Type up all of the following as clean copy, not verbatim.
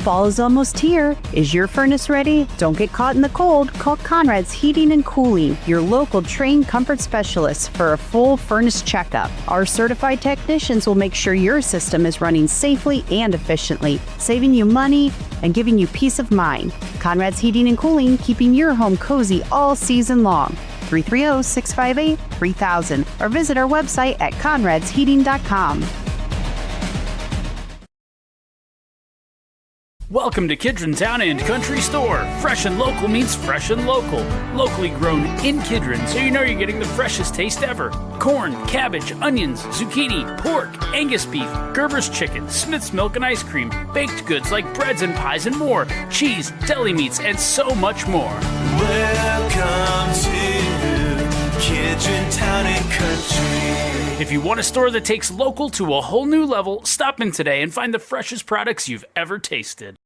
Fall is almost here. Is your furnace ready? Don't get caught in the cold. Call Conrad's Heating and Cooling, your local trained comfort specialist, for a full furnace checkup. Our certified technicians will make sure your system is running safely and efficiently, saving you money and giving you peace of mind. Conrad's Heating and Cooling, keeping your home cozy all season long. 330-658-3000 or visit our website at conradsheating.com. Welcome to Kidron Town and Country Store. Fresh and local means fresh and local. Locally grown in Kidron, so you know you're getting the freshest taste ever. Corn, cabbage, onions, zucchini, pork, Angus beef, Gerber's chicken, Smith's milk and ice cream, baked goods like breads and pies and more, cheese, deli meats, and so much more. Welcome to Kidron Town and Country. If you want a store that takes local to a whole new level, stop in today and find the freshest products you've ever tasted.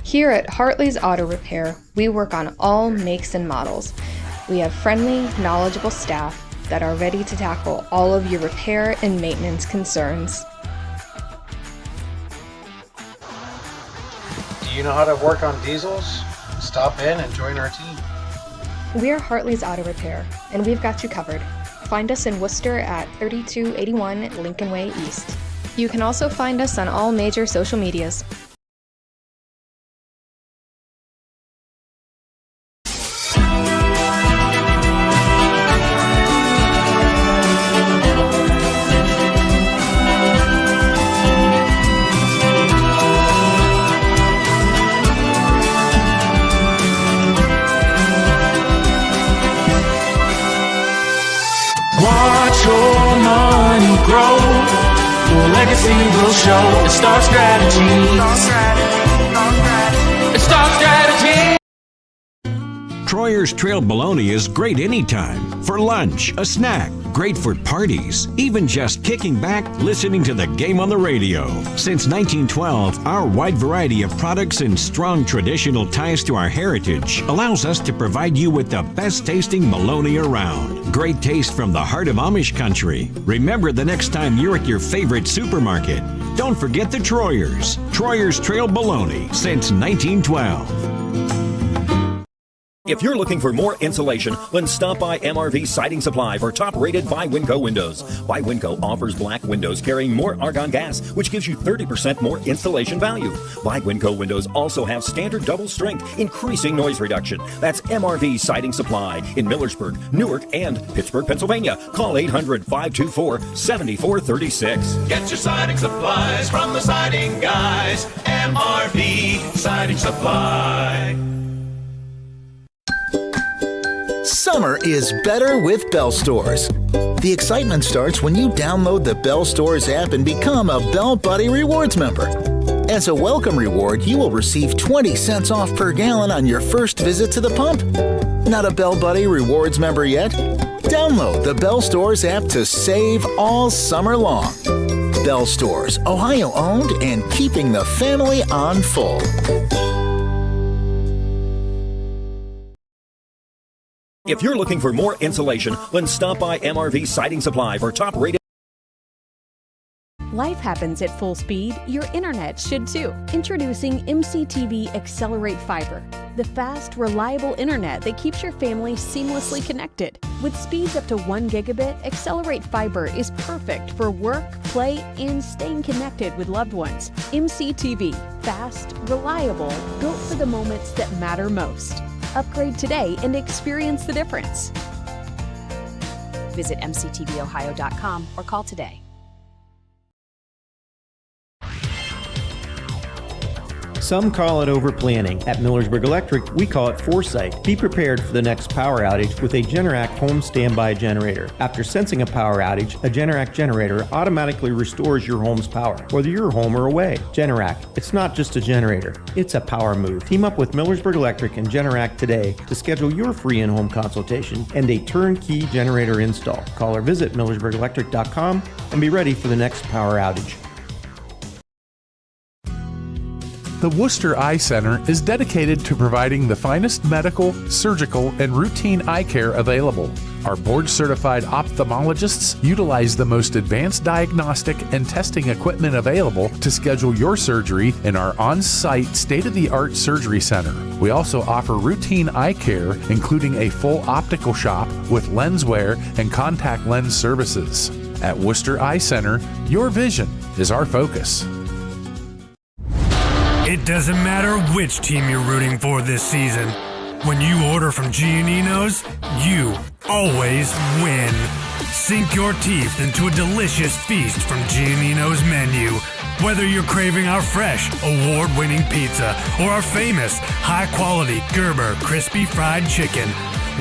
Here at Hartley's Auto Repair, we work on all makes and models. We have friendly, knowledgeable staff that are ready to tackle all of your repair and maintenance concerns. Do you know how to work on diesels? Stop in and join our team. We are Hartley's Auto Repair, and we've got you covered. Find us in Worcester at 3281 Lincoln Way East. You can also find us on all major social medias. Watch your money grow. Your legacy will show. It's Star Strategy. It's Star Strategy. Troyer's Trailed Bologna is great anytime. For lunch, a snack, great for parties, even just kicking back, listening to the game on the radio. Since 1912, our wide variety of products and strong traditional ties to our heritage allows us to provide you with the best tasting bologna around. Great taste from the heart of Amish country. Remember the next time you're at your favorite supermarket, don't forget the Troyers. Troyer's Trailed Bologna since 1912. If you're looking for more insulation, then stop by MRV Siding Supply for top-rated by Winco windows. By Winco offers black windows carrying more argon gas, which gives you 30% more installation value. By Winco windows also have standard double strength, increasing noise reduction. That's MRV Siding Supply in Millersburg, Newark, and Pittsburgh, Pennsylvania. Call 800-524-7436. Get your siding supplies from the siding guys. MRV Siding Supply. Summer is better with Bell Stores. The excitement starts when you download the Bell Stores app and become a Bell Buddy Rewards member. As a welcome reward, you will receive 20 cents off per gallon on your first visit to the pump. Not a Bell Buddy Rewards member yet? Download the Bell Stores app to save all summer long. Bell Stores, Ohio owned and keeping the family on full. If you're looking for more insulation, then stop by MRV Siding Supply for top-rated. Life happens at full speed. Your internet should too. Introducing MCTV Accelerate Fiber, the fast, reliable internet that keeps your family seamlessly connected. With speeds up to 1 gigabit, Accelerate Fiber is perfect for work, play, and staying connected with loved ones. MCTV, fast, reliable, built for the moments that matter most. Upgrade today and experience the difference. Visit mctvohio.com or call today. Some call it overplanning. At Millersburg Electric, we call it foresight. Be prepared for the next power outage with a Generac home standby generator. After sensing a power outage, a Generac generator automatically restores your home's power, whether you're home or away. Generac, it's not just a generator, it's a power move. Team up with Millersburg Electric and Generac today to schedule your free in-home consultation and a turnkey generator install. Call or visit millersburgelectric.com and be ready for the next power outage. The Worcester Eye Center is dedicated to providing the finest medical, surgical, and routine eye care available. Our board-certified ophthalmologists utilize the most advanced diagnostic and testing equipment available to schedule your surgery in our on-site state-of-the-art surgery center. We also offer routine eye care, including a full optical shop with lens wear and contact lens services. At Worcester Eye Center, your vision is our focus. It doesn't matter which team you're rooting for this season. When you order from Giannino's, you always win. Sink your teeth into a delicious feast from Giannino's menu. Whether you're craving our fresh, award-winning pizza or our famous, high-quality Gerber crispy fried chicken,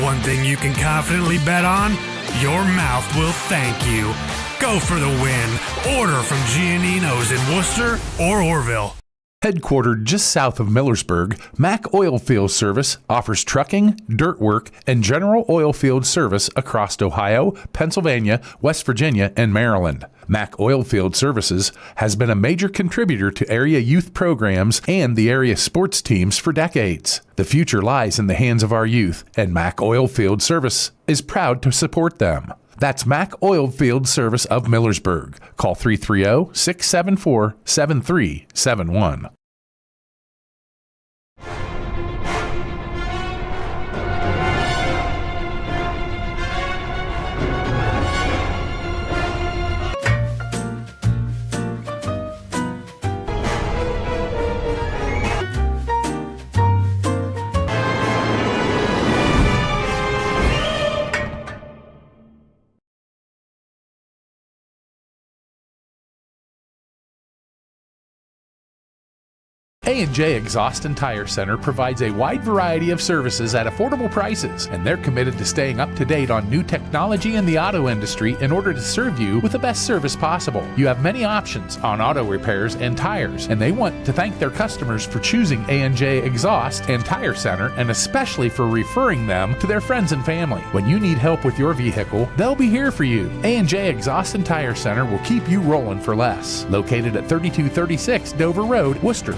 one thing you can confidently bet on, your mouth will thank you. Go for the win. Order from Giannino's in Worcester or Orville. Headquartered just south of Millersburg, Mac Oilfield Service offers trucking, dirt work, and general oilfield service across Ohio, Pennsylvania, West Virginia, and Maryland. Mac Oilfield Services has been a major contributor to area youth programs and the area sports teams for decades. The future lies in the hands of our youth, and Mac Oilfield Service is proud to support them. That's Mac Oilfield Service of Millersburg. Call 330-674-7371. A&J Exhaust and Tire Center provides a wide variety of services at affordable prices, and they're committed to staying up to date on new technology in the auto industry in order to serve you with the best service possible. You have many options on auto repairs and tires, and they want to thank their customers for choosing A&J Exhaust and Tire Center, and especially for referring them to their friends and family. When you need help with your vehicle, they'll be here for you. A&J Exhaust and Tire Center will keep you rolling for less. Located at 3236 Dover Road, Worcester.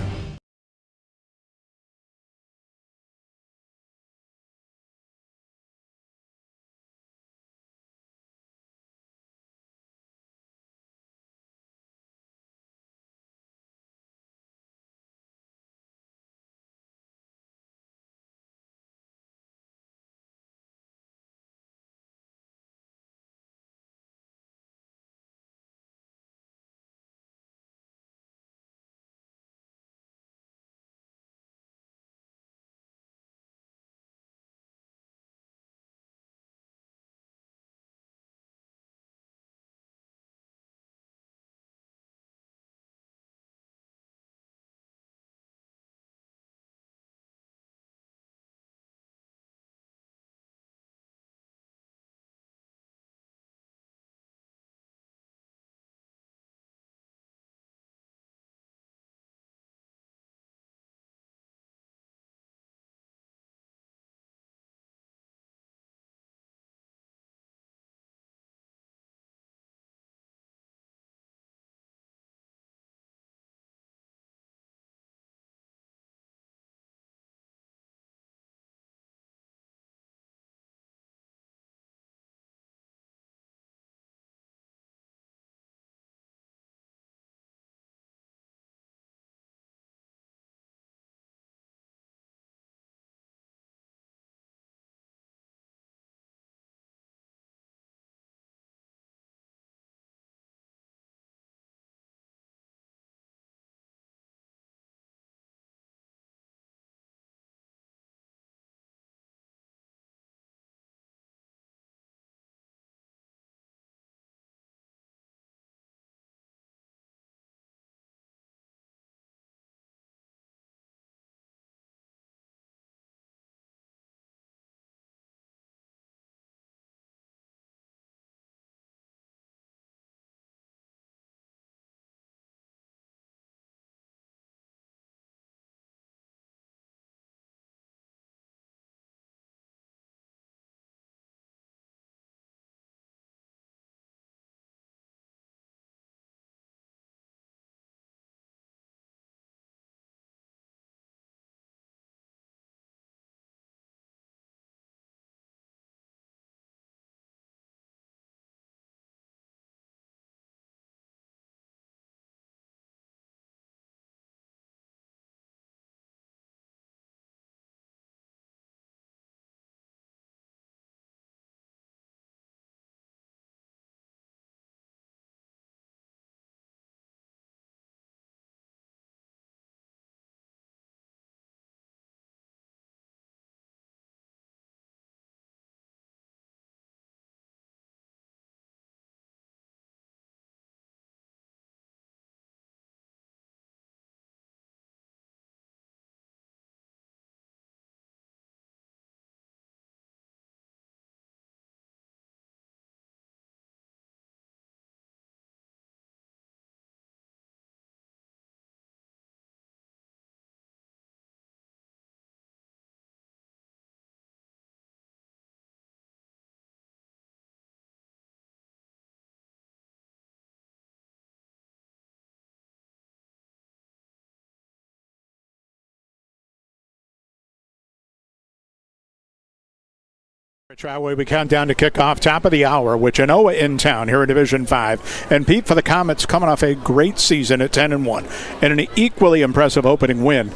Triway, we count down to kickoff, top of the hour, with Genoa in town here in Division 5. And Pete, for the Comets, coming off a great season at 10-1 and an equally impressive opening win.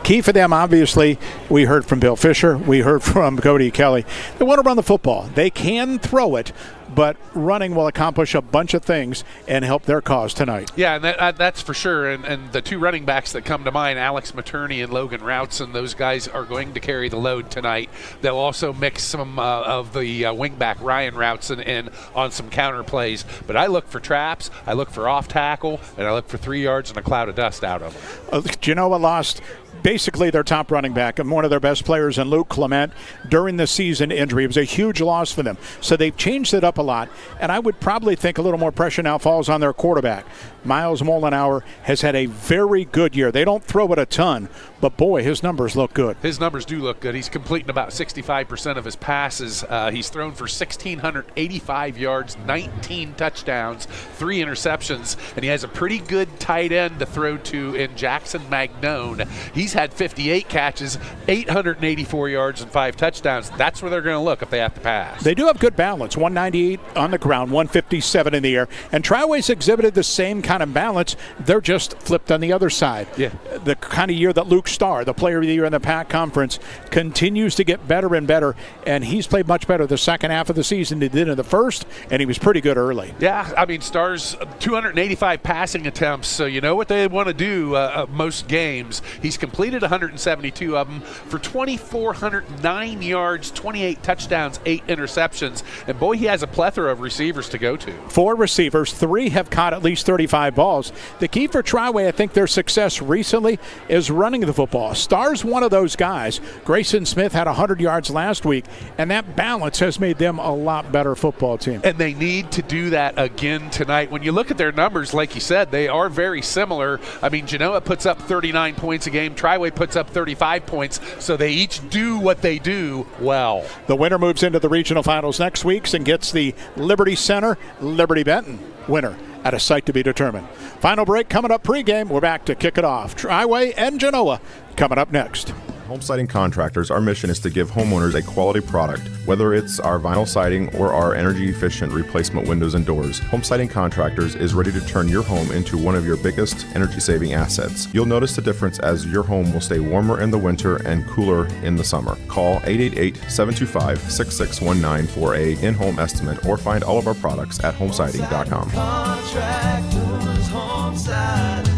Key for them, obviously, we heard from Bill Fisher, we heard from Cody Kelly. They want to run the football. They can throw it, but running will accomplish a bunch of things and help their cause tonight. Yeah, and that's for sure. And the two running backs that come to mind, Alex Materney and Logan Routson, those guys are going to carry the load tonight. They'll also mix some of the wingback Ryan Routson in on some counter plays. But I look for traps, I look for off tackle, and I look for 3 yards and a cloud of dust out of them. Genoa lost basically their top running back and one of their best players in Luke Clement during the season injury. It was a huge loss for them. So they've changed it up a lot, and I would probably think a little more pressure now falls on their quarterback. Miles Mollenauer has had a very good year. They don't throw it a ton, but boy, his numbers look good. His numbers do look good. He's completing about 65% of his passes. He's thrown for 1,685 yards, 19 touchdowns, 3 interceptions, and he has a pretty good tight end to throw to in Jackson Magnone. He's had 58 catches, 884 yards, and 5 touchdowns. That's where they're going to look if they have to pass. They do have good balance, 198 on the ground, 157 in the air, and Triway's exhibited the same kind of balance. They're just flipped on the other side. Yeah. The kind of year that Luke Starr, the player of the year in the PAC conference, continues to get better and better, and he's played much better the second half of the season than he did in the first, and he was pretty good early. Yeah, I mean, Starr's 285 passing attempts, so you know what they want to do most games. He's completed 172 of them for 2,409 yards, 28 touchdowns, 8 interceptions, and boy, he has a plethora of receivers to go to. 4 receivers, 3 have caught at least 35 balls. The key for Triway, I think their success recently is running the football. Starr's one of those guys. Grayson Smith had 100 yards last week, and that balance has made them a lot better football team. And they need to do that again tonight. When you look at their numbers, like you said, they are very similar. I mean, Genoa puts up 39 points a game. Triway puts up 35 points, so they each do what they do well. The winner moves into the regional finals next week and gets the Liberty Center Liberty Benton winner at a site to be determined. Final break coming up pregame. We're back to kick it off. Triway and Genoa coming up next. Home Siding Contractors, our mission is to give homeowners a quality product, whether it's our vinyl siding or our energy-efficient replacement windows and doors. Home Siding Contractors is ready to turn your home into one of your biggest energy-saving assets. You'll notice the difference as your home will stay warmer in the winter and cooler in the summer. Call 888-725-6619 for a in-home estimate or find all of our products at homesiding.com. Contractors, Home Siding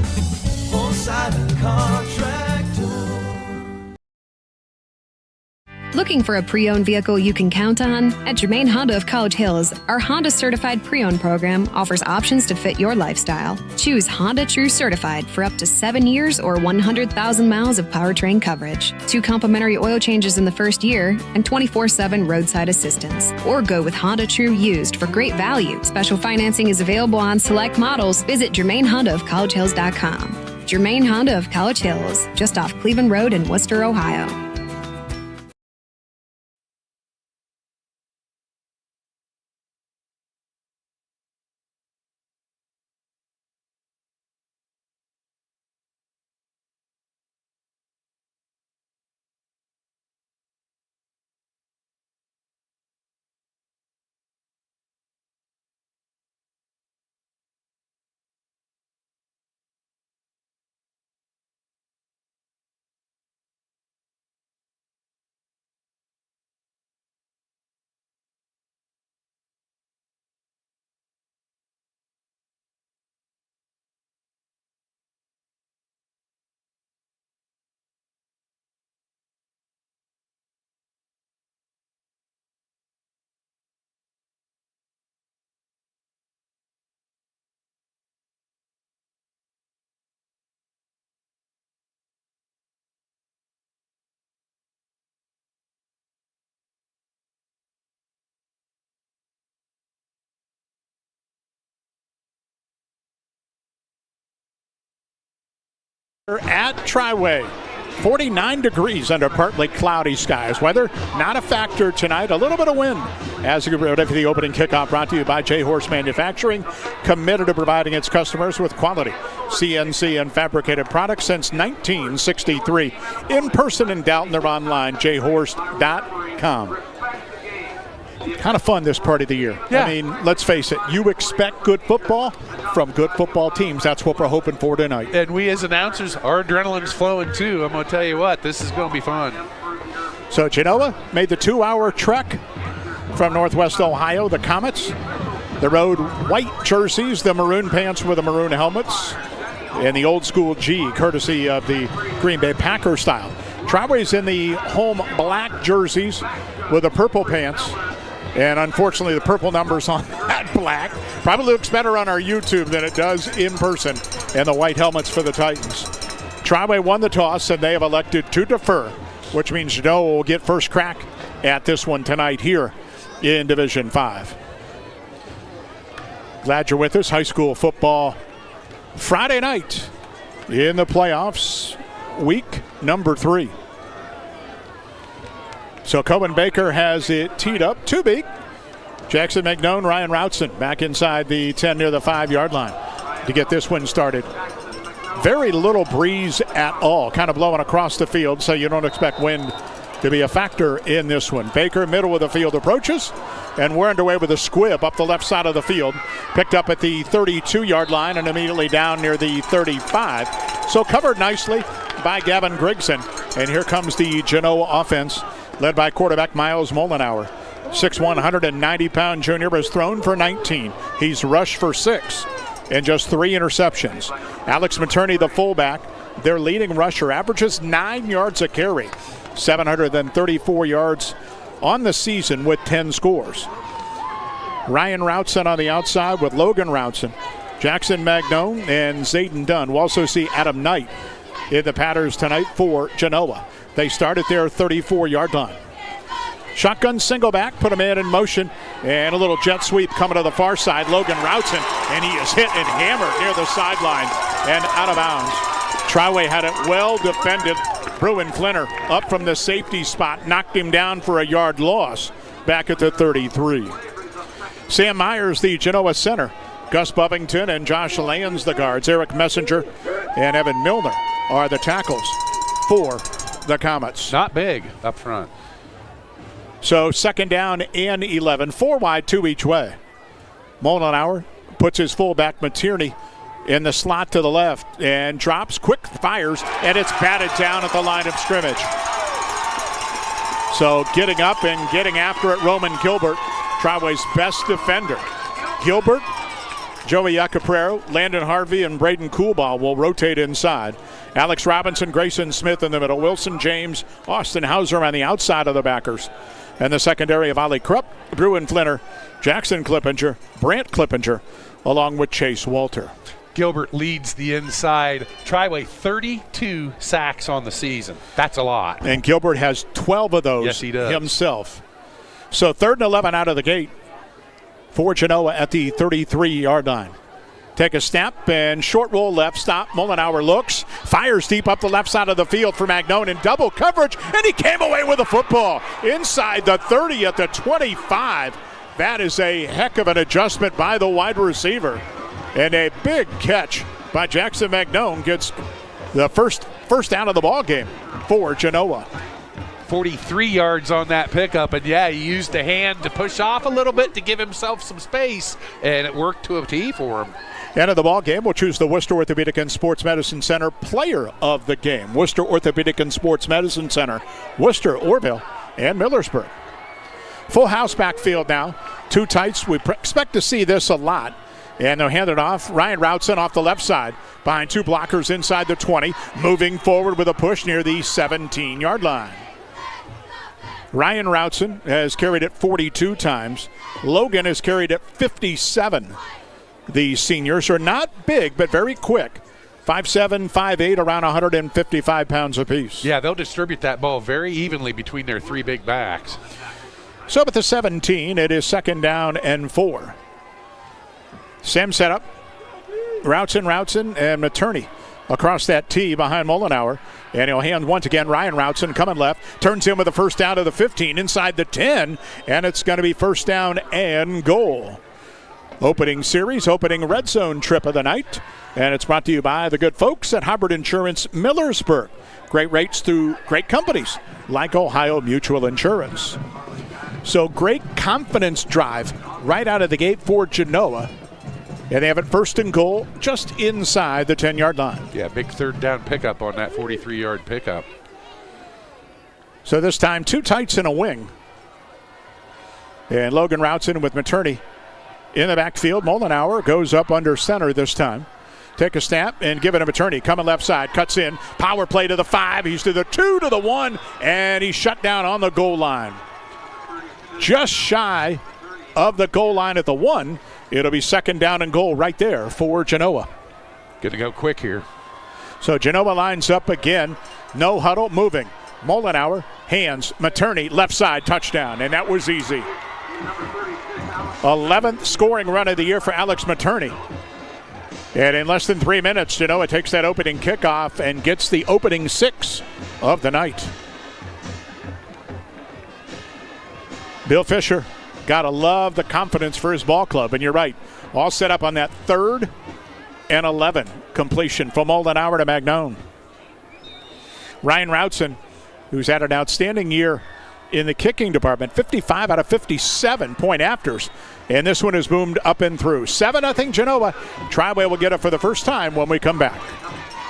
Contractors. Looking for a pre-owned vehicle you can count on? At Germain Honda of College Hills, our Honda Certified Pre-Owned program offers options to fit your lifestyle. Choose Honda True Certified for up to 7 years or 100,000 miles of powertrain coverage, 2 complimentary oil changes in the first year, and 24/7 roadside assistance. Or go with Honda True Used for great value. Special financing is available on select models. Visit GermainHondaofCollegeHills.com. Germain Honda of College Hills, just off Cleveland Road in Worcester, Ohio. At Triway, 49 degrees under partly cloudy skies. Weather not a factor tonight. A little bit of wind as we get ready for the opening kickoff, brought to you by J Horse Manufacturing, committed to providing its customers with quality CNC and fabricated products since 1963. In person in Dalton or online, jhorse.com. Kind of fun this part of the year. Yeah. I mean, let's face it, you expect good football from good football teams. That's what we're hoping for tonight. And we as announcers, our adrenaline's flowing too. I'm going to tell you what, this is going to be fun. So Genoa made the 2-hour trek from Northwest Ohio. The Comets, the road white jerseys, the maroon pants with the maroon helmets, and the old school G, courtesy of the Green Bay Packers style. Triway's in the home black jerseys with the purple pants. And unfortunately, the purple numbers on that black probably looks better on our YouTube than it does in person. And the white helmets for the Titans. Triway won the toss, and they have elected to defer, which means Genoa will get first crack at this one tonight here in Division 5. Glad you're with us. High school football Friday night in the playoffs, week number 3. So Cohen Baker has it teed up. Too big. Jackson McNone, Ryan Routson back inside the 10 near the 5-yard line to get this one started. Very little breeze at all, kind of blowing across the field, so you don't expect wind to be a factor in this one. Baker, middle of the field, approaches, and we're underway with a squib up the left side of the field. Picked up at the 32-yard line and immediately down near the 35. So covered nicely by Gavin Grigson. And here comes the Genoa offense, led by quarterback Miles Mollenauer. 6'1", 190-pound junior has thrown for 19. He's rushed for 6 and just 3 interceptions. Alex Materney, the fullback, their leading rusher, averages 9 yards a carry. 734 yards on the season with 10 scores. Ryan Routson on the outside with Logan Routson, Jackson Magnone, and Zayden Dunn. We'll also see Adam Knight in the patterns tonight for Genoa. They start at their 34-yard line. Shotgun single back, put a man in motion, and a little jet sweep coming to the far side. Logan Routson, and he is hit and hammered near the sideline and out of bounds. Triway had it well defended. Bruin Flinner up from the safety spot, knocked him down for a yard loss back at the 33. Sam Myers, the Genoa center. Gus Bovington and Josh Lands, the guards. Eric Messenger and Evan Milner are the tackles for the Comets. Not big up front. So second down and 11. 4 wide, 2 each way. Mollenauer puts his fullback Materney in the slot to the left and drops, quick fires, and it's batted down at the line of scrimmage. So getting up and getting after it, Roman Gilbert, Triway's best defender. Gilbert, Joey Iacaprero, Landon Harvey, and Braden Coolbaugh will rotate inside. Alex Robinson, Grayson Smith in the middle. Wilson James, Austin Hauser on the outside of the backers. And the secondary of Ollie Krupp, Bruin Flinner, Jackson Clippinger, Brant Clippinger, along with Chase Walter. Gilbert leads the inside. Triway 32 sacks on the season. That's a lot. And Gilbert has 12 of those yes, he does. himself. So 3rd and 11 out of the gate for Genoa at the 33-yard line. Take a snap and short roll left, stop. Mollenauer looks, fires deep up the left side of the field for Magnone in double coverage, and he came away with the football inside the 30 at the 25. That is a heck of an adjustment by the wide receiver. And a big catch by Jackson Magnone gets the first down of the ball game for Genoa. 43 yards on that pickup, and yeah, he used a hand to push off a little bit to give himself some space, and it worked to a T for him. End of the ball game, we'll choose the Worcester Orthopedic and Sports Medicine Center player of the game. Worcester Orthopedic and Sports Medicine Center, Worcester, Orville, and Millersburg. Full house backfield now. 2 tights. We expect to see this a lot. And they'll hand it off. Ryan Routson off the left side behind 2 blockers inside the 20. Moving forward with a push near the 17-yard line. Ryan Routson has carried it 42 times. Logan has carried it 57. The seniors are not big, but very quick. 5'7", 5'8", around 155 pounds apiece. Yeah, they'll distribute that ball very evenly between their 3 big backs. So at the 17, it is 2nd down and 4. Sam set up. Routson, and Materney across that tee behind Mollenauer. And he'll hand once again Ryan Routson coming left. Turns in with the first down of the 15 inside the 10. And it's going to be 1st down and goal. Opening series, opening red zone trip of the night. And it's brought to you by the good folks at Hubbard Insurance Millersburg. Great rates through great companies like Ohio Mutual Insurance. So great confidence drive right out of the gate for Genoa. And they have it first and goal just inside the 10-yard line. Yeah, big third down pickup on that 43-yard pickup. So this time, 2 tights and a wing. And Logan Routson with Maternity in the backfield. Mollenauer goes up under center this time. Take a snap and give it to Maternity. Coming left side, cuts in. Power play to the 5. He's to the 2, to the 1, and he's shut down on the goal line. Just shy of the goal line at the 1. It'll be second down and goal right there for Genoa. Going to go quick here. So Genoa lines up again. No huddle, moving. Mollenauer, hands, Maternity, left side, touchdown, and that was easy. 11th scoring run of the year for Alex Maternity. And in less than 3 minutes, Genoa takes that opening kickoff and gets the opening 6 of the night. Bill Fisher, gotta love the confidence for his ball club, and you're right. All set up on that 3rd and 11 completion from Moldenauer to Magnone. Ryan Routson, who's had an outstanding year in the kicking department, 55 out of 57 point afters. And this one is boomed up and through. 7-0 Genoa. Triway will get it for the first time when we come back.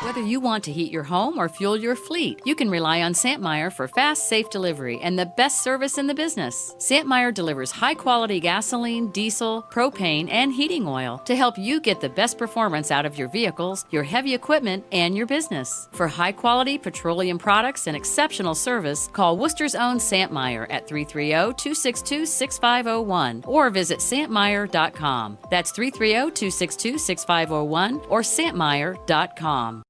Whether you want to heat your home or fuel your fleet, you can rely on Santmeyer for fast, safe delivery and the best service in the business. Santmeyer delivers high-quality gasoline, diesel, propane, and heating oil to help you get the best performance out of your vehicles, your heavy equipment, and your business. For high-quality petroleum products and exceptional service, call Worcester's own Santmeyer at 330-262-6501 or visit santmeyer.com. That's 330-262-6501 or santmeyer.com.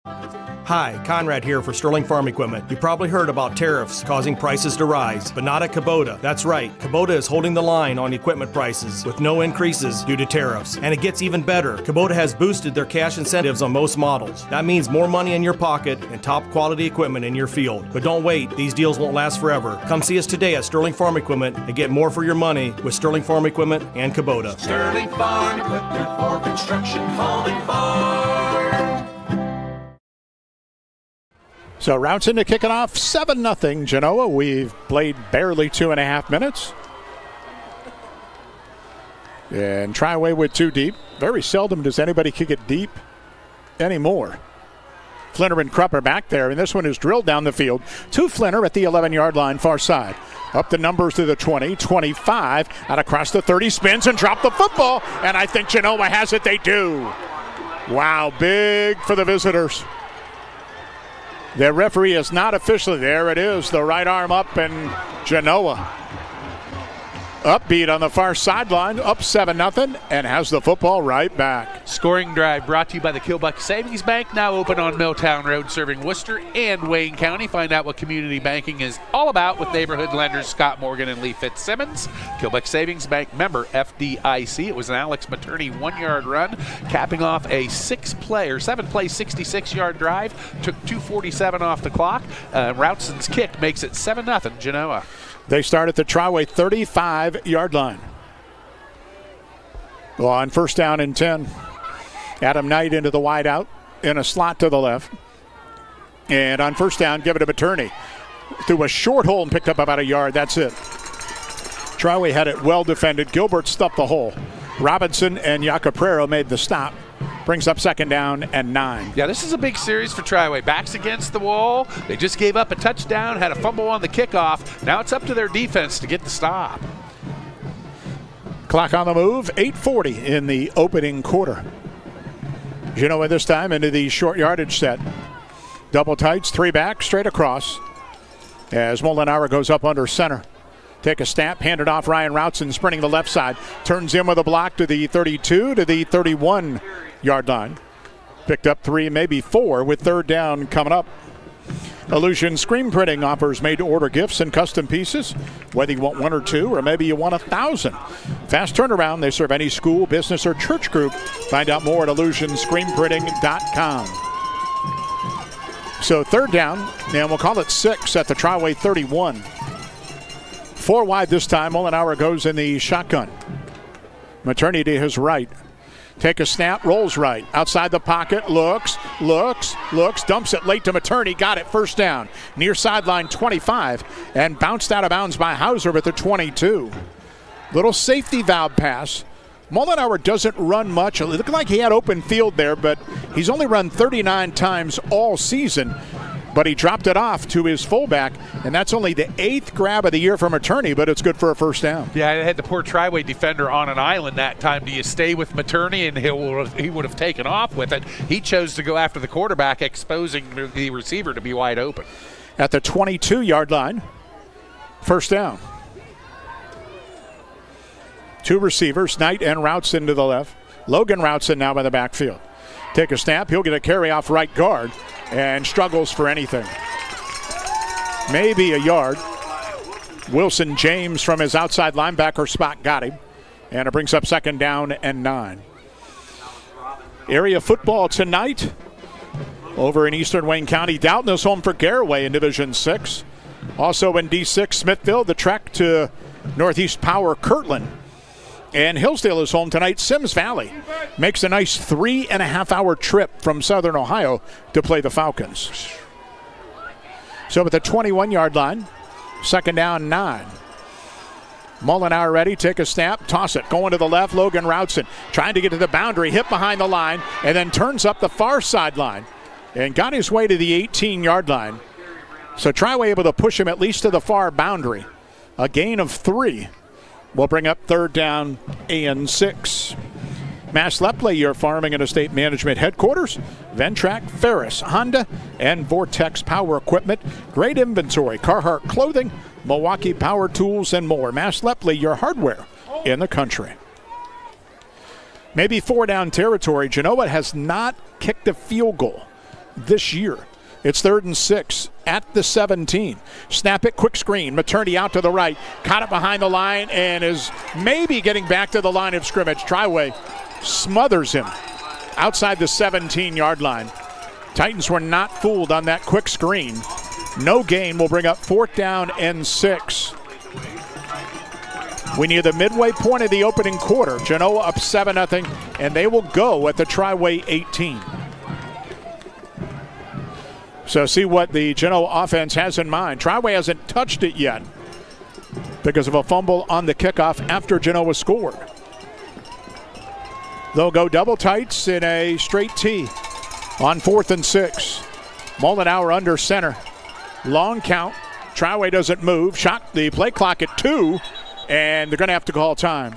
Hi, Conrad here for Sterling Farm Equipment. You probably heard about tariffs causing prices to rise, but not at Kubota. That's right, Kubota is holding the line on equipment prices with no increases due to tariffs. And it gets even better. Kubota has boosted their cash incentives on most models. That means more money in your pocket and top quality equipment in your field. But don't wait, these deals won't last forever. Come see us today at Sterling Farm Equipment and get more for your money with Sterling Farm Equipment and Kubota. Sterling Farm Equipment for construction, home, and farm. So Routson to kick it off, 7-0 Genoa. We've played barely 2.5 minutes. And Triway with 2 deep. Very seldom does anybody kick it deep anymore. Flinner and Krupp are back there, and this one is drilled down the field to Flinner at the 11-yard line, far side. Up the numbers to the 20, 25, out across the 30, spins and drop the football, and I think Genoa has it. They do. Wow, big for the visitors. The referee is not officially there. It is the right arm up, and Genoa upbeat on the far sideline, up 7-0, and has the football right back. Scoring drive brought to you by the Kilbuck Savings Bank, now open on Milltown Road, serving Worcester and Wayne County. Find out what community banking is all about with neighborhood lenders Scott Morgan and Lee Fitzsimmons. Kilbuck Savings Bank, member FDIC. It was an Alex Maternity 1-yard run, capping off a 7-play 66-yard drive. Took 2:47 off the clock. Routson's kick makes it 7-0 Genoa. They start at the Triway 35-yard line. Well, on first down and 10, Adam Knight into the wide out in a slot to the left. And on first down, give it to Maternity. Through a short hole and picked up about a yard. That's it. Triway had it well defended. Gilbert stuffed the hole. Robinson and Jacoprero made the stop. Brings up second down and 9. Yeah, this is a big series for Triway. Backs against the wall. They just gave up a touchdown, had a fumble on the kickoff. Now it's up to their defense to get the stop. Clock on the move, 8:40 in the opening quarter. Genoa this time into the short yardage set. Double tights, 3 back, straight across. As Molinaro goes up under center. Take a snap, hand it off. Ryan Routson sprinting the left side. Turns in with a block to the 32 to the 31-yard line. Picked up 3, maybe 4 with third down coming up. Illusion Screen Printing offers made-to-order gifts and custom pieces, whether you want 1 or 2 or maybe you want 1,000. Fast turnaround. They serve any school, business, or church group. Find out more at illusionscreenprinting.com. So third down, and we'll call it 6 at the Triway 31. 4 wide this time. Molinauer goes in the shotgun. Maternity to his right. Take a snap, rolls right. Outside the pocket, looks, dumps it late to Materney. Got it, first down. Near sideline 25, and bounced out of bounds by Hauser at the 22. Little safety valve pass. Mollenauer doesn't run much. It looked like he had open field there, but he's only run 39 times all season. But he dropped it off to his fullback, and that's only the 8th grab of the year from Materney, but it's good for a first down. Yeah, I had the poor Triway defender on an island that time. Do you stay with Materney, and he would have taken off with it? He chose to go after the quarterback, exposing the receiver to be wide open. At the 22-yard line, first down. 2 receivers, Knight and Routson to the left. Logan Routson now by the backfield. Take a snap. He'll get a carry off right guard and struggles for anything. Maybe a yard. Wilson James from his outside linebacker spot got him. And it brings up second down and 9. Area football tonight over in Eastern Wayne County. Dalton is home for Garraway in Division 6. Also in D6, Smithville, the trek to Northeast Power, Kirtland. And Hillsdale is home tonight. Sims Valley makes a nice 3.5-hour trip from Southern Ohio to play the Falcons. So at the 21-yard line, second down 9. Mollenauer ready, take a snap, toss it, going to the left. Logan Routson trying to get to the boundary, hit behind the line, and then turns up the far sideline and got his way to the 18-yard line. So Triway able to push him at least to the far boundary. A gain of 3. Will bring up third down and 6. Mass Lepley, your farming and estate management headquarters. Ventrac, Ferris, Honda, and Vortex Power Equipment. Great inventory. Carhartt Clothing, Milwaukee Power Tools, and more. Mass Lepley, your hardware in the country. Maybe 4 down territory. Genoa has not kicked a field goal this year. It's 3rd and 6 at the 17. Snap it, quick screen. Materney out to the right. Caught it behind the line and is maybe getting back to the line of scrimmage. Triway smothers him outside the 17-yard line. Titans were not fooled on that quick screen. No gain will bring up 4th down and 6. We near the midway point of the opening quarter. Genoa up 7-0, and they will go at the Triway 18. So see what the Genoa offense has in mind. Triway hasn't touched it yet because of a fumble on the kickoff after Genoa scored. They'll go double tights in a straight T on 4th and 6. Mollenauer under center. Long count. Triway doesn't move. Shot the play clock at 2, and they're going to have to call time.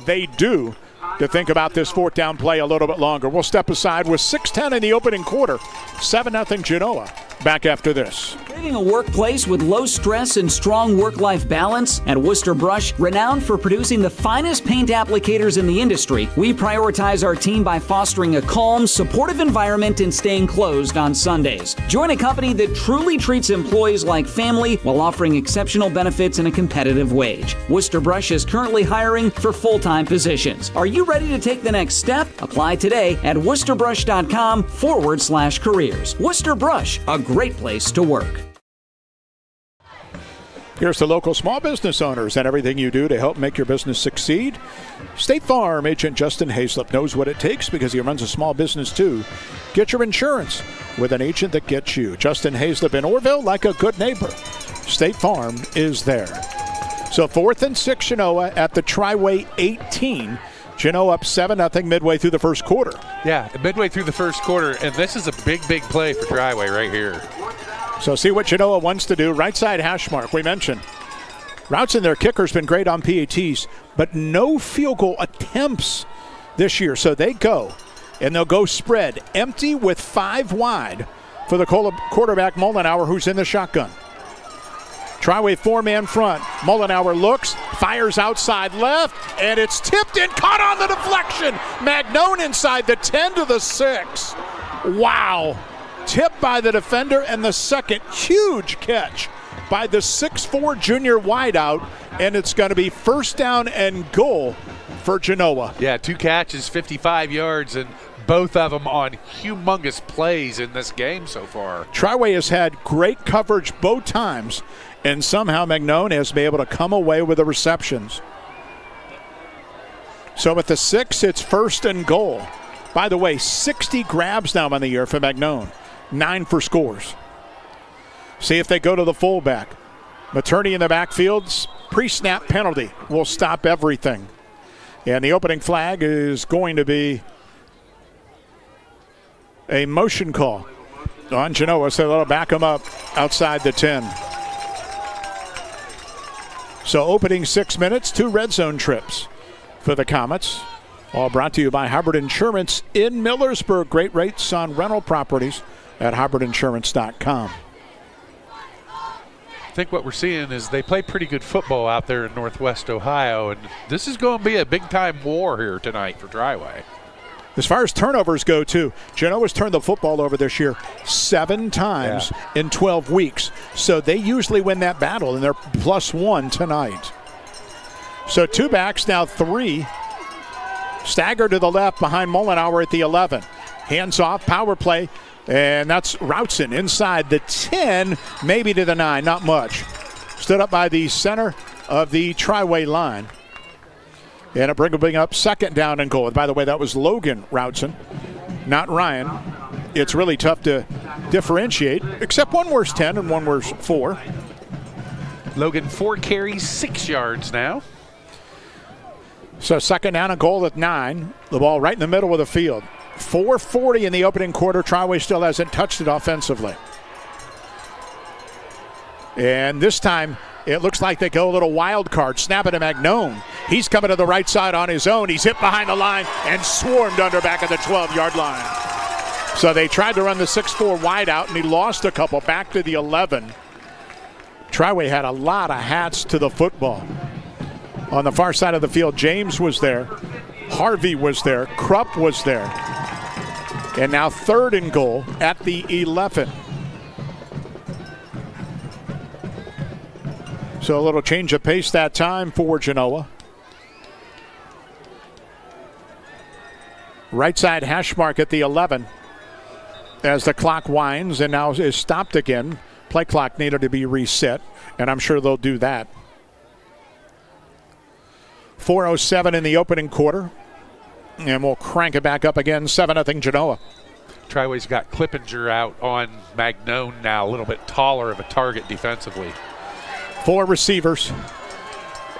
They do, to think about this 4th down play a little bit longer. We'll step aside with 6:10 in the opening quarter. 7-0 Genoa. Back after this. Creating a workplace with low stress and strong work-life balance? At Worcester Brush, renowned for producing the finest paint applicators in the industry, we prioritize our team by fostering a calm, supportive environment and staying closed on Sundays. Join a company that truly treats employees like family while offering exceptional benefits and a competitive wage. Worcester Brush is currently hiring for full-time positions. Are you ready to take the next step? Apply today at worcesterbrush.com/careers. Worcester Brush, a great place to work. Here's to local small business owners and everything you do to help make your business succeed. State Farm agent Justin Hayslip knows what it takes because he runs a small business too. Get your insurance with an agent that gets you. Justin Hayslip in Orville, like a good neighbor. State Farm is there. So 4th and 6 Genoa at the Triway 18. Genoa up 7-0 midway through the first quarter. Yeah, midway through the first quarter, and this is a big play for Triway right here. So see what Genoa wants to do. Right side hash mark, we mentioned. Routson, their kicker's been great on PATs, but no field goal attempts this year. So they go, and they'll go spread. Empty with 5 wide for the quarterback Mollenauer, who's in the shotgun. Triway 4-man front. Mollenauer looks, fires outside left, and it's tipped and caught on the deflection. Magnone inside the 10 to the 6. Wow. Tipped by the defender, and the second huge catch by the 6'4 junior wideout, and it's going to be first down and goal for Genoa. Yeah, 2 catches, 55 yards, and both of them on humongous plays in this game so far. Triway has had great coverage both times, and somehow Magnone has been able to come away with the receptions. So with the 6, it's 1st and goal. By the way, 60 grabs now on the year for Magnone. 9 for scores. See if they go to the fullback. Maternity in the backfield. Pre-snap penalty will stop everything. And the opening flag is going to be a motion call on Genoa, so they'll back them up outside the 10. So opening 6 minutes, 2 red zone trips for the Comets. All brought to you by Hubbard Insurance in Millersburg. Great rates on rental properties at hubbardinsurance.com. I think what we're seeing is they play pretty good football out there in Northwest Ohio, and this is going to be a big-time war here tonight for Triway. As far as turnovers go, too, Genoa's turned the football over this year 7 times in 12 weeks. So they usually win that battle, and they're +1 tonight. So 2 backs, now 3. Stagger to the left behind Mullenauer at the 11. Hands off, power play, and that's Routson inside the 10, maybe to the 9, not much. Stood up by the center of the Triway line. And it bring up 2nd down and goal. By the way, that was Logan Routson, not Ryan. It's really tough to differentiate, except one wears 10 and one wears 4. Logan 4 carries, 6 yards now. So 2nd down and goal at 9. The ball right in the middle of the field. 4:40 in the opening quarter. Triway still hasn't touched it offensively. And this time, it looks like they go a little wild card. Snap it to Magnone. He's coming to the right side on his own. He's hit behind the line and swarmed under back at the 12-yard line. So they tried to run the 6-4 wide out, and he lost a couple back to the 11. Triway had a lot of hats to the football. On the far side of the field, James was there. Harvey was there. Krupp was there. And now 3rd and goal at the 11. So a little change of pace that time for Genoa. Right side hash mark at the 11 as the clock winds and now is stopped again. Play clock needed to be reset, and I'm sure they'll do that. 4:07 in the opening quarter, and we'll crank it back up again, 7-0 Genoa. Triway's got Clippinger out on Magnone now, a little bit taller of a target defensively. 4 receivers.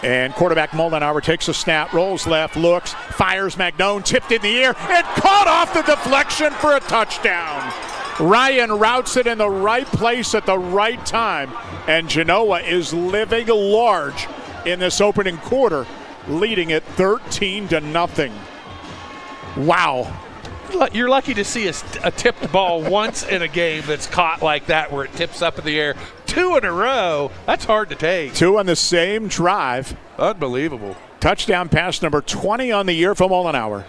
And quarterback Mullenauer takes a snap, rolls left, looks, fires Magnone, tipped in the air, and caught off the deflection for a touchdown. Ryan routes it in the right place at the right time. And Genoa is living large in this opening quarter, leading it 13-0. Wow. You're lucky to see a tipped ball once in a game that's caught like that where it tips up in the air. 2 in a row, that's hard to take. 2 on the same drive. Unbelievable. Touchdown pass number 20 on the year from Mullenauer.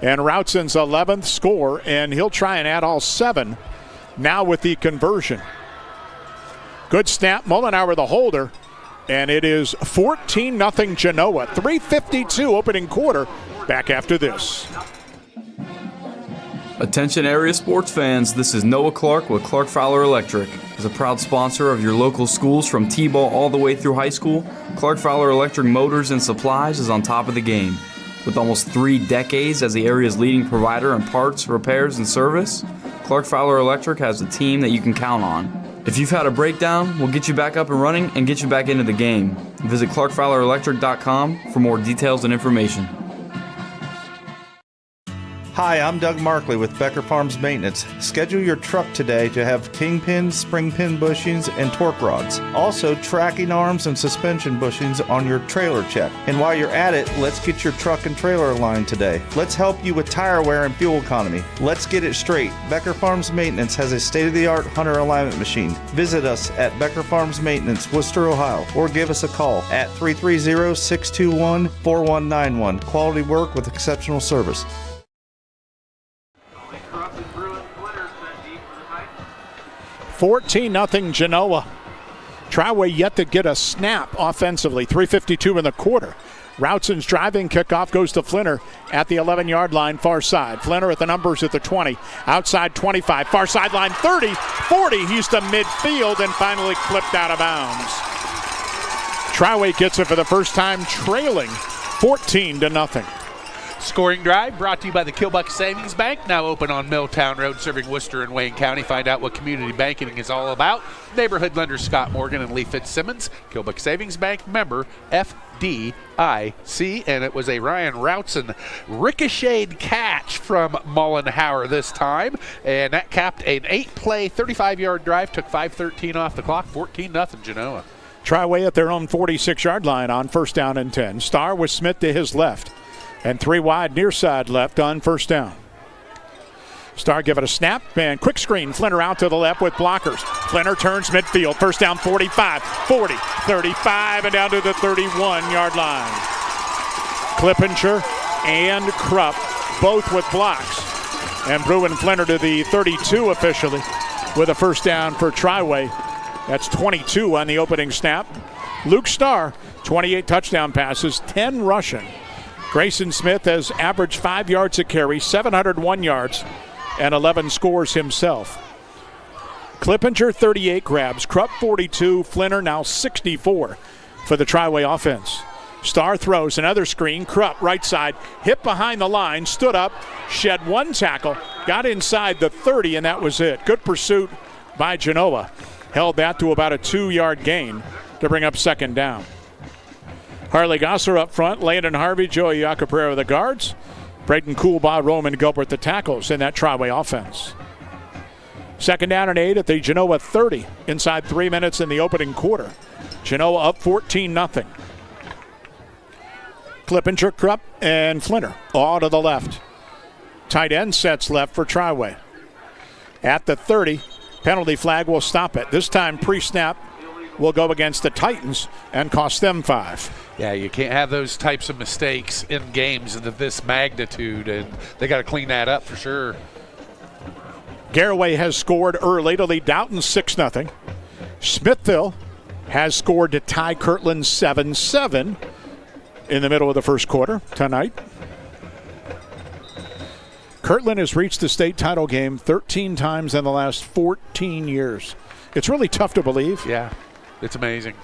And Routson's 11th score, and he'll try and add all 7 now with the conversion. Good snap, Mullenauer the holder, and it is 14-0 Genoa. 3:52 opening quarter. Back after this. Attention area sports fans, this is Noah Clark with Clark Fowler Electric. As a proud sponsor of your local schools from T-ball all the way through high school, Clark Fowler Electric Motors and Supplies is on top of the game. With almost 3 decades as the area's leading provider in parts, repairs, and service, Clark Fowler Electric has a team that you can count on. If you've had a breakdown, we'll get you back up and running and get you back into the game. Visit clarkfowlerelectric.com for more details and information. Hi, I'm Doug Markley with Becker Farms Maintenance. Schedule your truck today to have kingpins, spring pin bushings, and torque rods. Also, tracking arms and suspension bushings on your trailer check. And while you're at it, let's get your truck and trailer aligned today. Let's help you with tire wear and fuel economy. Let's get it straight. Becker Farms Maintenance has a state-of-the-art Hunter alignment machine. Visit us at Becker Farms Maintenance, Worcester, Ohio, or give us a call at 330-621-4191. Quality work with exceptional service. 14-0 Genoa. Triway yet to get a snap offensively. 3:52 in the quarter. Routson's driving kickoff goes to Flinner at the 11-yard line, far side. Flinner at the numbers at the 20, outside 25, far sideline 30, 40. He's to midfield and finally clipped out of bounds. Triway gets it for the first time, trailing 14-0. Scoring Drive brought to you by the Kilbuck Savings Bank, now open on Milltown Road, serving Worcester and Wayne County. Find out what community banking is all about. Neighborhood lenders Scott Morgan and Lee Fitzsimmons. Kilbuck Savings Bank, member FDIC. And it was a Ryan Routson ricocheted catch from Mullenhauer this time. And that capped an 8-play, 35-yard drive. Took 5:13 off the clock, 14-0 Genoa. Triway at their own 46-yard line on first down and 10. Starr with Smith to his left. And 3 wide near side left on first down. Starr give it a snap, and quick screen. Flinter out to the left with blockers. Flinter turns midfield. First down 45, 40, 35, and down to the 31-yard line. Clippinger and Krupp both with blocks. And Bruin Flinter to the 32 officially with a first down for Triway. That's 22 on the opening snap. Luke Starr, 28 touchdown passes, 10 rushing. Grayson Smith has averaged 5 yards a carry, 701 yards, and 11 scores himself. Clippinger, 38 grabs. Krupp, 42. Flinter now 64 for the Triway offense. Starr throws another screen. Krupp, right side, hit behind the line, stood up, shed 1 tackle, got inside the 30, and that was it. Good pursuit by Genoa. Held that to about a 2-yard gain to bring up second down. Harley Gosser up front, Landon Harvey, Joey Iacaprera the guards, Braden Coolbaugh, Roman Gilbert the tackles in that Triway offense. Second down and 8 at the Genoa 30, inside 3 minutes in the opening quarter. Genoa up 14-0. Clippinger, Krupp, and Flinter all to the left. Tight end sets left for Triway. At the 30, penalty flag will stop it. This time pre-snap will go against the Titans and cost them 5. Yeah, you can't have those types of mistakes in games of this magnitude, and they got to clean that up for sure. Garraway has scored early to lead Downton 6-0. Smithville has scored to tie Kirtland 7-7 in the middle of the first quarter tonight. Kirtland has reached the state title game 13 times in the last 14 years. It's really tough to believe. Yeah, it's amazing.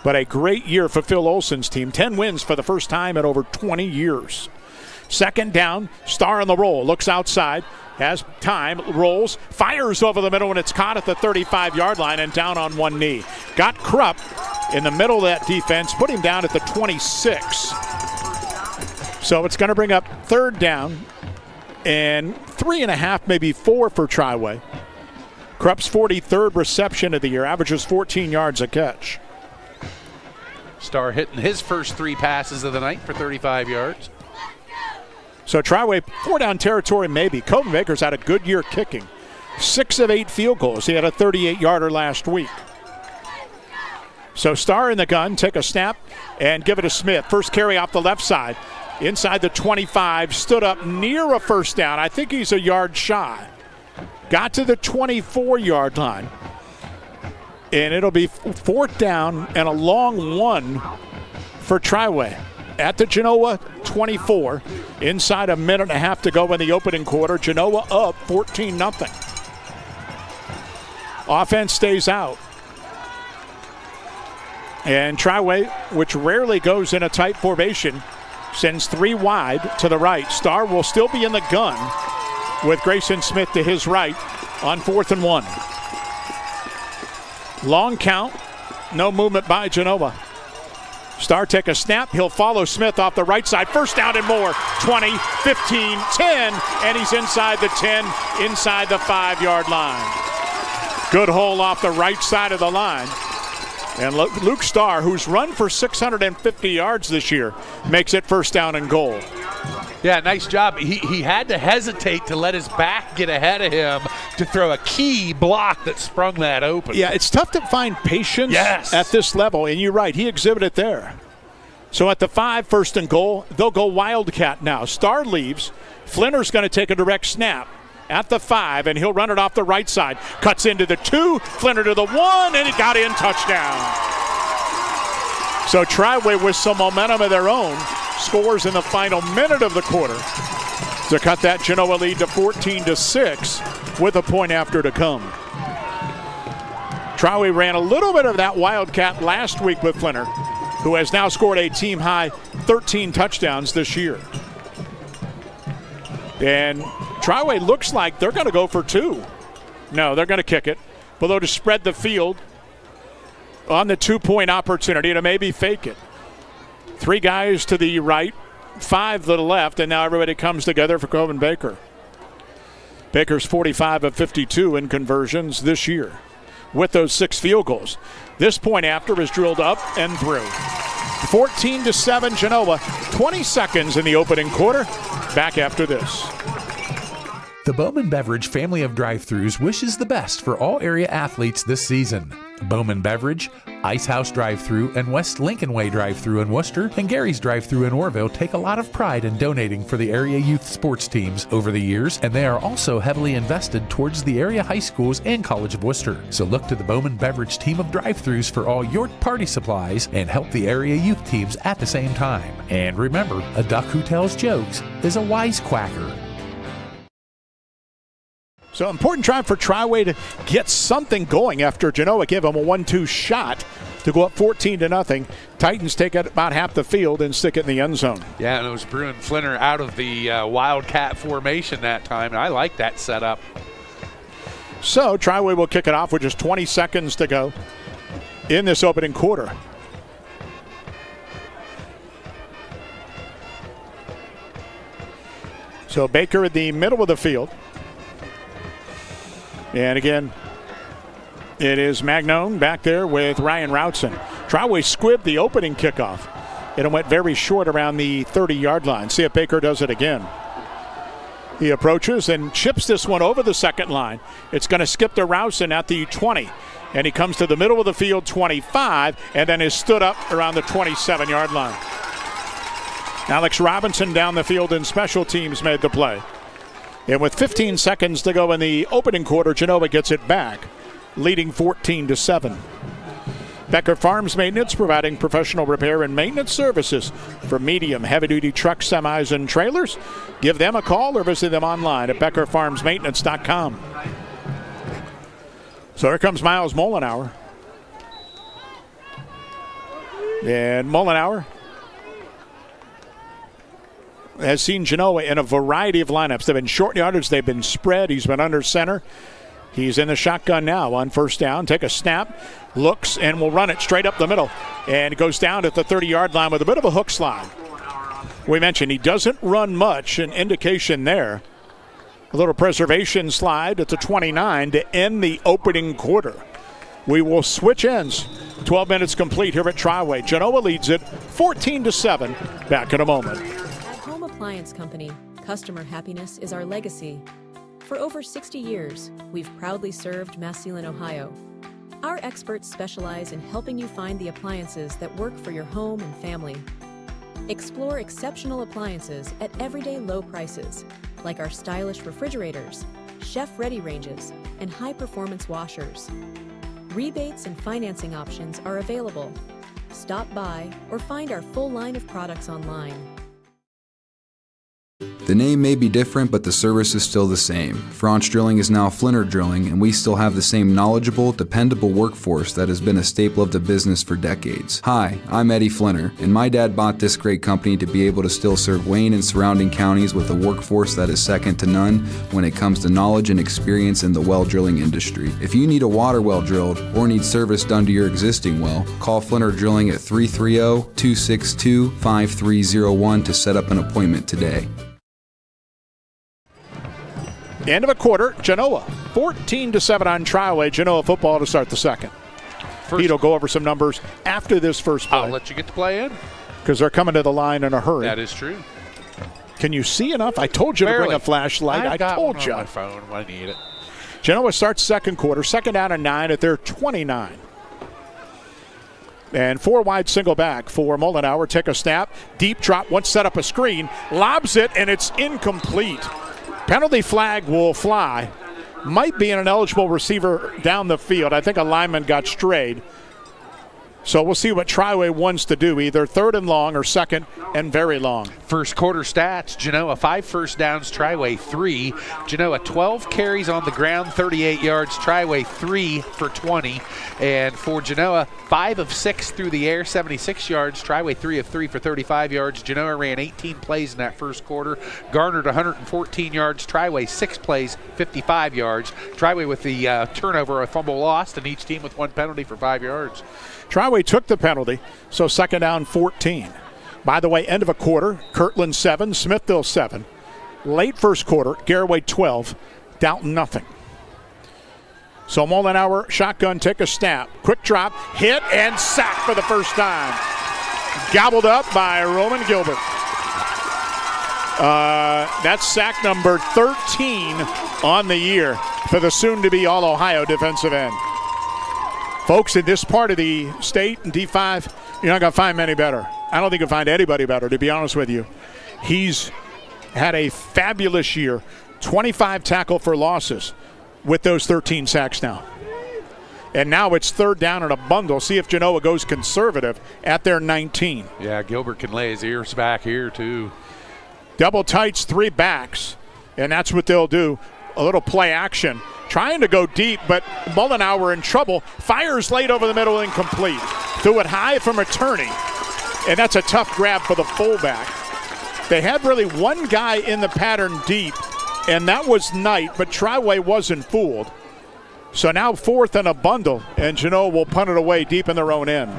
But a great year for Phil Olson's team. 10 wins for the first time in over 20 years. Second down, Starr on the roll. Looks outside, has time, rolls, fires over the middle, and it's caught at the 35-yard line and down on one knee. Got Krupp in the middle of that defense, put him down at the 26. So it's going to bring up third down and 3.5, maybe 4 for Triway. Krupp's 43rd reception of the year, averages 14 yards a catch. Starr hitting his first 3 passes of the night for 35 yards. So Triway, 4-down territory maybe. Colton Baker's had a good year kicking. 6 of 8 field goals. He had a 38-yarder last week. So Starr in the gun, take a snap and give it to Smith. First carry off the left side. Inside the 25, stood up near a first down. I think he's a yard shy. Got to the 24-yard line. And it'll be 4th down and a long one for Triway. At the Genoa 24, inside a minute and a half to go in the opening quarter. Genoa up 14-0. Offense stays out. And Triway, which rarely goes in a tight formation, sends 3 wide to the right. Starr will still be in the gun with Grayson Smith to his right on 4th and 1. Long count, no movement by Genoa. Starr take a snap. He'll follow Smith off the right side. First down and more. 20, 15, 10, and he's inside the 10, inside the 5-yard line. Good hole off the right side of the line. And Luke Starr, who's run for 650 yards this year, makes it first down and goal. Yeah, nice job. He had to hesitate to let his back get ahead of him to throw a key block that sprung that open. Yeah, it's tough to find patience at this level, and you're right, he exhibited there. So at the 5, first and goal, they'll go Wildcat now. Starr leaves. Flinter's going to take a direct snap at the 5, and he'll run it off the right side. Cuts into the 2, Flinter to the 1, and he got in, touchdown. So Triway with some momentum of their own scores in the final minute of the quarter to cut that Genoa lead to 14-6 with a point after to come. Triway ran a little bit of that Wildcat last week with Flinter. who has now scored a team-high 13 touchdowns this year. And Triway looks like they're going to go for 2. No, they're going to kick it. But they'll just spread the field on the 2-point opportunity to maybe fake it. 3 guys to the right, 5 to the left, and now everybody comes together for Coben Baker. Baker's 45 of 52 in conversions this year with those 6 field goals. This point after is drilled up and through. 14-7 Genoa, 20 seconds in the opening quarter. Back after this. The Bowman Beverage family of drive-thrus wishes the best for all area athletes this season. Bowman Beverage, Ice House Drive-Thru, and West Lincoln Way Drive-Thru in Worcester, and Gary's Drive-Thru in Orville take a lot of pride in donating for the area youth sports teams over the years, and they are also heavily invested towards the area high schools and College of Worcester. So look to the Bowman Beverage team of drive-thrus for all your party supplies and help the area youth teams at the same time. And remember, a duck who tells jokes is a wisecracker. So important try for Triway to get something going after Genoa gave them a 1-2 shot to go up 14-0. Titans take it about half the field and stick it in the end zone. Yeah, and it was Bruin Flinner out of the Wildcat formation that time, and I like that setup. So Triway will kick it off with just 20 seconds to go in this opening quarter. So Baker in the middle of the field. And again, it is Magnone back there with Ryan Routson. Triway squibbed the opening kickoff, and it went very short around the 30-yard line. See if Baker does it again. He approaches and chips this one over the second line. It's going to skip to Routson at the 20, and he comes to the middle of the field, 25, and then is stood up around the 27-yard line. Alex Robinson down the field in special teams made the play. And with 15 seconds to go in the opening quarter, Genoa gets it back, leading 14-7. Becker Farms Maintenance, providing professional repair and maintenance services for medium, heavy-duty trucks, semis, and trailers. Give them a call or visit them online at beckerfarmsmaintenance.com. So here comes Miles Mollenauer. And Mollenauer has seen Genoa in a variety of lineups. They've been short yardage, they've been spread, he's been under center. He's in the shotgun now on first down. Take a snap, looks, and will run it straight up the middle. And it goes down at the 30-yard line with a bit of a hook slide. We mentioned he doesn't run much, an indication there. A little preservation slide at the 29 to end the opening quarter. We will switch ends. 12 minutes complete here at Triway. Genoa leads it 14-7. Back in a moment. Home Appliance Company, customer happiness is our legacy. For over 60 years, we've proudly served Massillon, Ohio. Our experts specialize in helping you find the appliances that work for your home and family. Explore exceptional appliances at everyday low prices, like our stylish refrigerators, chef-ready ranges, and high-performance washers. Rebates and financing options are available. Stop by or find our full line of products online. The name may be different, but the service is still the same. Franch Drilling is now Flinner Drilling, and we still have the same knowledgeable, dependable workforce that has been a staple of the business for decades. Hi, I'm Eddie Flinner, and my dad bought this great company to be able to still serve Wayne and surrounding counties with a workforce that is second to none when it comes to knowledge and experience in the well drilling industry. If you need a water well drilled or need service done to your existing well, call Flinner Drilling at 330-262-5301 to set up an appointment today. End of a quarter, Genoa 14-7 on Triway. Genoa football to start the second. Pete will go over some numbers after this first play. I'll let you get the play in. Because they're coming to the line in a hurry. That is true. Can you see enough? I told you to bring a flashlight. I told one you. on my phone when I need it. Genoa starts second quarter, second down and 9 at their 29. And 4 wide single back for Mollenauer. Take a snap, deep drop, once set up a screen, lobs it, and it's incomplete. Penalty flag will fly. Might be an ineligible receiver down the field. I think a lineman got strayed. So we'll see what Triway wants to do, either third and long or second and very long. First quarter stats, Genoa 5 first downs, Triway 3. Genoa 12 carries on the ground, 38 yards, Triway 3 for 20. And for Genoa, 5 of 6 through the air, 76 yards, Triway 3 of 3 for 35 yards. Genoa ran 18 plays in that first quarter, garnered 114 yards, Triway 6 plays, 55 yards. Triway with the turnover, a fumble lost, and each team with 1 penalty for 5 yards. Triway took the penalty, so second down 14. By the way, end of a quarter, Kirtland 7, Smithville 7. Late first quarter, Garraway 12, Dalton nothing. So Moldenauer, shotgun, take a snap. Quick drop, hit, and sack for the first time. Gobbled up by Roman Gilbert. That's sack number 13 on the year for the soon-to-be All-Ohio defensive end. Folks, in this part of the state, in D5, you're not going to find many better. I don't think you'll find anybody better, to be honest with you. He's had a fabulous year, 25 tackle for losses with those 13 sacks now. And now it's third down in a bundle. See if Genoa goes conservative at their 19. Yeah, Gilbert can lay his ears back here, too. Double tights, 3 backs, and that's what they'll do. A little play action. Trying to go deep, but Moldenauer in trouble. Fires late over the middle, incomplete. Threw it high from attorney, and that's a tough grab for the fullback. They had really one guy in the pattern deep, and that was Knight, but Triway wasn't fooled. So now fourth and a bundle, and Genoa will punt it away deep in their own end.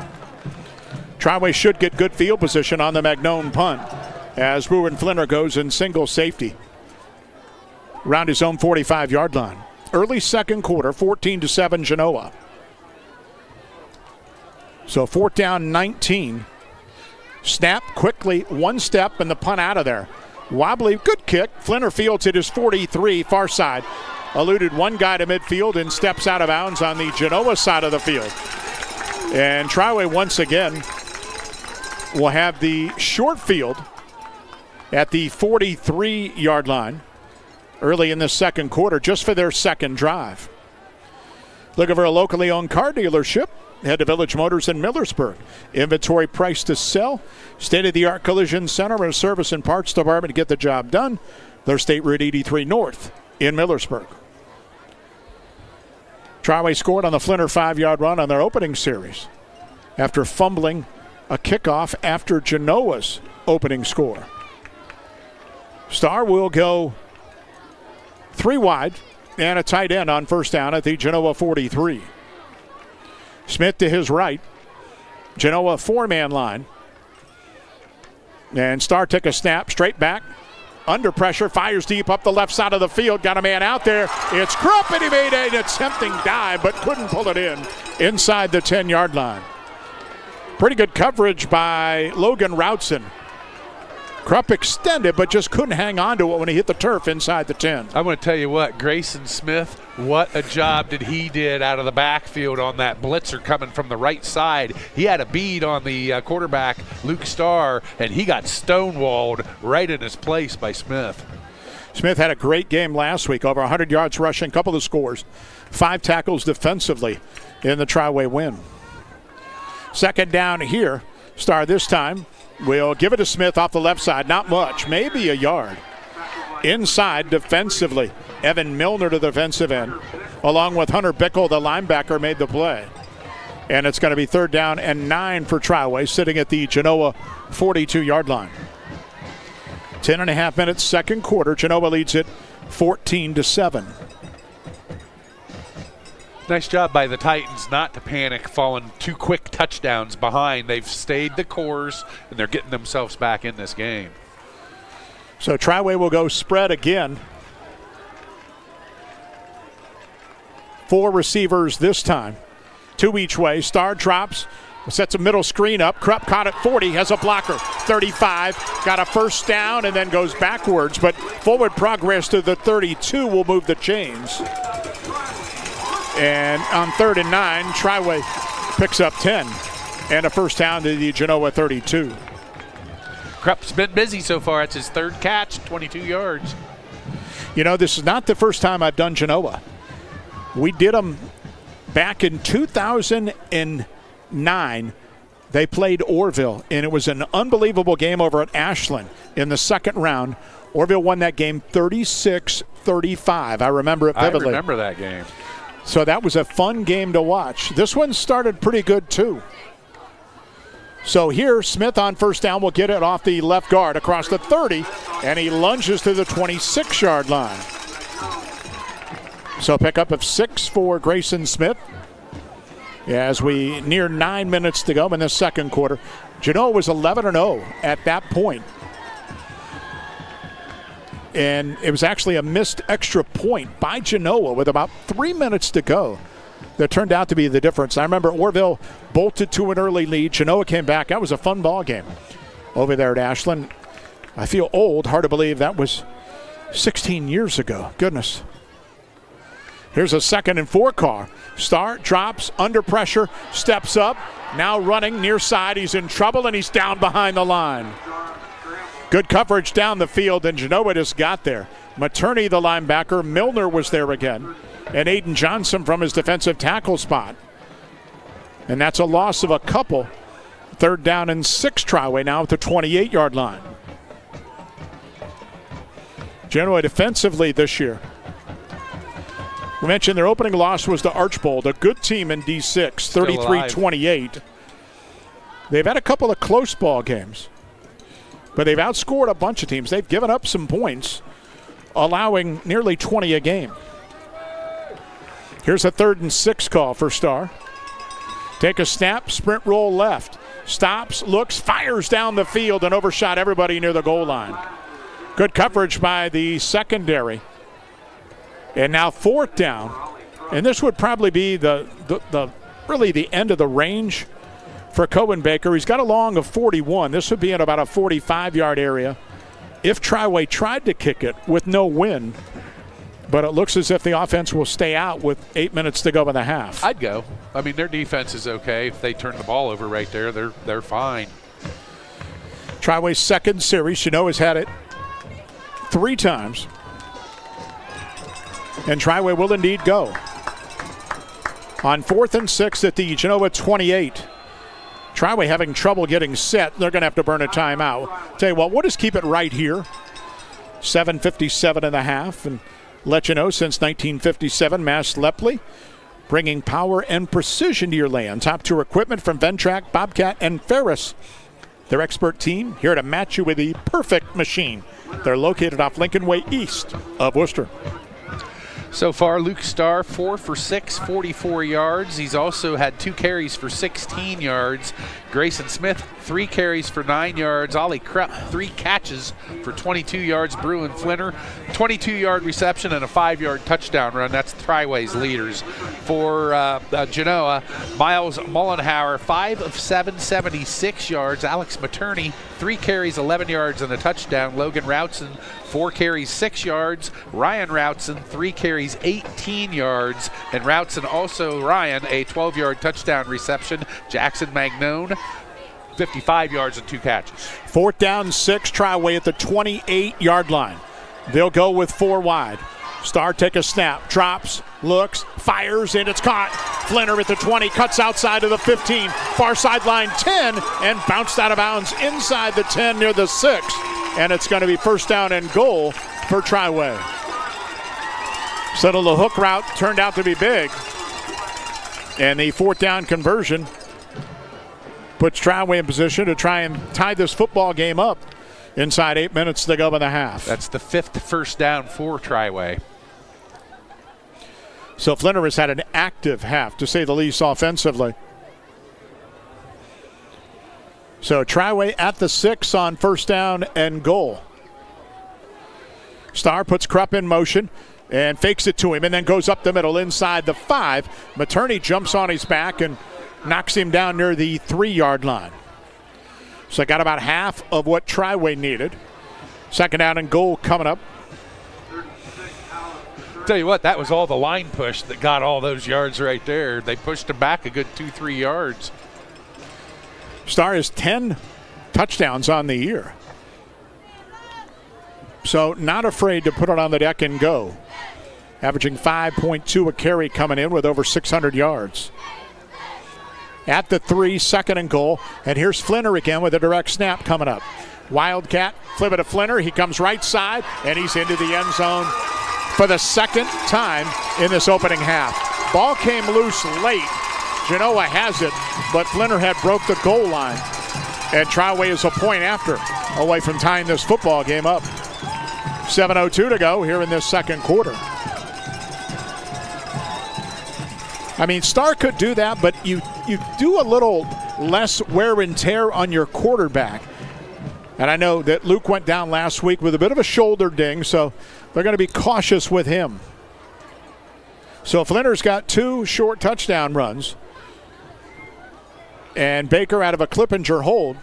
Triway should get good field position on the Magnone punt as Ruben Flinner goes in single safety around his own 45-yard line. Early second quarter, 14-7 Genoa. So fourth down, 19. Snap quickly, one step, and the punt out of there. Wobbly, good kick. Flinner fields it his 43, far side. Eluded one guy to midfield and steps out of bounds on the Genoa side of the field. And Triway once again will have the short field at the 43-yard line early in the second quarter, just for their second drive. Looking for a locally owned car dealership? Head to Village Motors in Millersburg. Inventory price to sell. State-of-the-art collision center and a service and parts department to get the job done. They're State Route 83 North in Millersburg. Triway scored on the Flinner 5-yard run on their opening series after fumbling a kickoff after Genoa's opening score. Star will go 3 wide and a tight end on first down at the Genoa 43. Smith to his right. Genoa 4-man line. And Star took a snap straight back. Under pressure, fires deep up the left side of the field. Got a man out there. It's Krupp, and he made an attempting dive, but couldn't pull it in inside the 10-yard line. Pretty good coverage by Logan Routson. Krupp extended, but just couldn't hang on to it when he hit the turf inside the 10. I'm going to tell you what, Grayson Smith, what a job he did out of the backfield on that blitzer coming from the right side. He had a bead on the quarterback, Luke Starr, and he got stonewalled right in his place by Smith. Smith had a great game last week, over 100 yards rushing, couple of scores, 5 tackles defensively in the Triway win. Second down here. Starr this time will give it to Smith off the left side. Not much, maybe a yard. Inside defensively, Evan Milner to the defensive end, along with Hunter Bickle, the linebacker, made the play. And it's going to be third down and 9 for Triway, sitting at the Genoa 42-yard line. 10.5 minutes, second quarter. Genoa leads it 14-7. Nice job by the Titans not to panic, falling 2 quick touchdowns behind. They've stayed the course, and they're getting themselves back in this game. So Triway will go spread again. 4 receivers this time. 2 each way. Starr drops, sets a middle screen up. Krupp caught it 40, has a blocker. 35, got a first down, and then goes backwards. But forward progress to the 32 will move the chains. And on 3rd and 9, Triway picks up 10 and a first down to the Genoa 32. Krupp's been busy so far. It's his 3rd catch, 22 yards. You know, this is not the first time I've done Genoa. We did them back in 2008 9, they played Orville, and it was an unbelievable game over at Ashland in the second round. Orville won that game 36-35. I remember it vividly. I remember that game. So that was a fun game to watch. This one started pretty good, too. So here, Smith on first down will get it off the left guard across the 30, and he lunges to the 26-yard line. So pickup of 6 for Grayson Smith. As we near 9 minutes to go in the second quarter. Genoa was 11-0 at that point. And it was actually a missed extra point by Genoa with about 3 minutes to go that turned out to be the difference. I remember Orville bolted to an early lead. Genoa came back. That was a fun ball game over there at Ashland. I feel old. Hard to believe that was 16 years ago. Goodness. Here's a 2nd and 4 car. Starr drops under pressure, steps up, now running near side. He's in trouble, and he's down behind the line. Good coverage down the field, and Genoa just got there. Materney, the linebacker. Milner was there again. And Aiden Johnson from his defensive tackle spot. And that's a loss of a couple. 3rd down and 6, Triway now at the 28-yard line. Genoa defensively this year. We mentioned their opening loss was to Archbold, a good team in D6, 33-28. They've had a couple of close ball games, but they've outscored a bunch of teams. They've given up some points, allowing nearly 20 a game. Here's a 3rd and 6 call for Starr. Take a snap, sprint roll left. Stops, looks, fires down the field, and overshot everybody near the goal line. Good coverage by the secondary. And now 4th down. And this would probably be really the end of the range for Cohen Baker. He's got a long of 41. This would be in about a 45-yard area if Triway tried to kick it with no win. But it looks as if the offense will stay out with 8 minutes to go in the half. I'd go. I mean, their defense is okay. If they turn the ball over right there, they're fine. Triway's second series. Genoa's had it 3 times. And Triway will indeed go. On 4th and 6 at the Genoa 28. Triway having trouble getting set. They're going to have to burn a timeout. Tell you what, we'll just keep it right here. 7:57 in the half. And let you know, since 1957, Mass Lepley bringing power and precision to your land. Top tier equipment from Ventrac, Bobcat, and Ferris. Their expert team here to match you with the perfect machine. They're located off Lincoln Way east of Worcester. So far, Luke Starr, 4 for 6, 44 yards. He's also had 2 carries for 16 yards. Grayson Smith, 3 carries for 9 yards. Ollie Krupp, 3 catches for 22 yards. Bruin Flinner, 22-yard reception and a 5-yard touchdown run. That's Triway's leaders. For Genoa, Miles Mullenhauer, 5 of 7, 76 yards. Alex Materney, 3 carries, 11 yards and a touchdown. Logan Routson, 4 carries, 6 yards. Ryan Routson, 3 carries, 18 yards. And Routson also, Ryan, a 12-yard touchdown reception. Jackson Magnone, 55 yards and 2 catches. 4th down, 6, Triway at the 28-yard line. They'll go with 4 wide. Starr take a snap, drops, looks, fires, and it's caught. Flinner at the 20, cuts outside of the 15, far sideline 10, and bounced out of bounds inside the 10 near the 6. And it's going to be 1st down and goal for Triway. So the hook route turned out to be big. And the 4th down conversion puts Triway in position to try and tie this football game up inside 8 minutes to go in the half. That's the 5th first down for Triway. So Flinner has had an active half, to say the least, offensively. So Triway at the 6 on 1st down and goal. Starr puts Krupp in motion and fakes it to him and then goes up the middle inside the 5. Materney jumps on his back and knocks him down near the 3-yard line. So got about half of what Triway needed. 2nd down and goal coming up. Tell you what, that was all the line push that got all those yards right there. They pushed him back a good 2-3 yards. Starr has 10 touchdowns on the year. So not afraid to put it on the deck and go. Averaging 5.2 a carry coming in with over 600 yards. at the 3, 2nd and goal. And here's Flinner again with a direct snap coming up. Wildcat, flip it to Flinner. He comes right side, and he's into the end zone for the 2nd time in this opening half. Ball came loose late. Genoa has it, but Flinner had broke the goal line. And Triway is a point after, away from tying this football game up. 7:02 to go here in this 2nd quarter. I mean, Starr could do that, but you do a little less wear and tear on your quarterback. And I know that Luke went down last week with a bit of a shoulder ding, so they're going to be cautious with him. So Flinner's got 2 short touchdown runs. And Baker, out of a Clippinger hold,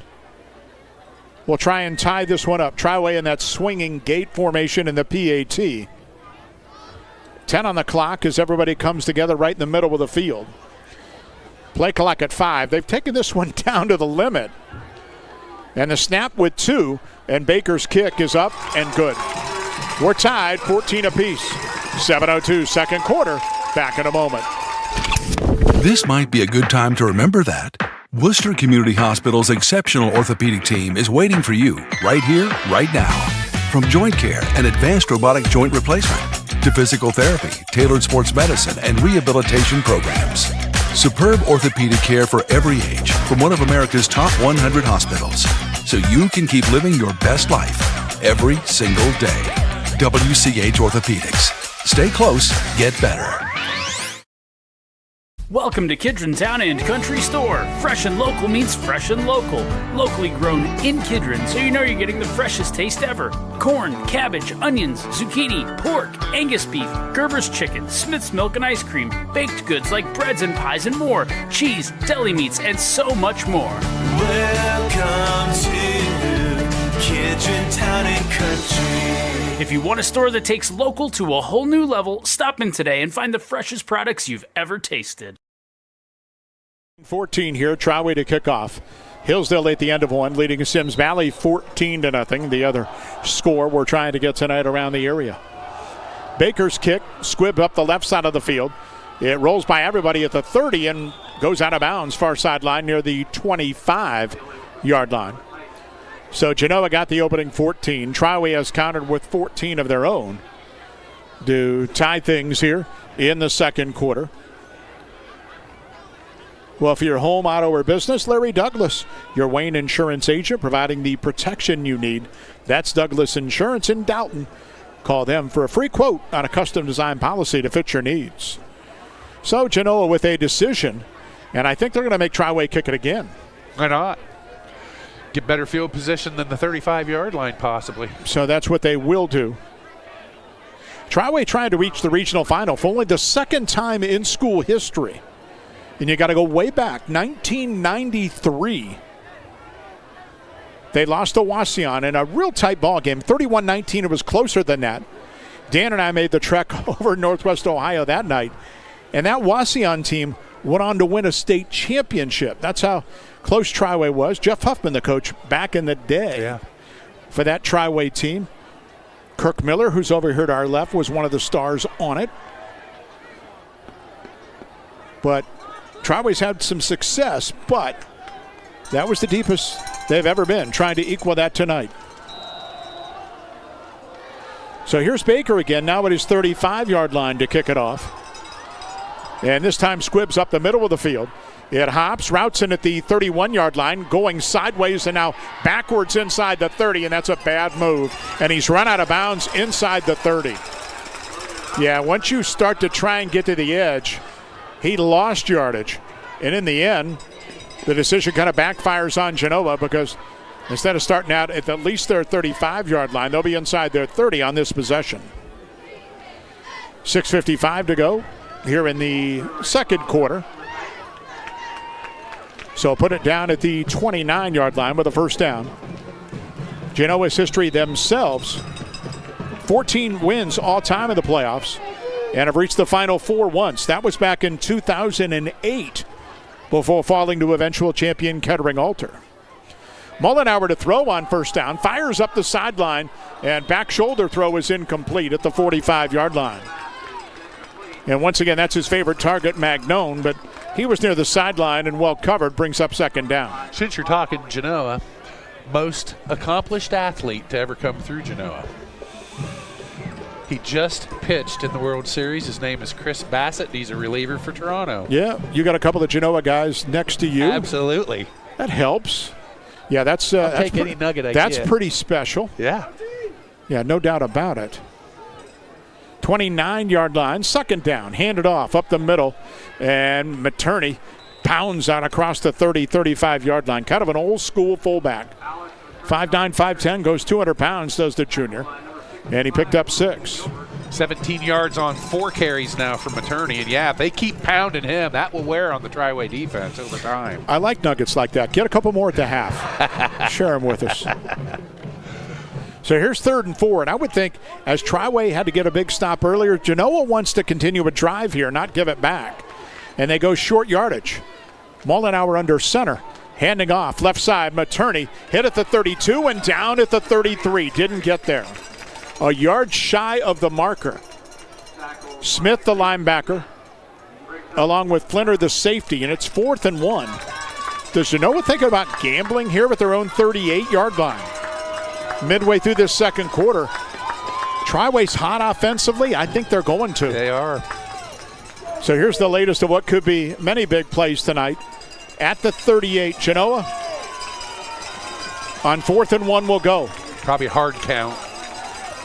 will try and tie this one up. Triway in that swinging gate formation in the PAT. 10 on the clock as everybody comes together right in the middle of the field. Play clock at 5. They've taken this one down to the limit. And the snap with 2, and Baker's kick is up and good. We're tied 14 apiece. 7:02, 2nd quarter. Back in a moment. This might be a good time to remember that Worcester Community Hospital's exceptional orthopedic team is waiting for you right here, right now. From joint care and advanced robotic joint replacement to physical therapy, tailored sports medicine, and rehabilitation programs. Superb orthopedic care for every age from one of America's top 100 hospitals, so you can keep living your best life every single day. WCH Orthopedics. Stay close, get better. Welcome to Kidron Town and Country Store. Fresh and local means fresh and local. Locally grown in Kidron, so you know you're getting the freshest taste ever. Corn, cabbage, onions, zucchini, pork, Angus beef, Gerber's chicken, Smith's milk and ice cream, baked goods like breads and pies and more, cheese, deli meats, and so much more. Welcome to Kidron Town and Country. If you want a store that takes local to a whole new level, stop in today and find the freshest products you've ever tasted. 14 here, Triway to kick off. Hillsdale at the end of one, leading Sims Valley 14-0. The other score we're trying to get tonight around the area. Baker's kick, squib up the left side of the field. It rolls by everybody at the 30 and goes out of bounds, far sideline near the 25-yard line. So Genoa got the opening 14. Triway has countered with 14 of their own to tie things here in the 2nd quarter. Well, for your home, auto, or business, Larry Douglas, your Wayne Insurance agent, providing the protection you need. That's Douglas Insurance in Dalton. Call them for a free quote on a custom-designed policy to fit your needs. So Genoa with a decision, and I think they're going to make Triway kick it again. Why not? Get better field position than the 35-yard line, possibly. So that's what they will do. Triway trying to reach the regional final for only the 2nd time in school history. And you got to go way back, 1993. They lost to Wauseon in a real tight ball game, 31-19. It was closer than that. Dan and I made the trek over Northwest Ohio that night. And that Wauseon team went on to win a state championship. That's how close Triway was. Jeff Huffman, the coach, back in the day for that Triway team. Kirk Miller, who's over here to our left, was one of the stars on it. But Triway's had some success, but that was the deepest they've ever been, trying to equal that tonight. So here's Baker again, now at his 35-yard line to kick it off. And this time squibs up the middle of the field. It hops, routes in at the 31-yard line, going sideways and now backwards inside the 30, and that's a bad move. And he's run out of bounds inside the 30. Yeah, once you start to try and get to the edge, he lost yardage. And in the end, the decision kind of backfires on Genoa because instead of starting out at least their 35-yard line, they'll be inside their 30 on this possession. 6:55 to go here in the 2nd quarter. So put it down at the 29-yard line with a first down. Genoa's history themselves, 14 wins all time in the playoffs and have reached the Final Four once. That was back in 2008 before falling to eventual champion Kettering Alter. Mullenauer to throw on first down, fires up the sideline, and back shoulder throw is incomplete at the 45-yard line. And once again, that's his favorite target, Magnone, but He was near the sideline and well covered, brings up second down. Since you're talking Genoa, most accomplished athlete to ever come through Genoa. He just pitched in the World Series. His name is Chris Bassett. He's a reliever for Toronto. Yeah, you got a couple of Genoa guys next to you. Absolutely. That helps. Yeah, that's take any nugget I that's get. pretty special. Yeah. Yeah, no doubt about it. 29-yard line, second down, handed off up the middle, and Materney pounds out across the 30, 35-yard line. Kind of an old-school fullback. 5'9", 5'10", goes 200 pounds, does the junior, and he picked up 6. 17 yards on 4 carries now for Materney, and yeah, if they keep pounding him, that will wear on the Triway defense over time. I like nuggets like that. Get a couple more at the half. Share them with us. So here's 3rd and 4, and I would think as Triway had to get a big stop earlier, Genoa wants to continue a drive here, not give it back. And they go short yardage. Mollenauer under center, handing off left side. Materney hit at the 32 and down at the 33. Didn't get there. A yard shy of the marker. Smith, the linebacker, along with Flinter, the safety, and it's 4th and 1. Does Genoa think about gambling here with their own 38-yard line? Midway through this second quarter, Triway's hot offensively. I think they're going to. They are. So here's the latest of what could be many big plays tonight. At the 38, Genoa on 4th and 1 will go. Probably a hard count.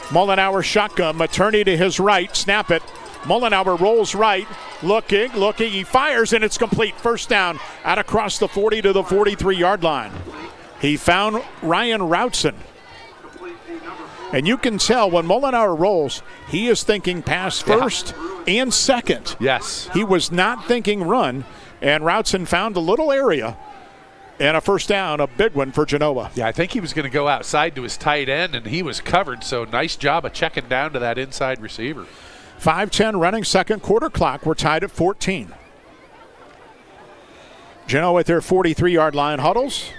Mollenauer shotgun, Materney to his right, snap it. Mollenauer rolls right, looking, he fires, and it's complete. First down out across the 40 to the 43-yard line. He found Ryan Routson. And you can tell when Mollenauer rolls, he is thinking pass first and second. Yes. He was not thinking run, and Routson found a little area and a first down, a big one for Genoa. Yeah, I think he was going to go outside to his tight end, and he was covered, so nice job of checking down to that inside receiver. 5:10 running, second quarter clock. We're tied at 14. Genoa at their 43-yard line huddles.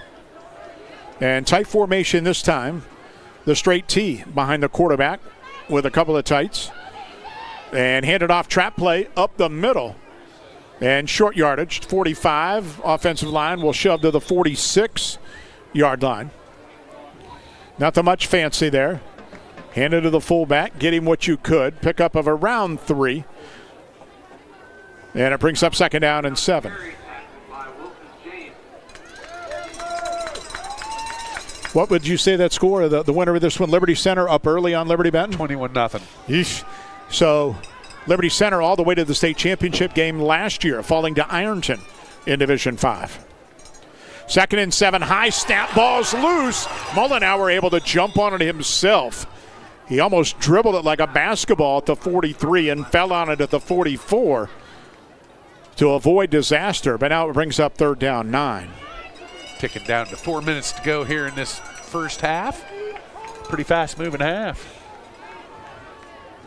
And tight formation this time. The straight T behind the quarterback with a couple of tights. And handed off trap play up the middle. And short yardage, 45. Offensive line will shove to the 46-yard line. Nothing much fancy there. Handed to the fullback, get him what you could. Pick up of around 3. And it brings up second down and 7. What would you say that score? The winner of this one, Liberty Center up early on Liberty Benton? 21-0. Yeesh. So Liberty Center all the way to the state championship game last year, falling to Ironton in Division 5. 2nd and 7, high snap, ball's loose. Mollenauer able to jump on it himself. He almost dribbled it like a basketball at the 43 and fell on it at the 44 to avoid disaster. But now it brings up 3rd down, 9. Ticking down to 4 minutes to go here in this first half. Pretty fast moving half.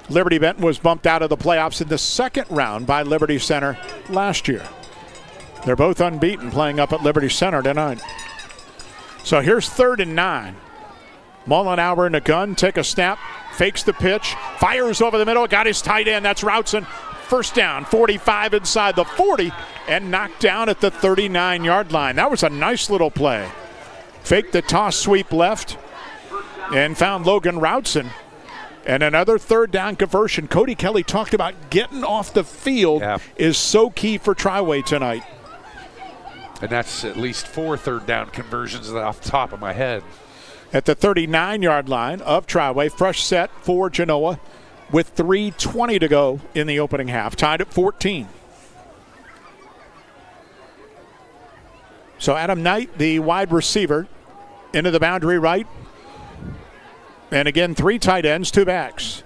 Liberty Benton was bumped out of the playoffs in the second round by Liberty Center last year. They're both unbeaten playing up at Liberty Center tonight. So here's 3rd and 9. Mollenauer in the gun, take a snap, fakes the pitch, fires over the middle, got his tight end, that's Routson. First down, 45 inside the 40, and knocked down at the 39-yard line. That was a nice little play. Faked the toss sweep left and found Logan Routson. And another 3rd down conversion. Cody Kelly talked about getting off the field is so key for Triway tonight. And that's at least 4 3rd down conversions off the top of my head. At the 39-yard line of Triway, fresh set for Genoa with 3:20 to go in the opening half, tied at 14. So Adam Knight, the wide receiver, into the boundary right. And again, 3 tight ends, 2 backs.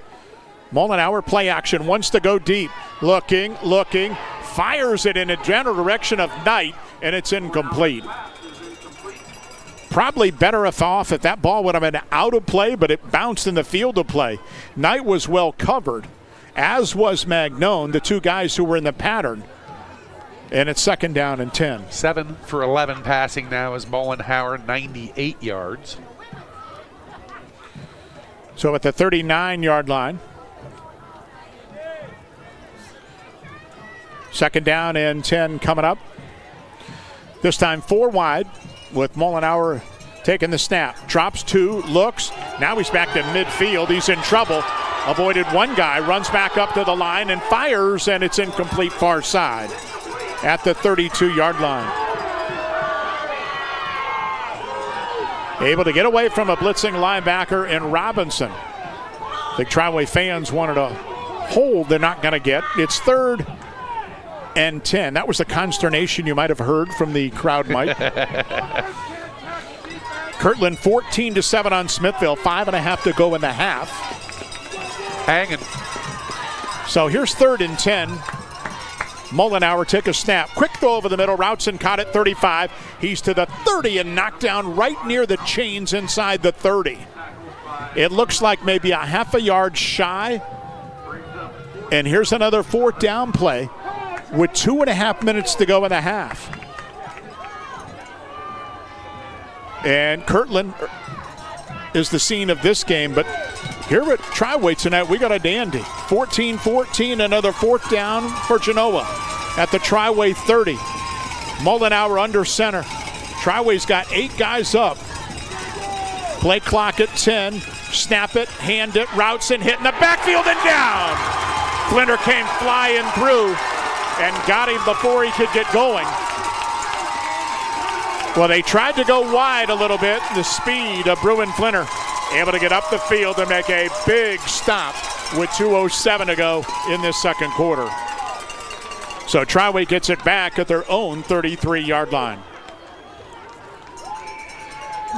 Mollenauer, play action, wants to go deep. Looking, fires it in a general direction of Knight, and it's incomplete. Probably better off if that ball would have been out of play, but it bounced in the field of play. Knight was well covered, as was Magnone, the 2 guys who were in the pattern. And it's 2nd down and 10. 7 for 11 passing now as Mollenauer, 98 yards. So at the 39-yard line, Second down and 10 coming up. This time 4 wide with Mullenauer taking the snap. Drops 2, looks. Now he's back to midfield. He's in trouble. Avoided one guy, runs back up to the line and fires, and it's incomplete far side at the 32-yard line. Able to get away from a blitzing linebacker in Robinson. I think Triway fans wanted a hold they're not going to get. It's 3rd and 10. That was the consternation you might have heard from the crowd, Mike. Kirtland 14-7 on Smithville. 5.5 to go in the half. Hanging. So here's 3rd and 10. Mullenauer take a snap. Quick throw over the middle. Routson caught it 35. He's to the 30 and knocked down right near the chains inside the 30. It looks like maybe a half a yard shy. And here's another 4th down play with 2.5 minutes to go in the half. And Kirtland is the scene of this game, but here at Triway tonight, we got a dandy. 14-14, another 4th down for Genoa at the Triway 30. Mullenauer under center. Triway's got 8 guys up. Play clock at 10. Snap it, hand it, Routson hit in the backfield and down. Flinter came flying through and got him before he could get going. Well, they tried to go wide a little bit. The speed of Bruin Flinter able to get up the field and make a big stop with 2:07 to go in this second quarter. So Triway gets it back at their own 33-yard line.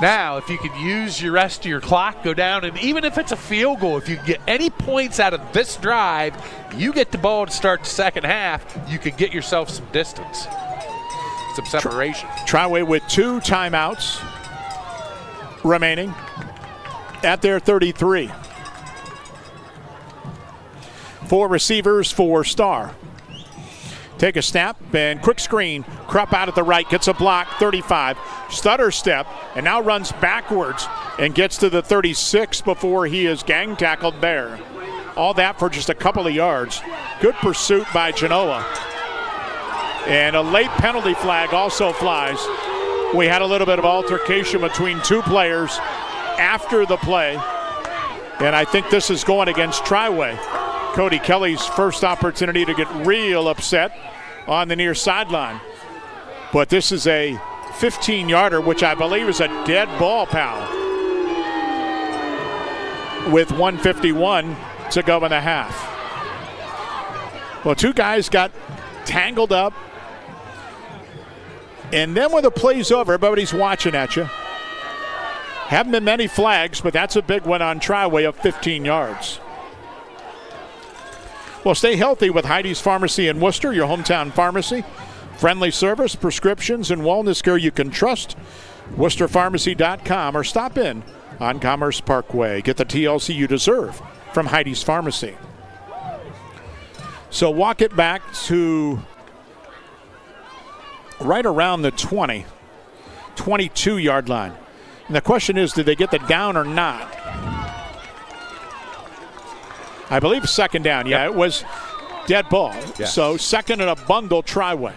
Now, if you could use your rest of your clock, go down, and even if it's a field goal, if you get any points out of this drive, you get the ball to start the second half, you could get yourself some distance, some separation. Triway with 2 timeouts remaining at their 33. 4 receivers for Starr. Take a snap and quick screen. Krupp out at the right, gets a block, 35. Stutter step and now runs backwards and gets to the 36 before he is gang tackled there. All that for just a couple of yards. Good pursuit by Genoa. And a late penalty flag also flies. We had a little bit of altercation between 2 players after the play. And I think this is going against Triway. Cody Kelly's first opportunity to get real upset on the near sideline. But this is a 15-yarder, which I believe is a dead ball, pal, with 1:51 to go in the half. Well, 2 guys got tangled up. And then when the play's over, everybody's watching at you. Haven't been many flags, but that's a big one on Triway of 15 yards. Well, stay healthy with Heidi's Pharmacy in Worcester, your hometown pharmacy. Friendly service, prescriptions, and wellness care you can trust. WorcesterPharmacy.com or stop in on Commerce Parkway. Get the TLC you deserve from Heidi's Pharmacy. So walk it back to right around the 20, 22-yard line. And the question is, did they get the down or not? I believe second down. Yeah, It was dead ball. Yes. So second and a bundle, Triway.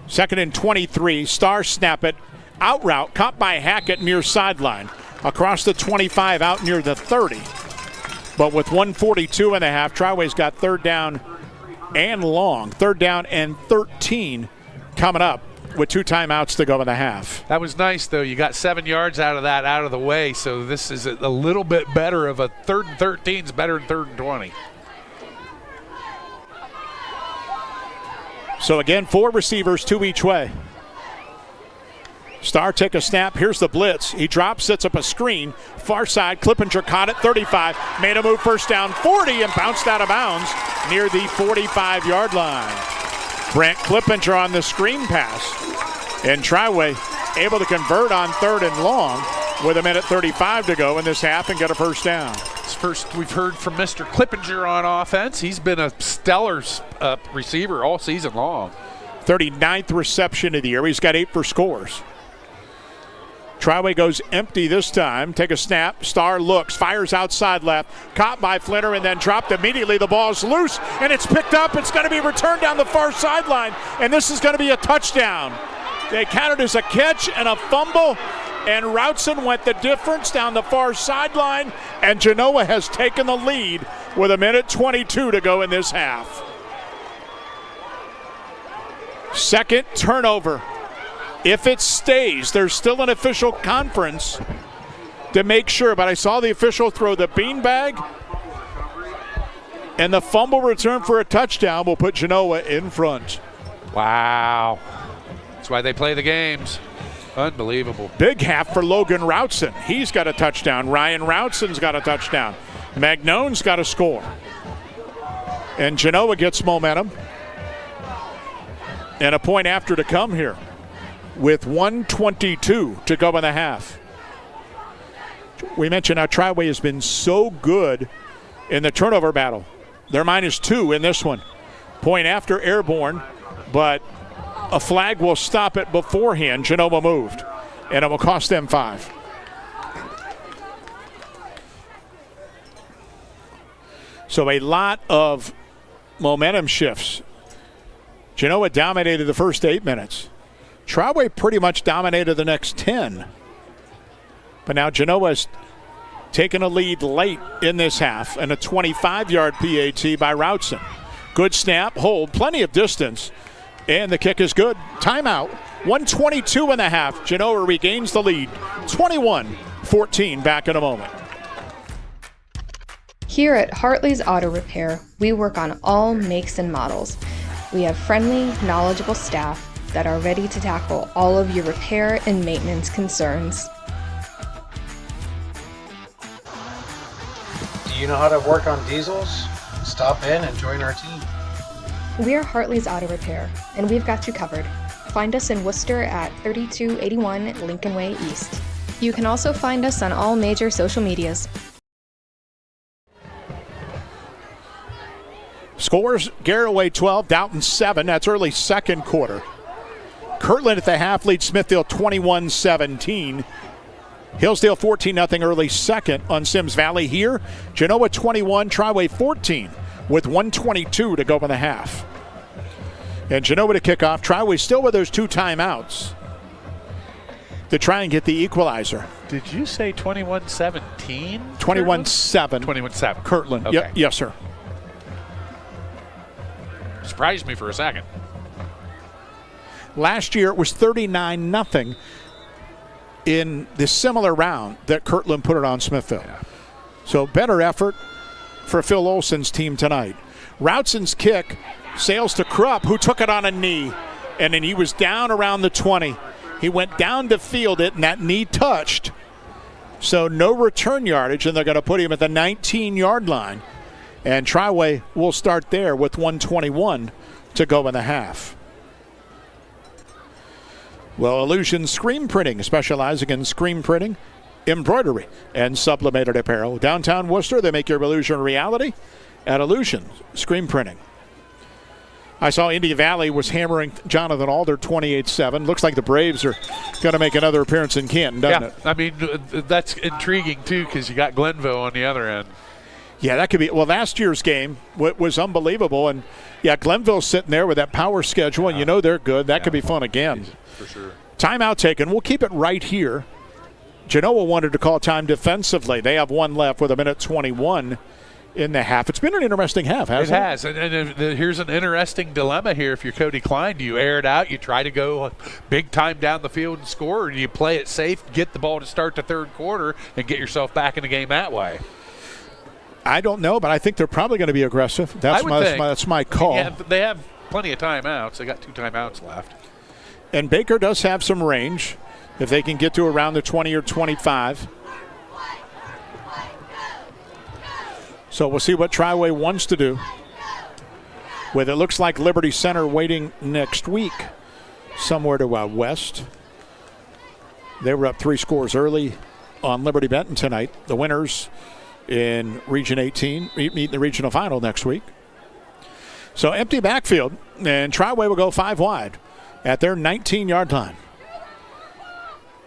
Second and 23. Starr snap it. Out route. Caught by Hackett near sideline. Across the 25 out near the 30. But with 1:42 and a half, Triway's got 3rd down and long. 3rd down and 13 coming up with 2 timeouts to go in the half. That was nice, though. You got 7 yards out of that out of the way, so this is a little bit better of a 3rd and 13 is better than 3rd and 20. So again, 4 receivers, 2 each way. Starr take a snap. Here's the blitz. He drops, sets up a screen. Far side, Clippinger caught it, 35. Made a move, first down, 40, and bounced out of bounds near the 45-yard line. Brent Clippinger on the screen pass. And Triway able to convert on 3rd and long with 1:35 to go in this half and get a first down. It's first we've heard from Mr. Clippinger on offense. He's been a stellar receiver all season long. 39th reception of the year. He's got 8 for scores. Triway goes empty this time. Take a snap. Starr looks, fires outside left. Caught by Flinter and then dropped immediately. The ball's loose and it's picked up. It's going to be returned down the far sideline, and this is going to be a touchdown. They counted as a catch and a fumble, and Routson went the difference down the far sideline, and Genoa has taken the lead with 1:22 to go in this half. Second turnover. If it stays, there's still an official conference to make sure, but I saw the official throw the beanbag, and the fumble return for a touchdown will put Genoa in front. Wow. That's why they play the games. Unbelievable. Big half for Logan Routson. He's got a touchdown. Ryan Routson's got a touchdown. Magnone's got a score. And Genoa gets momentum. And a point after to come here with 1:22 to go in the half. We mentioned how Triway has been so good in the turnover battle. They're -2 in this one. Point after airborne, but a flag will stop it beforehand. Genoa moved, and it will cost them 5. So a lot of momentum shifts. Genoa dominated the first 8 minutes. Triway pretty much dominated the next 10. But now Genoa's taken a lead late in this half, and a 25-yard PAT by Routson. Good snap, hold, plenty of distance, and the kick is good. Timeout, 1:22 in the half. Genoa regains the lead, 21-14. Back in a moment. Here at Hartley's Auto Repair, we work on all makes and models. We have friendly, knowledgeable staff that are ready to tackle all of your repair and maintenance concerns. Do you know how to work on diesels? Stop in and join our team. We are Hartley's Auto Repair, and we've got you covered. Find us in Worcester at 3281 Lincoln Way East. You can also find us on all major social medias. Scores, Garraway 12, Downton 7. That's early second quarter. Kirtland at the half leads Smithfield 21-17. Hillsdale 14-0 early second on Sims Valley here. Genoa 21, Triway 14 with 1:22 to go in the half. And Genoa to kick off. Triway still with those 2 timeouts to try and get the equalizer. Did you say 21-17? 21-7. 21-7. Kirtland. Okay. Yep. Yes, sir. Surprised me for a second. Last year it was 39-0 in the similar round that Kirtland put it on Smithfield. Yeah. So better effort for Phil Olson's team tonight. Routson's kick sails to Krupp, who took it on a knee, and then he was down around the 20. He went down to field it, and that knee touched. So no return yardage, and they're going to put him at the 19-yard line. And Triway will start there with 1:21 to go in the half. Well, Illusion Screen Printing, specializing in screen printing, embroidery, and sublimated apparel. Downtown Worcester, they make your illusion a reality at Illusion Screen Printing. I saw Indy Valley was hammering Jonathan Alder 28-7. Looks like the Braves are going to make another appearance in Canton, doesn't it? I mean, that's intriguing, too, because you got Glenville on the other end. Yeah, that could be. Well, last year's game was unbelievable. And, yeah, Glenville's sitting there with that power schedule, and you know they're good. That could be fun again. For sure. Timeout taken. We'll keep it right here. Genoa wanted to call time defensively. They have one left with 1:21 in the half. It's been an interesting half, hasn't it? It has. And here's an interesting dilemma here. If you're Cody Klein, do you air it out? You try to go big time down the field and score, or do you play it safe, get the ball to start the third quarter, and get yourself back in the game that way? I don't know, but I think they're probably going to be aggressive. That's my call. Yeah, they have plenty of timeouts. They got 2 timeouts left. And Baker does have some range if they can get to around the 20 or 25. So we'll see what Triway wants to do. With it looks like Liberty Center waiting next week somewhere to west. They were up 3 scores early on Liberty Benton tonight. The winners in Region 18 meet the regional final next week. So empty backfield, and Triway will go 5 wide at their 19-yard line.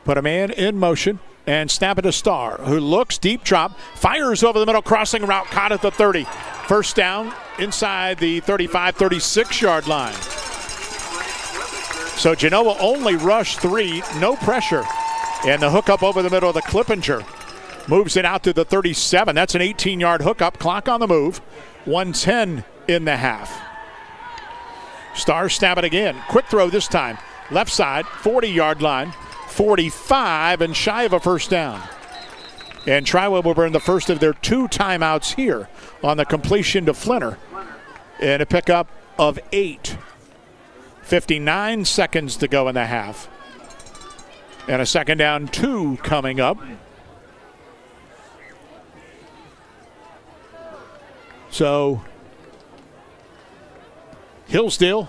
Put a man in motion and snap it to Starr, who looks deep drop, fires over the middle, crossing route, caught at the 30. First down inside the 35, 36-yard line. So Genoa only rushed 3, no pressure. And the hookup over the middle of the Clippinger moves it out to the 37. That's an 18-yard hookup. Clock on the move. 1:10 in the half. Starr snap it again. Quick throw this time. Left side, 40-yard line. 45 and shy of a first down. And Triway will burn the first of their 2 timeouts here on the completion to Flinner. And a pickup of 8. 59 seconds to go in the half. And a second down 2 coming up. So Hillsdale,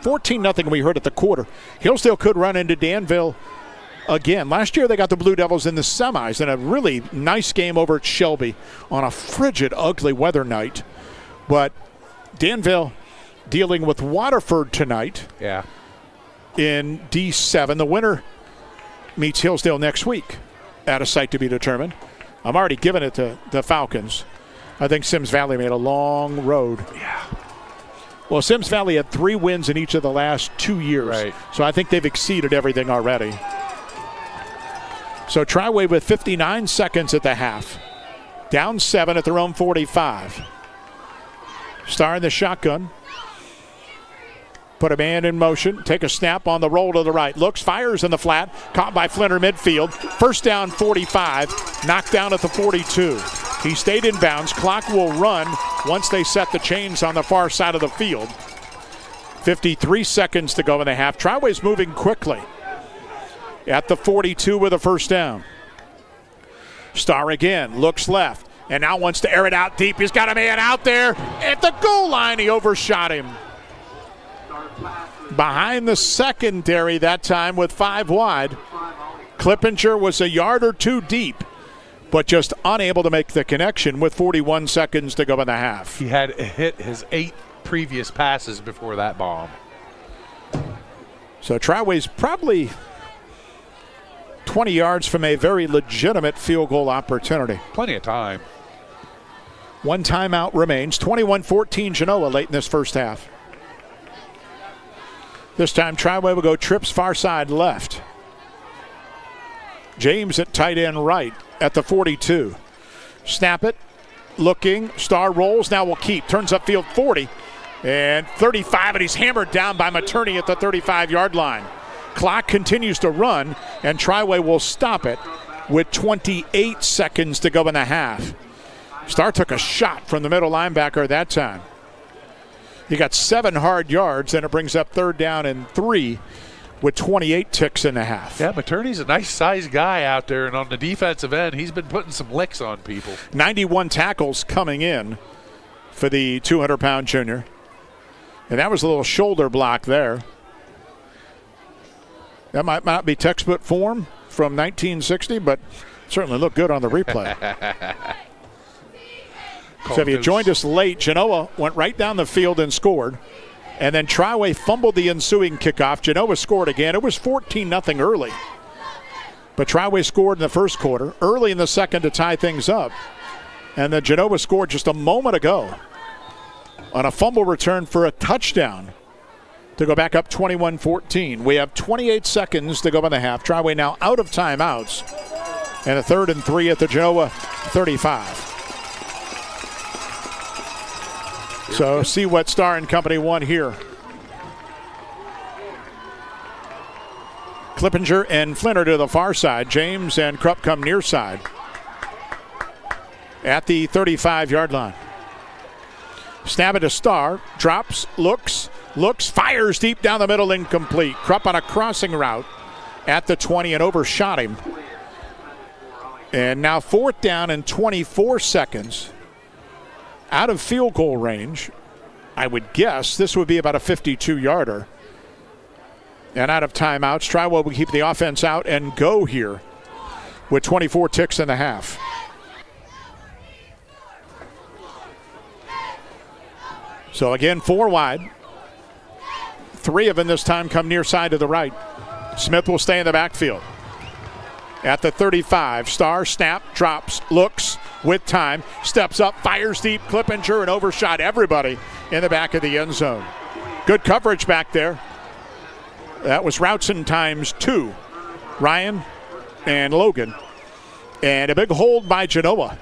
14-0 we heard at the quarter. Hillsdale could run into Danville again. Last year they got the Blue Devils in the semis in a really nice game over at Shelby on a frigid, ugly weather night. But Danville dealing with Waterford tonight. Yeah. In D7. The winner meets Hillsdale next week at a site to be determined. I'm already giving it to the Falcons. I think Sims Valley made a long road. Yeah. Well, Sims Valley had 3 wins in each of the last 2 years. Right. So I think they've exceeded everything already. So Triway with 59 seconds at the half. Down 7 at their own 45. Starr in the shotgun. Put a man in motion. Take a snap on the roll to the right. Looks, fires in the flat. Caught by Flinner midfield. First down 45. Knocked down at the 42. He stayed in bounds. Clock will run once they set the chains on the far side of the field. 53 seconds to go in the half. Triway's moving quickly. At the 42 with a first down. Starr again. Looks left. And now wants to air it out deep. He's got a man out there at the goal line. He overshot him. Behind the secondary that time with 5 wide. Clippinger was a yard or 2 deep, but just unable to make the connection with 41 seconds to go in the half. He had hit his 8 previous passes before that bomb. So Triway's probably 20 yards from a very legitimate field goal opportunity. Plenty of time. 1 timeout remains. 21-14 Genoa late in this first half. This time Triway will go trips far side left. James at tight end right at the 42. Snap it. Looking. Starr rolls. Now will keep. Turns upfield 40. And 35. And he's hammered down by Materney at the 35-yard line. Clock continues to run. And Triway will stop it with 28 seconds to go in the half. Starr took a shot from the middle linebacker that time. He got 7 hard yards, and it brings up 3rd down and 3 with 28 ticks in the half. Yeah, Materney's a nice-sized guy out there, and on the defensive end, he's been putting some licks on people. 91 tackles coming in for the 200-pound junior. And that was a little shoulder block there. That might not be textbook form from 1960, but certainly looked good on the replay. So if you joined us late, Genoa went right down the field and scored. And then Triway fumbled the ensuing kickoff. Genoa scored again. It was 14-0 early. But Triway scored in the first quarter, early in the second to tie things up. And then Genoa scored just a moment ago on a fumble return for a touchdown to go back up 21-14. We have 28 seconds to go in the half. Triway now out of timeouts. And a 3rd and 3 at the Genoa 35. So see what Starr and company won here. Clippinger and Flinner to the far side. James and Krupp come near side. At the 35-yard line. Snap it to Starr. Drops, looks, fires deep down the middle, incomplete. Krupp on a crossing route at the 20 and overshot him. And now 4th down and 24 seconds. Out of field goal range, I would guess this would be about a 52-yarder. And out of timeouts, Triway will keep the offense out and go here with 24 ticks in the half. So again, 4 wide. 3 of them this time come near side to the right. Smith will stay in the backfield. at the 35. Star snap, drops, looks with time, steps up, fires deep. Clippinger and overshot everybody in the back of the end zone. Good coverage back there. That was Routson times 2. Ryan and Logan. And a big hold by Genoa.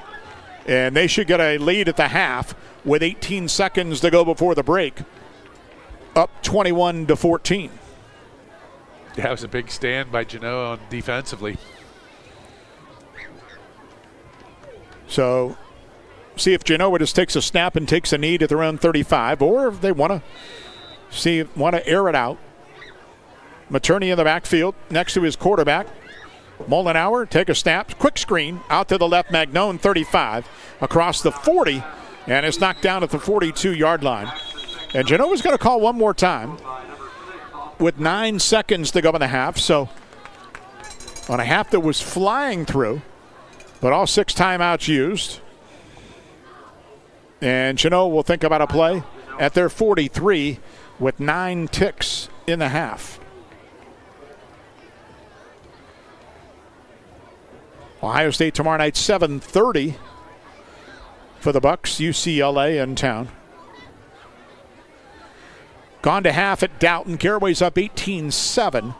And they should get a lead at the half with 18 seconds to go before the break. Up 21-14. That was a big stand by Genoa defensively. So, see if Genoa just takes a snap and takes a knee at their own 35, or if they want to air it out. Materney in the backfield next to his quarterback. Mollenauer, take a snap, quick screen, out to the left, Magnone, 35, across the 40, and it's knocked down at the 42-yard line. And Genoa's going to call one more time with 9 seconds to go in the half. So on a half that was flying through, but all 6 timeouts used. And Genoa will think about a play at their 43 with 9 ticks in the half. Ohio State tomorrow night, 7:30 for the Bucks. UCLA in town. Gone to half at Dalton. Caraway's up 18-7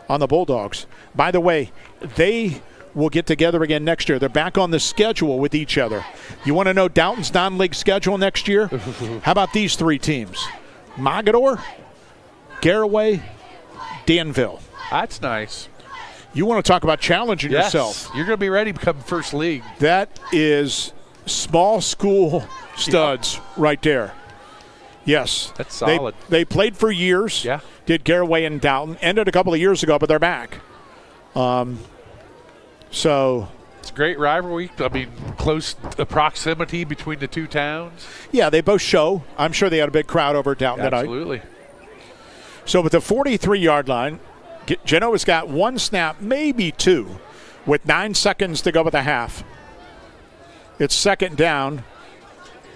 on the Bulldogs. By the way, they will get together again next year. They're back on the schedule with each other. You want to know Dalton's non-league schedule next year? How about these 3 teams? Mogador, Caraway, Danville. That's nice. You want to talk about challenging yourself. You're going to be ready to become first league. That is small school studs right there. Yes. That's solid. They played for years. Yeah. Did Caraway and Dalton. Ended a couple of years ago, but they're back. So it's a great rivalry. I mean, close proximity between the 2 towns. Yeah, they both show. I'm sure they had a big crowd over at Dalton tonight. Absolutely. So at the 43-yard line, Genoa's got 1 snap, maybe 2, with 9 seconds to go at the half. It's second down,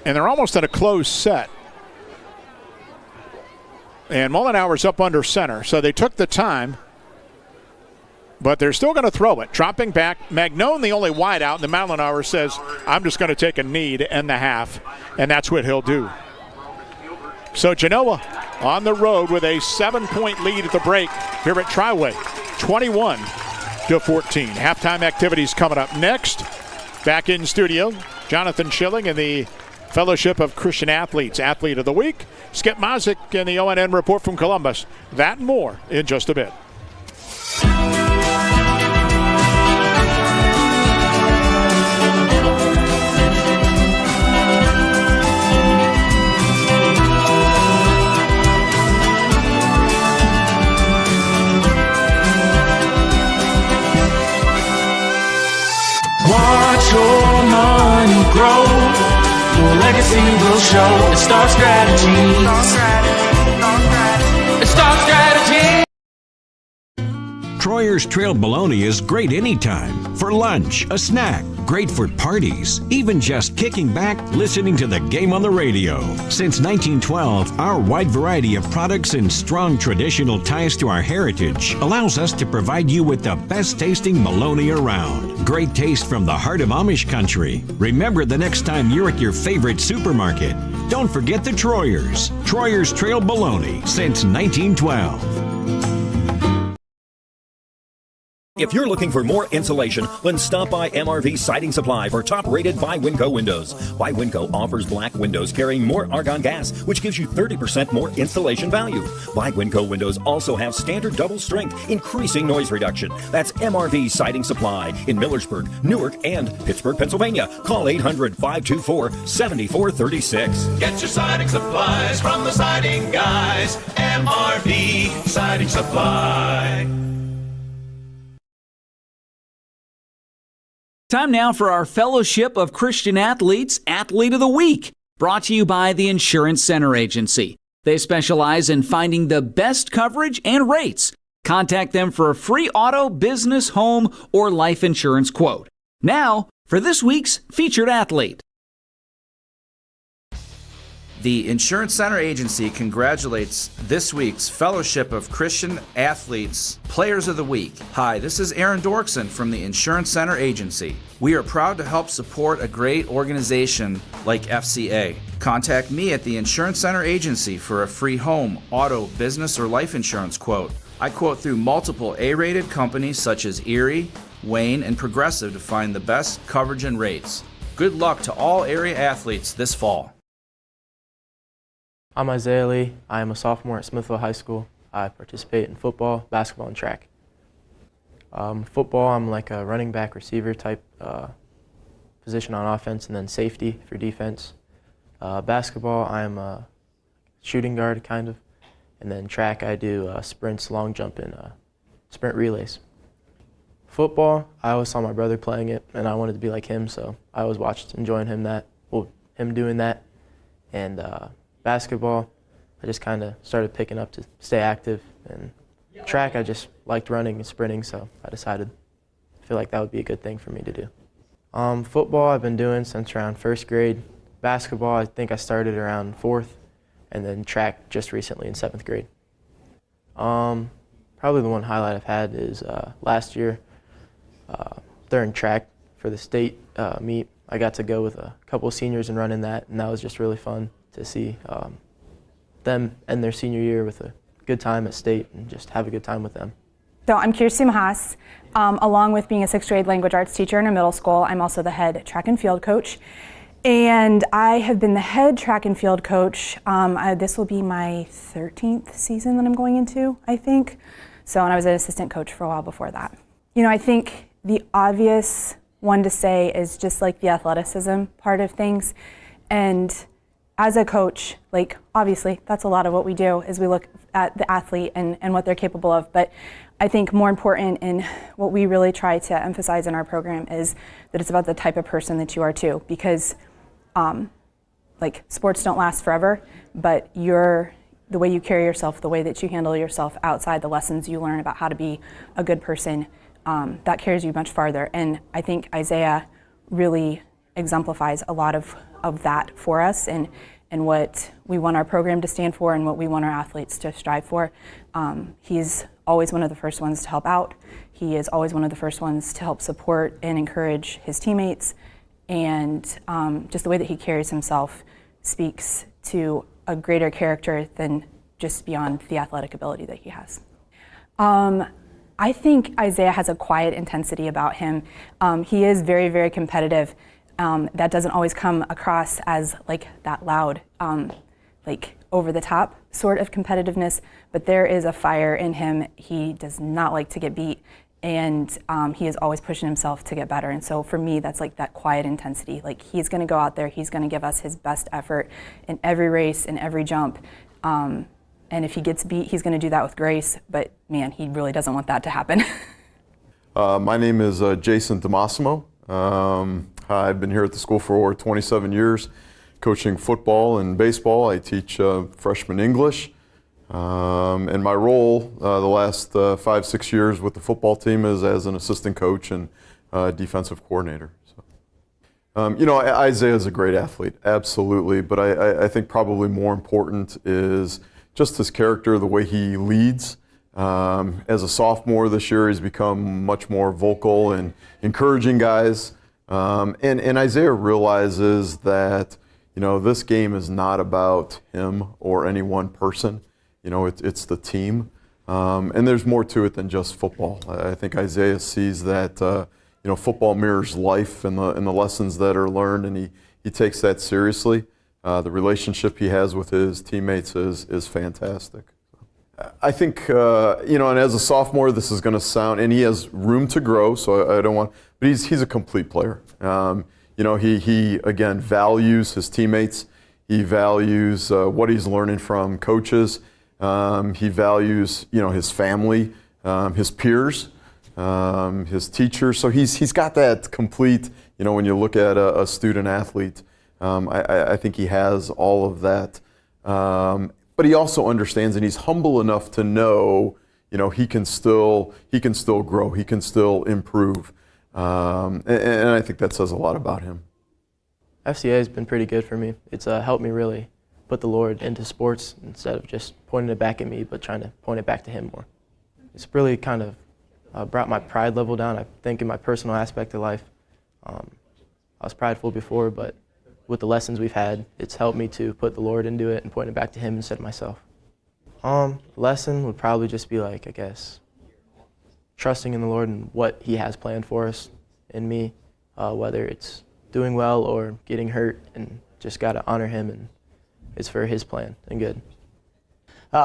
and they're almost at a closed set. And Mollenauer's up under center, so they took the time, but they're still going to throw it. Dropping back, Magnone the only wide out, and the Mollenauer says, I'm just going to take a knee to end the half, and that's what he'll do. So Genoa on the road with a 7-point lead at the break here at Triway, 21-14. Halftime activities coming up next. Back in studio, Jonathan Schilling and the Fellowship of Christian Athletes, Athlete of the Week. Skip Mazik and the ONN report from Columbus. That and more in just a bit. Watch your money grow. Your legacy will show. It's Star Strategies. It's Star Strategies. Troyer's Trail Bologna is great anytime. For lunch, a snack, great for parties, even just kicking back, listening to the game on the radio. Since 1912, our wide variety of products and strong traditional ties to our heritage allows us to provide you with the best tasting bologna around. Great taste from the heart of Amish country. Remember the next time you're at your favorite supermarket, don't forget the Troyers. Troyer's Trail Bologna since 1912. If you're looking for more insulation, then stop by MRV Siding Supply for top-rated by Winco windows. By Winco offers black windows carrying more argon gas, which gives you 30% more installation value. By Winco windows also have standard double strength, increasing noise reduction. That's MRV Siding Supply in Millersburg, Newark, and Pittsburgh, Pennsylvania. Call 800-524-7436. Get your siding supplies from the siding guys. MRV Siding Supply. Time now for our Fellowship of Christian Athletes Athlete of the Week, brought to you by the Insurance Center Agency. They specialize in finding the best coverage and rates. Contact them for a free auto, business, home, or life insurance quote. Now, for this week's featured athlete. The Insurance Center Agency congratulates this week's Fellowship of Christian Athletes Players of the Week. Hi, this is Aaron Dorkson from the Insurance Center Agency. We are proud to help support a great organization like FCA. Contact me at the Insurance Center Agency for a free home, auto, business, or life insurance quote. I quote through multiple A-rated companies such as Erie, Wayne, and Progressive to find the best coverage and rates. Good luck to all area athletes this fall. I'm Isaiah Lee. I am a sophomore at Smithville High School. I participate in football, basketball, and track. Football, I'm like a running back receiver type position on offense, and then safety for defense. Basketball, I'm a shooting guard kind of, and then track I do sprints, long jump, and sprint relays. Football, I always saw my brother playing it, and I wanted to be like him, so I always watched enjoying him doing that. And basketball, I just kind of started picking up to stay active, and track, I just liked running and sprinting, so I decided I feel like that would be a good thing for me to do. Football I've been doing since around first grade. Basketball, I think I started around fourth, and then track just recently in 7th grade. Probably the one highlight I've had is last year during track for the state meet. I got to go with a couple of seniors and run in that, and that was just really fun to see them end their senior year with a good time at state and just have a good time with them. So I'm Kirsten Haas. Along with being a 6th grade language arts teacher in a middle school, I'm also the head track and field coach. And I have been the head track and field coach. This will be my 13th season that I'm going into, I think. So, and I was an assistant coach for a while before that. You know, I think the obvious one to say is just like the athleticism part of things. And as a coach, like obviously that's a lot of what we do is we look at the athlete and what they're capable of. But I think more important and what we really try to emphasize in our program is that it's about the type of person that you are too, because like sports don't last forever, but the way you carry yourself, the way that you handle yourself outside the lessons you learn about how to be a good person, that carries you much farther. And I think Isaiah really exemplifies a lot of that for us and what we want our program to stand for and what we want our athletes to strive for. He's always one of the first ones to help out. He is always one of the first ones to help support and encourage his teammates. And just the way that he carries himself speaks to a greater character than just beyond the athletic ability that he has. I think Isaiah has a quiet intensity about him. He is very, very competitive. That doesn't always come across as like that loud, like over the top sort of competitiveness, but there is a fire in him. He does not like to get beat, and he is always pushing himself to get better. And so for me, that's like that quiet intensity. Like he's gonna go out there, he's gonna give us his best effort in every race, in every jump. And if he gets beat, he's gonna do that with grace, but man, he really doesn't want that to happen. My name is Jason DeMassimo. I've been here at the school for over 27 years, coaching football and baseball. I teach freshman English. And my role the last 5-6 years with the football team is as an assistant coach and defensive coordinator. So, you know, Isaiah is a great athlete, absolutely, but I think probably more important is just his character, the way he leads. As a sophomore this year, he's become much more vocal and encouraging guys. And Isaiah realizes that, you know, this game is not about him or any one person. You know, it's the team. And there's more to it than just football. I think Isaiah sees that, you know, football mirrors life and the lessons that are learned, and he takes that seriously. The relationship he has with his teammates is fantastic. I think, you know, and as a sophomore, this is going to sound, and he has room to grow, so I don't want, but he's a complete player. You know, he again values his teammates. He values what he's learning from coaches. He values, you know, his family, his peers, his teachers. So he's got that complete, you know, when you look at a student athlete, I think he has all of that. But he also understands, and he's humble enough to know, you know, he can still grow, he can still improve, and I think that says a lot about him. FCA has been pretty good for me. It's helped me really put the Lord into sports instead of just pointing it back at me, but trying to point it back to Him more. It's really kind of brought my pride level down, I think, in my personal aspect of life. I was prideful before, but with the lessons we've had, it's helped me to put the Lord into it and point it back to Him instead of myself. Lesson would probably just be like, I guess, trusting in the Lord and what He has planned for us in me, whether it's doing well or getting hurt, and just got to honor Him, and it's for His plan and good.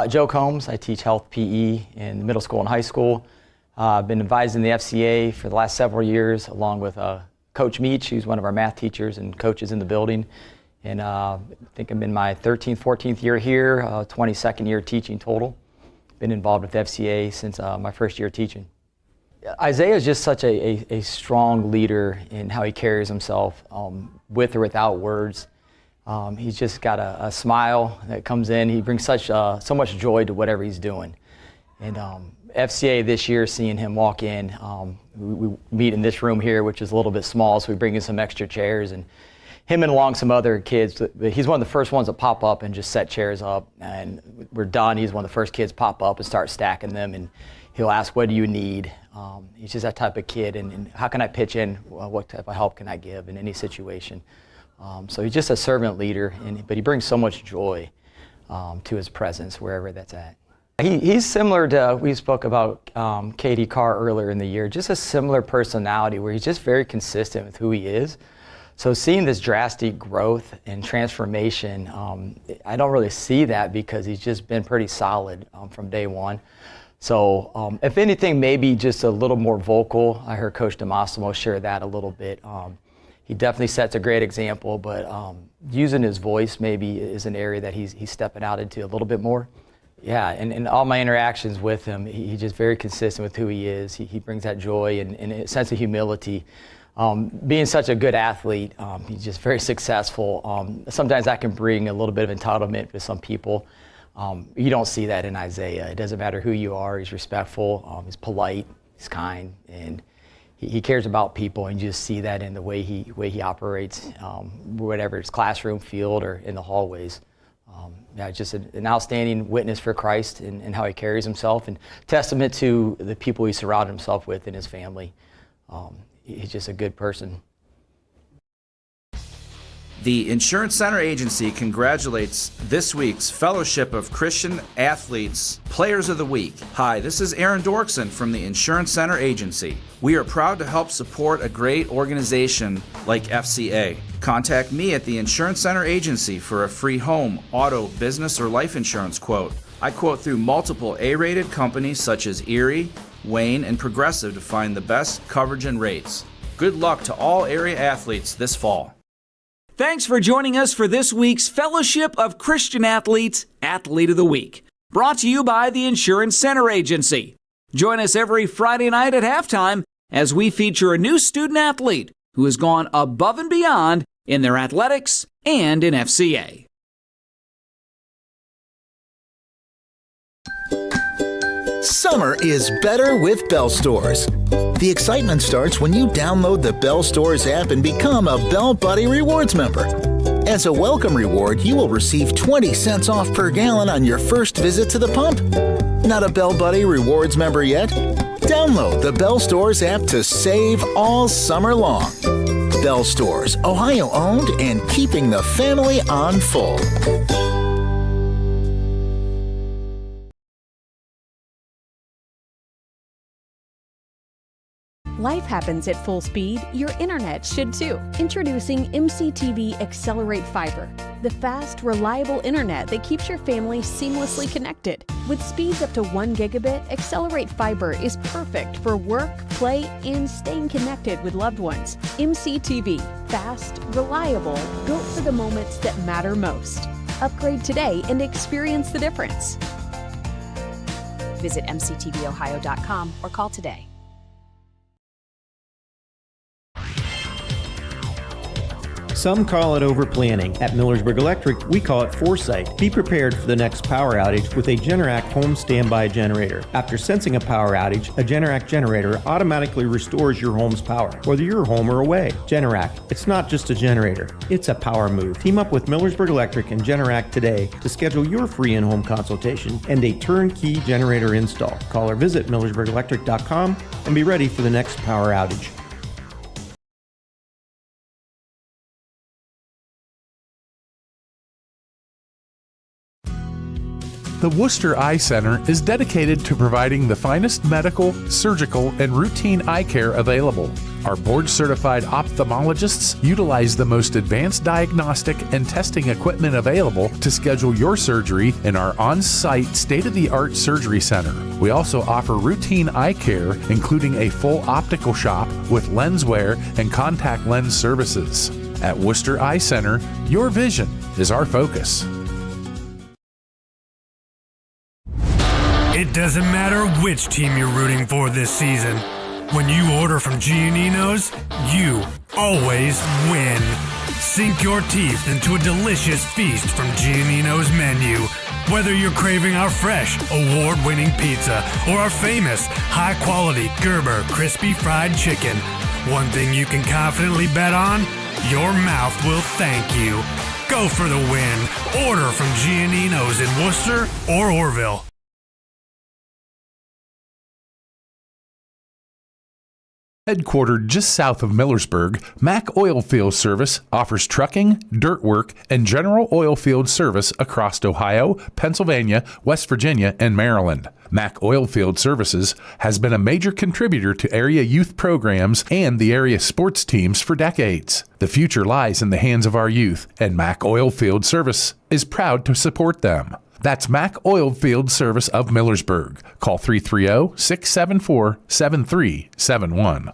Joe Combs. I teach health PE in middle school and high school. I've been advising the FCA for the last several years, along with Coach Meach, who's one of our math teachers and coaches in the building. And I think I'm in my 13th, 14th year here, 22nd year teaching total. Been involved with the FCA since my first year teaching. Isaiah is just such a strong leader in how he carries himself, with or without words. He's just got a smile that comes in. He brings so much joy to whatever he's doing. And FCA this year, seeing him walk in, we meet in this room here, which is a little bit small, so we bring in some extra chairs. And him and along some other kids, he's one of the first ones to pop up and just set chairs up. And we're done. He's one of the first kids to pop up and start stacking them. And he'll ask, what do you need? He's just that type of kid. And how can I pitch in? What type of help can I give in any situation? So he's just a servant leader, but he brings so much joy to his presence wherever that's at. He's similar to, we spoke about Katie Carr earlier in the year, just a similar personality where he's just very consistent with who he is. So seeing this drastic growth and transformation, I don't really see that because he's just been pretty solid from day one. So if anything, maybe just a little more vocal. I heard Coach DeMassimo share that a little bit. He definitely sets a great example, but using his voice maybe is an area that he's stepping out into a little bit more. Yeah, and all my interactions with him, he's just very consistent with who he is. He brings that joy and a sense of humility. Being such a good athlete, he's just very successful. Sometimes that can bring a little bit of entitlement to some people. You don't see that in Isaiah. It doesn't matter who you are. He's respectful, he's polite, he's kind, and he cares about people, and you just see that in the way he operates, whatever it's classroom, field, or in the hallways. Just an outstanding witness for Christ and how he carries himself, and testament to the people he surrounded himself with in his family. He's just a good person. The Insurance Center Agency congratulates this week's Fellowship of Christian Athletes Players of the Week. Hi, this is Aaron Dorkson from the Insurance Center Agency. We are proud to help support a great organization like FCA. Contact me at the Insurance Center Agency for a free home, auto, business, or life insurance quote. I quote through multiple A-rated companies such as Erie, Wayne, and Progressive to find the best coverage and rates. Good luck to all area athletes this fall. Thanks for joining us for this week's Fellowship of Christian Athletes Athlete of the Week, brought to you by the Insurance Center Agency. Join us every Friday night at halftime as we feature a new student athlete who has gone above and beyond in their athletics and in FCA. Summer is better with Bell Stores. The excitement starts when you download the Bell Stores app and become a Bell Buddy Rewards member. As a welcome reward, you will receive 20 cents off per gallon on your first visit to the pump. Not a Bell Buddy Rewards member yet? Download the Bell Stores app to save all summer long. Bell Stores, Ohio owned and keeping the family on full. Life happens at full speed. Your internet should too. Introducing MCTV Accelerate Fiber, the fast, reliable internet that keeps your family seamlessly connected. With speeds up to 1 gigabit, Accelerate Fiber is perfect for work, play, and staying connected with loved ones. MCTV, fast, reliable, built for the moments that matter most. Upgrade today and experience the difference. Visit mctvohio.com or call today. Some call it overplanning. At Millersburg Electric, we call it foresight. Be prepared for the next power outage with a Generac home standby generator. After sensing a power outage, a Generac generator automatically restores your home's power, whether you're home or away. Generac, it's not just a generator, it's a power move. Team up with Millersburg Electric and Generac today to schedule your free in-home consultation and a turnkey generator install. Call or visit millersburgelectric.com and be ready for the next power outage. The Worcester Eye Center is dedicated to providing the finest medical, surgical, and routine eye care available. Our board-certified ophthalmologists utilize the most advanced diagnostic and testing equipment available to schedule your surgery in our on-site state-of-the-art surgery center. We also offer routine eye care, including a full optical shop with lens wear and contact lens services. At Worcester Eye Center, your vision is our focus. It doesn't matter which team you're rooting for this season. When you order from Giannino's, you always win. Sink your teeth into a delicious feast from Giannino's menu. Whether you're craving our fresh, award-winning pizza or our famous, high-quality Gerber crispy fried chicken, one thing you can confidently bet on, your mouth will thank you. Go for the win. Order from Giannino's in Worcester or Orville. Headquartered just south of Millersburg, Mack Oilfield Service offers trucking, dirt work, and general oilfield service across Ohio, Pennsylvania, West Virginia, and Maryland. Mack Oilfield Services has been a major contributor to area youth programs and the area sports teams for decades. The future lies in the hands of our youth, and Mack Oilfield Service is proud to support them. That's Mack Oilfield Service of Millersburg. Call 330-674-7371.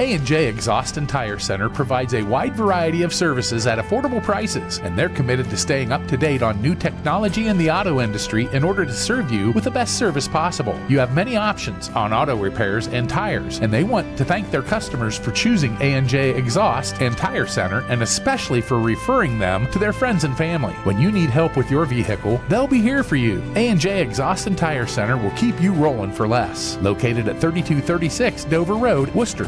A&J Exhaust and Tire Center provides a wide variety of services at affordable prices, and they're committed to staying up to date on new technology in the auto industry in order to serve you with the best service possible. You have many options on auto repairs and tires, and they want to thank their customers for choosing A&J Exhaust and Tire Center, and especially for referring them to their friends and family. When you need help with your vehicle, they'll be here for you. A&J Exhaust and Tire Center will keep you rolling for less. Located at 3236 Dover Road, Worcester.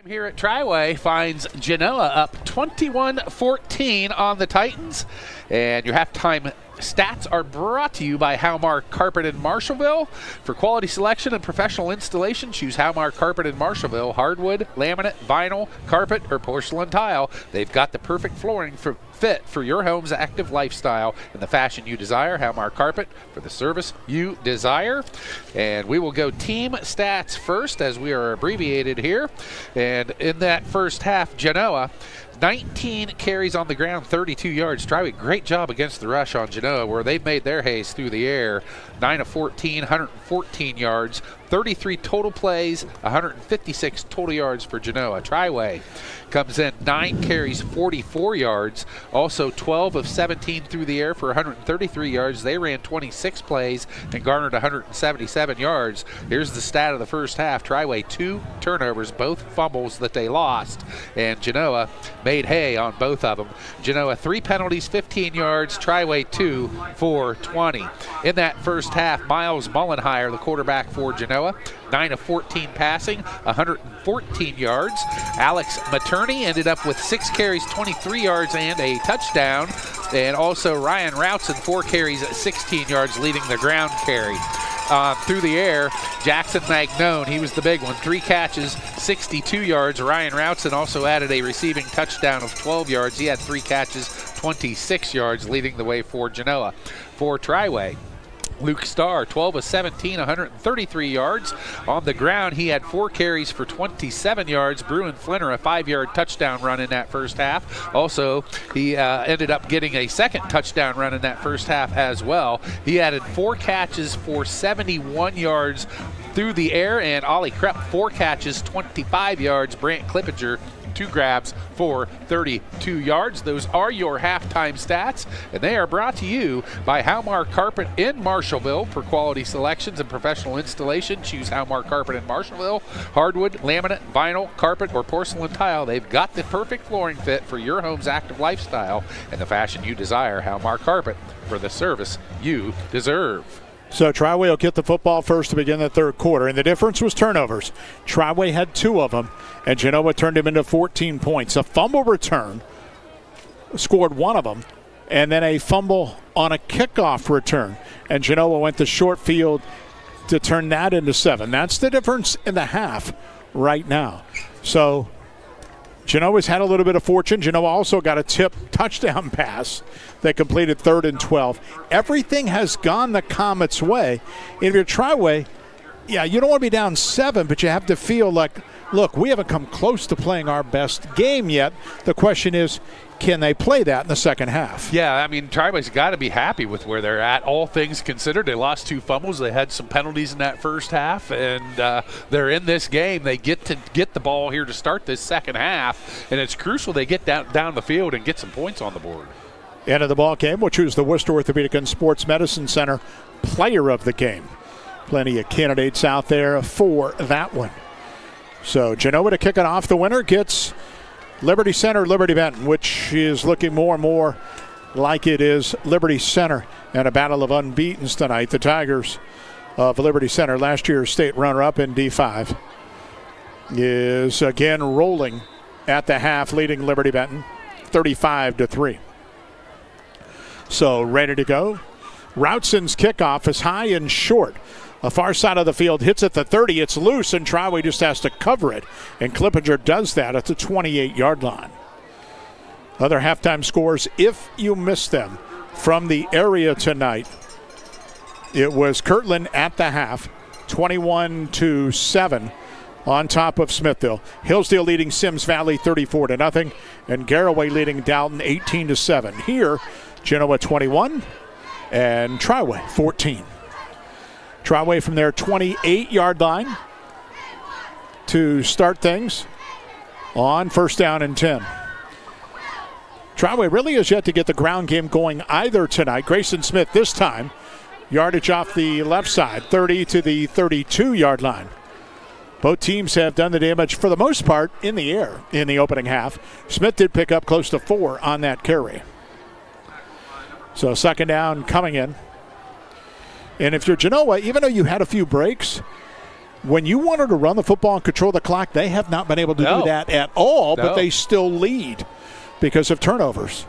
Here at Triway finds Genoa up 21-14 on the Titans, and your halftime stats are brought to you by Halmar Carpet in Marshallville. For quality selection and professional installation, choose Halmar Carpet in Marshallville. Hardwood, laminate, vinyl, carpet, or porcelain tile. They've got the perfect flooring fit for your home's active lifestyle and the fashion you desire. Halmar Carpet for the service you desire. And we will go team stats first, as we are abbreviated here. And in that first half, Genoa 19 carries on the ground, 32 yards. Triway, great job against the rush on Genoa, where they've made their haste through the air. 9 of 14, 114 yards, 33 total plays, 156 total yards for Genoa. Triway comes in 9 carries, 44 yards, also 12 of 17 through the air for 133 yards. They ran 26 plays and garnered 177 yards. Here's the stat of the first half. Triway 2 turnovers, both fumbles that they lost, and Genoa made hay on both of them. Genoa 3 penalties, 15 yards. Triway 2 for 20. In that first half, Miles Mullenhire, the quarterback for Genoa, 9 of 14 passing, 114 yards. Alex Materney ended up with 6 carries, 23 yards, and a touchdown. And also Ryan Routson, 4 carries, 16 yards, leading the ground carry. Through the air, Jackson Magnone, he was the big one. 3 catches, 62 yards. Ryan Routson also added a receiving touchdown of 12 yards. He had 3 catches, 26 yards, leading the way for Genoa. For Triway, Luke Starr, 12 of 17, 133 yards. On the ground, he had 4 carries for 27 yards. Bruin Flinner, a 5-yard touchdown run in that first half. Also, he ended up getting a second touchdown run in that first half as well. He added 4 catches for 71 yards through the air, and Ollie Krepp, 4 catches, 25 yards. Brant Clippinger, 2 grabs for 32 yards. Those are your halftime stats, and they are brought to you by Halmar Carpet in Marshallville. For quality selections and professional installation, choose Halmar Carpet in Marshallville. Hardwood, laminate, vinyl, carpet, or porcelain tile. They've got the perfect flooring fit for your home's active lifestyle and the fashion you desire. Halmar Carpet for the service you deserve. So Triway will get the football first to begin the third quarter, and the difference was turnovers. Triway had 2 of them, and Genoa turned him into 14 points. A fumble return, scored 1 of them, and then a fumble on a kickoff return. And Genoa went to short field to turn that into 7. That's the difference in the half right now. So Genoa's had a little bit of fortune. Genoa also got a tip touchdown pass that completed 3rd and 12. Everything has gone the Comets' way. If you're Triway, yeah, you don't want to be down 7, but you have to feel like, look, we haven't come close to playing our best game yet. The question is, can they play that in the second half? Yeah, I mean, Triway's got to be happy with where they're at, all things considered. They lost 2 fumbles. They had some penalties in that first half, and they're in this game. They get to get the ball here to start this second half, and it's crucial they get down the field and get some points on the board. End of the ball game, we'll choose the Worcester Orthopedic and Sports Medicine Center player of the game. Plenty of candidates out there for that one. So Genoa to kick it off. The winner gets Liberty Center, Liberty Benton, which is looking more and more like it is Liberty Center, and a battle of unbeatens tonight. The Tigers of Liberty Center, last year's state runner-up in D5, is again rolling at the half, leading Liberty Benton 35-3. So ready to go. Routson's kickoff is high and short. A far side of the field hits at the 30. It's loose, and Triway just has to cover it. And Clippinger does that at the 28-yard line. Other halftime scores, if you missed them, from the area tonight. It was Kirtland at the half, 21-7 on top of Smithville. Hillsdale leading Sims Valley 34-0, and Garraway leading Dalton 18-7. Here, Genoa 21 and Triway 14. Triway from their 28-yard line to start things on 1st down and 10. Triway really has yet to get the ground game going either tonight. Grayson Smith this time, yardage off the left side, 30 to the 32-yard line. Both teams have done the damage for the most part in the air in the opening half. Smith did pick up close to 4 on that carry. So 2nd down coming in. And if you're Genoa, even though you had a few breaks, when you wanted to run the football and control the clock, they have not been able to do that at all, but they still lead because of turnovers.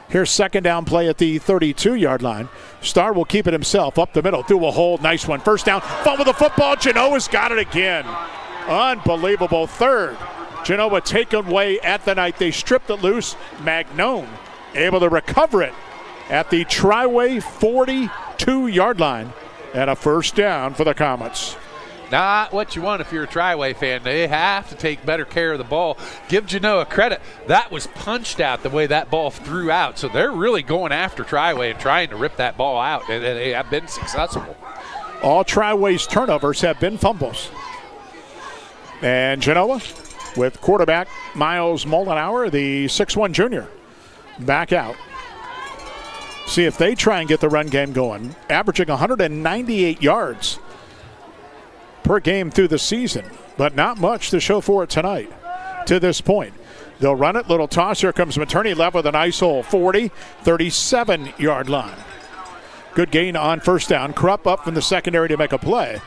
Here's 2nd down play at the 32-yard line. Starr will keep it himself up the middle through a hole. Nice one. 1st down. Fumble the football. Genoa's got it again. Unbelievable. 3rd. Genoa taken away at the night. They stripped it loose. Magnone able to recover it at the Triway 42-yard line, and a 1st down for the Comets. Not what you want if you're a Triway fan. They have to take better care of the ball. Give Genoa credit. That was punched out the way that ball threw out. So they're really going after Triway and trying to rip that ball out, and they have been successful. All Triway's turnovers have been fumbles. And Genoa with quarterback Miles Mollenauer, the 6'1 junior, back out. See if they try and get the run game going. Averaging 198 yards per game through the season, but not much to show for it tonight to this point. They'll run it. Little toss. Here comes Materney left with a nice hole. 40, 37-yard line. Good gain on 1st down. Krupp up from the secondary to make a play.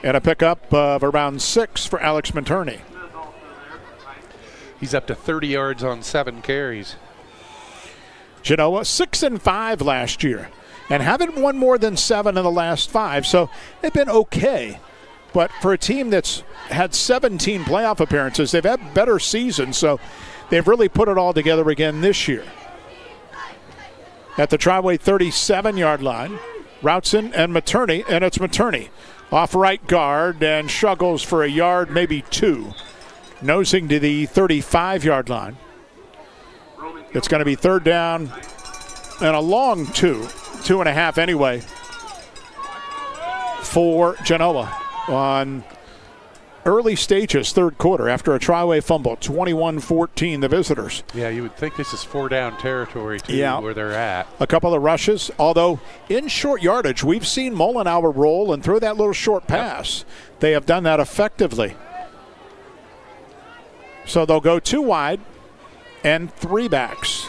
And a pickup of around 6 for Alex Materney. He's up to 30 yards on 7 carries. Genoa 6-5 last year and haven't won more than 7 in the last 5, so they've been okay. But for a team that's had 17 playoff appearances, they've had better seasons, so they've really put it all together again this year. At the Triway 37-yard line, Routson and Materney, and it's Materney off right guard and struggles for a yard, maybe 2. Nosing to the 35-yard line. It's going to be 3rd down and a long 2.5 anyway, for Genoa on early stages, 3rd quarter, after a Triway fumble, 21-14, the visitors. Yeah, you would think this is 4-down territory, too, where they're at. A couple of rushes, although in short yardage, we've seen Mollenauer roll and throw that little short pass. They have done that effectively. So they'll go 2 wide and 3 backs.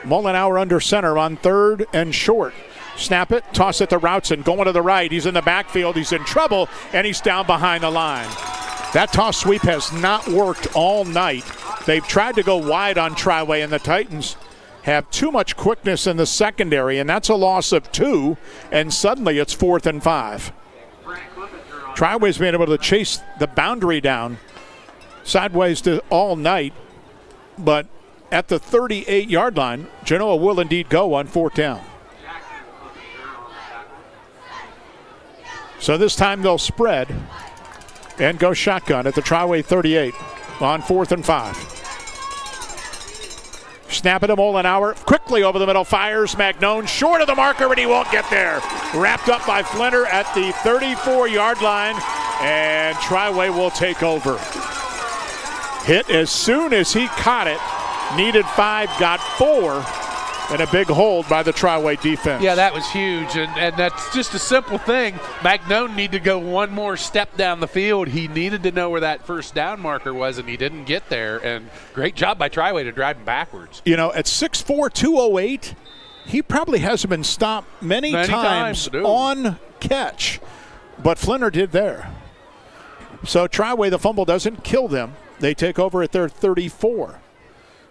Mollenauer under center on 3rd and short. Snap it, toss it to Routson, going to the right. He's in the backfield, he's in trouble, and he's down behind the line. That toss sweep has not worked all night. They've tried to go wide on Triway, and the Titans have too much quickness in the secondary, and that's a loss of 2, and suddenly it's 4th and 5. Triway's been able to chase the boundary down sideways all night, but at the 38-yard line, Genoa will indeed go on 4th down. So this time they'll spread and go shotgun at the Triway 38 on 4th and 5. Snap it to Molenauer. Quickly over the middle. Fires Magnone. Short of the marker, but he won't get there. Wrapped up by Flinner at the 34-yard line. And Triway will take over. Hit as soon as he caught it. Needed 5, got 4. And a big hold by the Triway defense. Yeah, that was huge, and that's just a simple thing. Magnone needed to go one more step down the field. He needed to know where that first down marker was, and he didn't get there. And great job by Triway to drive him backwards. You know, at 6'4", 208, he probably hasn't been stopped many times on catch, but Flinner did there. So Triway, the fumble doesn't kill them. They take over at their 34.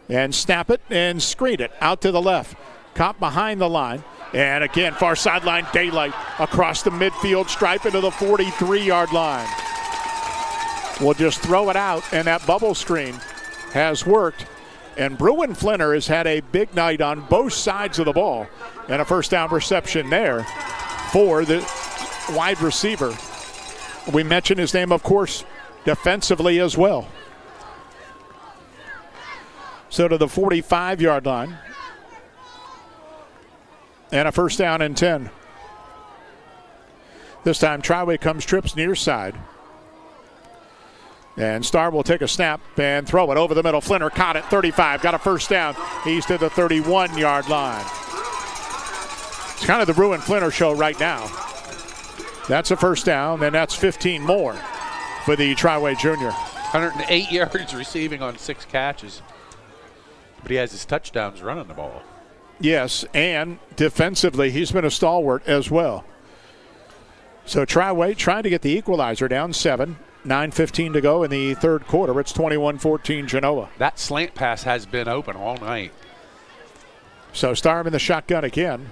And snap it and screen it out to the left. Caught behind the line. And again, far sideline daylight across the midfield stripe into the 43-yard line. We'll just throw it out, and that bubble screen has worked. And Bruin Flinner has had a big night on both sides of the ball. And a first down reception there for the wide receiver. We mentioned his name, of course, defensively as well. So to the 45-yard line. And a first down and 10. This time Triway comes trips near side. And Starr will take a snap and throw it over the middle. Flinner caught it, 35, got a first down. He's to the 31-yard line. It's kind of the Bruin Flinner show right now. That's a first down, and that's 15 more for the Triway junior. 108 yards receiving on 6 catches. But he has his touchdowns running the ball. Yes, and defensively, he's been a stalwart as well. So Triway trying to get the equalizer down 7. 9:15 to go in the third quarter. It's 21-14 Genoa. That slant pass has been open all night. So Starr in the shotgun again.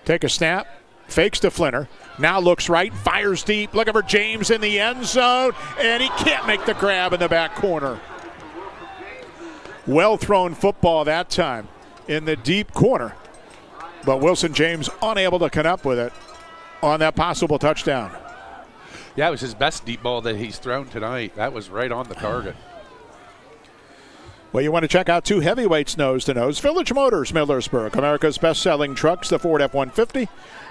Take a snap. Fakes to Flinner. Now looks right. Fires deep. Looking for James in the end zone. And he can't make the grab in the back corner. Well thrown football that time in the deep corner. But Wilson James unable to come up with it on that possible touchdown. Yeah, it was his best deep ball that he's thrown tonight. That was right on the target. Well, you want to check out 2 heavyweights nose-to-nose. Village Motors, Millersburg, America's best-selling trucks, the Ford F-150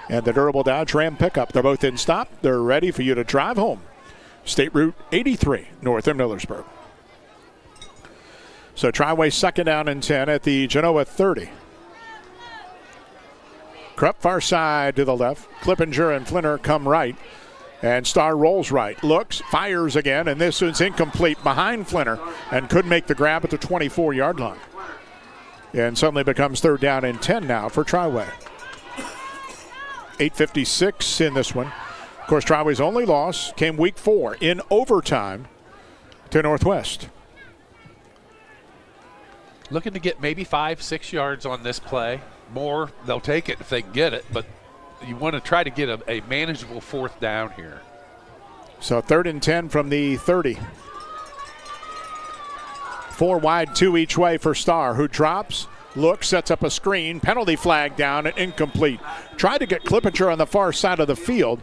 and the durable Dodge Ram pickup. They're both in stock. They're ready for you to drive home. State Route 83, north of Millersburg. So Triway second down and 10 at the Genoa 30. Krupp far side to the left. Clippinger and Flinner come right. And Starr rolls right. Looks, fires again, and this is incomplete behind Flinner and could make the grab at the 24-yard line. And suddenly becomes third down and 10 now for Triway. 8:56 in this one. Of course, Triway's only loss came week 4 in overtime to Northwest. Looking to get maybe 5-6 yards on this play. More, they'll take it if they can get it, but you want to try to get a manageable fourth down here. So third and 10 from the 30. 4 wide, 2 each way for Starr, who drops, looks, sets up a screen, penalty flag down and incomplete. Tried to get Clippinger on the far side of the field,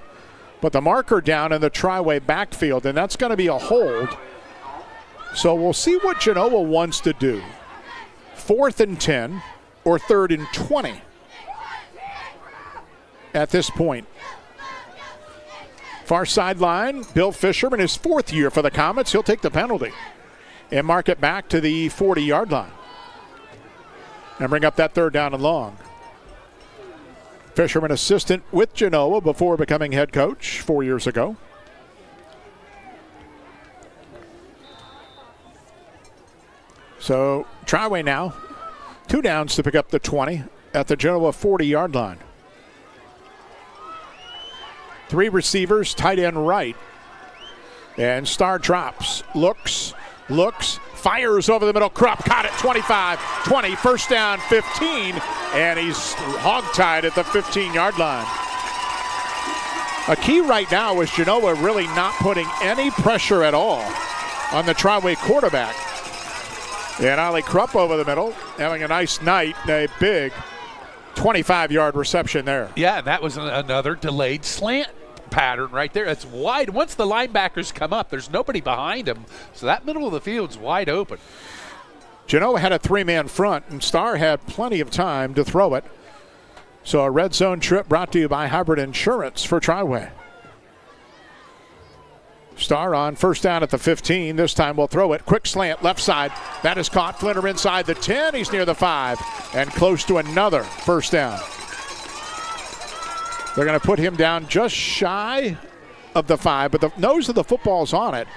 but the marker down in the Triway backfield, and that's going to be a hold. So we'll see what Genoa wants to do. 4th and 10 or 3rd and 20 at this point. Far sideline, Bill Fisherman, his 4th year for the Comets. He'll take the penalty and mark it back to the 40-yard line and bring up that 3rd down and long. Fisherman, assistant with Genoa before becoming head coach 4 years ago. So Triway now, 2 downs to pick up the 20 at the Genoa 40-yard line. 3 receivers, tight end right. And Starr drops, looks, looks, fires over the middle. Krupp caught it 25, 20, first down, 15, and he's hogtied at the 15-yard line. A key right now is Genoa really not putting any pressure at all on the Triway quarterback. And Ali Krupp over the middle, having a nice night, a big 25-yard reception there. Yeah, that was another delayed slant pattern right there. It's wide. Once the linebackers come up, there's nobody behind them, so that middle of the field's wide open. Genoa had a three-man front, and Starr had plenty of time to throw it. So a red zone trip brought to you by Hybrid Insurance for Triway. Starr on first down at the 15. This time we'll throw it. Quick slant, left side. That is caught. Flinner inside the 10. He's near the 5 and close to another first down. They're going to put him down just shy of the 5, but the nose of the football's on it.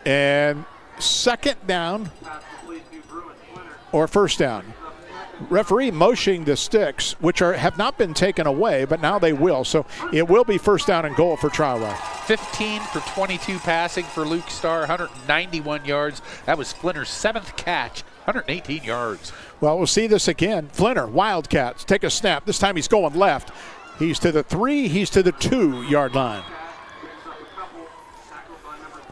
And second down or first down. Referee motioning the sticks, which have not been taken away, but now they will. So it will be first down and goal for Triway. 15 for 22 passing for Luke Starr, 191 yards. That was Flinner's 7th catch, 118 yards. Well, we'll see this again. Flinner, Wildcats, take a snap. This time he's going left. He's to the 3, he's to the 2-yard line.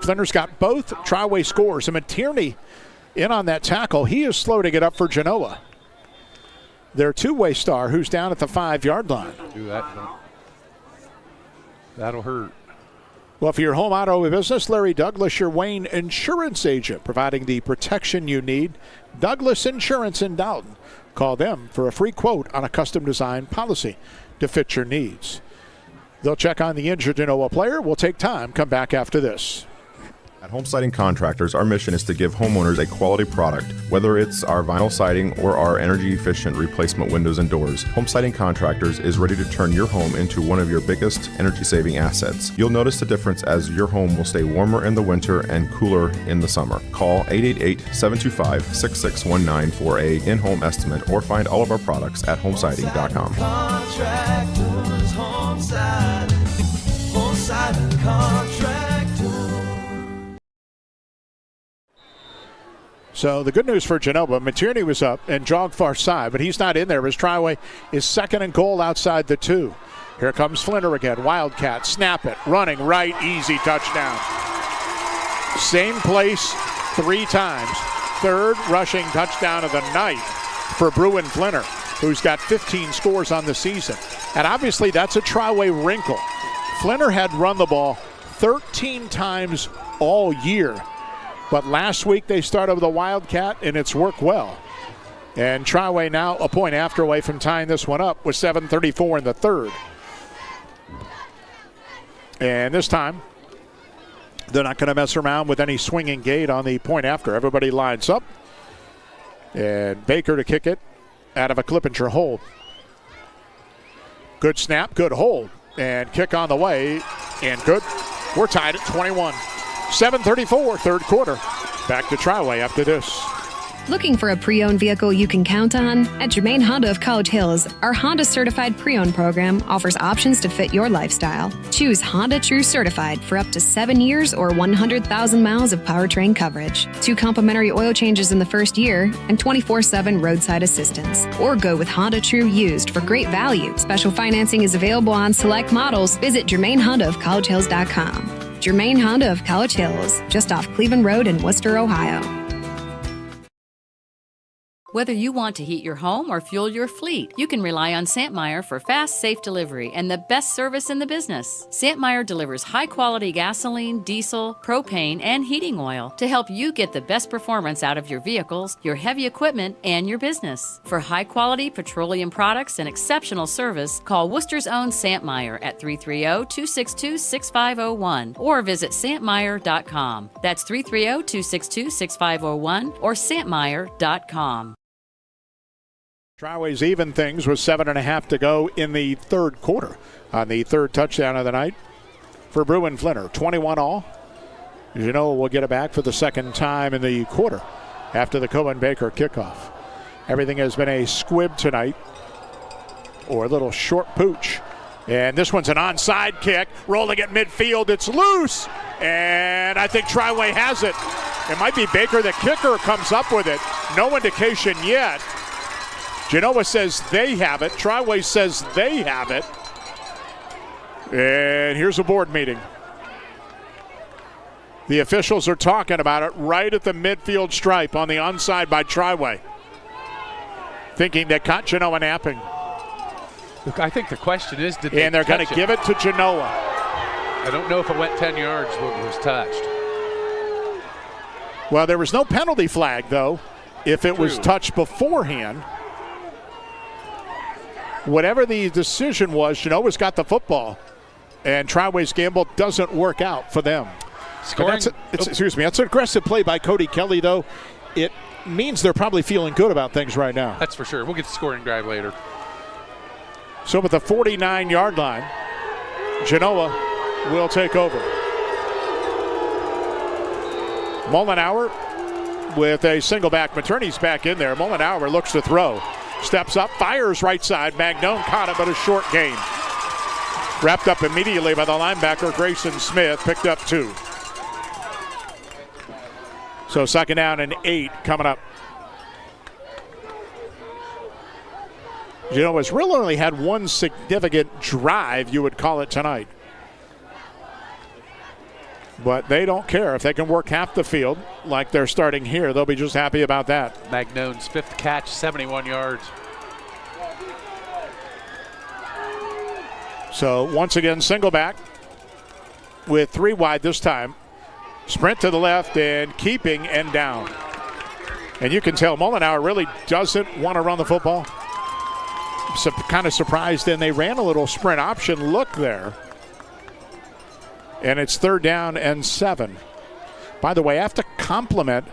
Flinner's got both Triway scores. And Tierney in on that tackle. He is slow to get up for Genoa. Their two-way star, who's down at the 5-yard line. That'll hurt. Well, for your home auto business, Larry Douglas, your Wayne insurance agent, providing the protection you need. Douglas Insurance in Dalton. Call them for a free quote on a custom-designed policy to fit your needs. They'll check on the injured Genoa player. We'll take time. Come back after this. At Home Siding Contractors, our mission is to give homeowners a quality product, whether it's our vinyl siding or our energy-efficient replacement windows and doors. Home Siding Contractors is ready to turn your home into one of your biggest energy-saving assets. You'll notice the difference as your home will stay warmer in the winter and cooler in the summer. Call 888-725-6619 for a in-home estimate or find all of our products at homesiding.com. Contractors, Home Siding Contractors. So the good news for Genoa, Tierney was up and jogged far side, but he's not in there as Triway is second and goal outside the 2. Here comes Flinner again. Wildcat, snap it, running right, easy touchdown. Same place 3 times. 3rd rushing touchdown of the night for Bruin Flinner, who's got 15 scores on the season. And obviously that's a Triway wrinkle. Flinner had run the ball 13 times all year. But last week they started with a Wildcat, and it's worked well. And Triway now a point after away from tying this one up with 7:34 in the 3rd. And this time, they're not going to mess around with any swinging gate on the point after. Everybody lines up. And Baker to kick it out of a Clippinger hold. Good snap, good hold. And kick on the way, and good. We're tied at 21. 7:34, 3rd quarter. Back to Triway after this. Looking for a pre-owned vehicle you can count on? At Germain Honda of College Hills, our Honda Certified Pre-Owned program offers options to fit your lifestyle. Choose Honda True Certified for up to 7 years or 100,000 miles of powertrain coverage, 2 complimentary oil changes in the first year, and 24/7 roadside assistance. Or go with Honda True Used for great value. Special financing is available on select models. Visit GermainHondaofCollegeHills.com. Germain Honda of College Hills, just off Cleveland Road in Worcester, Ohio. Whether you want to heat your home or fuel your fleet, you can rely on Santmeyer for fast, safe delivery and the best service in the business. Santmeyer delivers high-quality gasoline, diesel, propane, and heating oil to help you get the best performance out of your vehicles, your heavy equipment, and your business. For high-quality petroleum products and exceptional service, call Worcester's own Santmeyer at 330-262-6501 or visit santmeyer.com. That's 330-262-6501 or santmeyer.com. Triway's even things with 7.5 to go in the 3rd quarter on the 3rd touchdown of the night for Bruin Flinner. 21 all. Genoa will get it back for the 2nd time in the quarter after the Cohen-Baker kickoff. Everything has been a squib tonight, or a little short pooch. And this one's an onside kick, rolling at midfield. It's loose, and I think Triway has it. It might be Baker, the kicker, comes up with it. No indication yet. Genoa says they have it. Triway says they have it. And here's a board meeting. The officials are talking about it right at the midfield stripe on the onside by Triway. Thinking they caught Genoa napping. Look, I think the question is, did they And they're going to give it to Genoa. I don't know if it went 10 yards when it was touched. Well, there was no penalty flag, though, if it was touched beforehand. Whatever the decision was, Genoa's got the football. And Triway's gamble doesn't work out for them. That's an aggressive play by Cody Kelly, though. It means they're probably feeling good about things right now. That's for sure. We'll get the scoring drive later. So with the 49-yard line, Genoa will take over. Mullenauer with a single back. Materni's back in there. Mullenauer looks to throw. Steps up, fires right side. Magnone caught it, but a short gain. Wrapped up immediately by the linebacker, Grayson Smith. Picked up 2. So 2nd down and 8 coming up. Genoa's really only had one significant drive, you would call it, tonight. But they don't care. If they can work half the field like they're starting here, they'll be just happy about that. Magnone's 5th catch, 71 yards. So once again, single back with 3 wide this time. Sprint to the left and keeping and down. And you can tell Mullenauer really doesn't want to run the football. Kind of surprised, and they ran a little sprint option look there. And it's 3rd down and 7. By the way, I have to compliment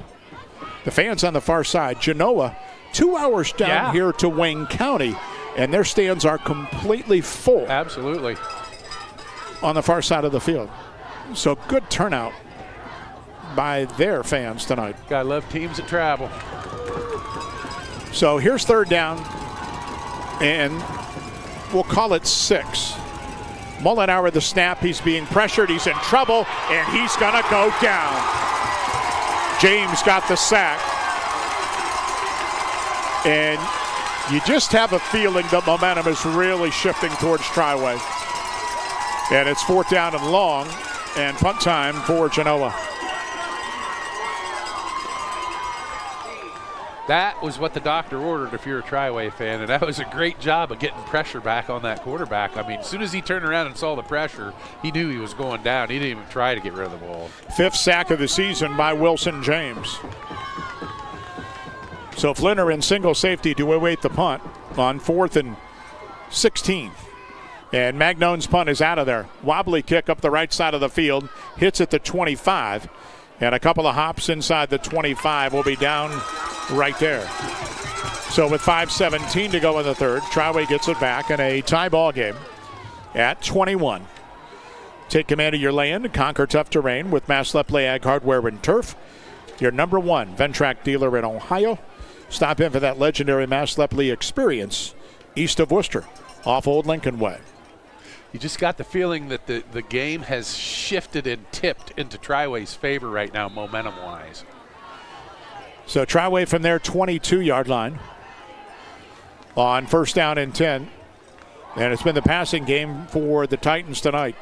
the fans on the far side. Genoa, 2 hours down here to Wayne County, and their stands are completely full. Absolutely. On the far side of the field. So good turnout by their fans tonight. Gotta love teams that travel. So here's 3rd down, and we'll call it 6. Mullenauer the snap, he's being pressured, he's in trouble, and he's gonna go down. James got the sack. And you just have a feeling the momentum is really shifting towards Triway. And it's 4th down and long, and punt time for Genoa. That was what the doctor ordered if you're a Triway fan, and that was a great job of getting pressure back on that quarterback. I mean, as soon as he turned around and saw the pressure, he knew he was going down. He didn't even try to get rid of the ball. 5th sack of the season by Wilson James. So Flinner in single safety to await the punt on 4th and 16. And Magnone's punt is out of there. Wobbly kick up the right side of the field, hits at the 25. And a couple of hops inside the 25 will be down right there. So with 5:17 to go in the 3rd, Triway gets it back in a tie ball game at 21. Take command of your land, conquer tough terrain with Mass Lepley Ag Hardware and Turf, your #1 Ventrac dealer in Ohio. Stop in for that legendary Mass Lepley experience east of Worcester, off Old Lincoln Way. You just got the feeling that the game has shifted and tipped into Triway's favor right now, momentum-wise. So Triway from their 22-yard line on 1st down and 10. And it's been the passing game for the Titans tonight.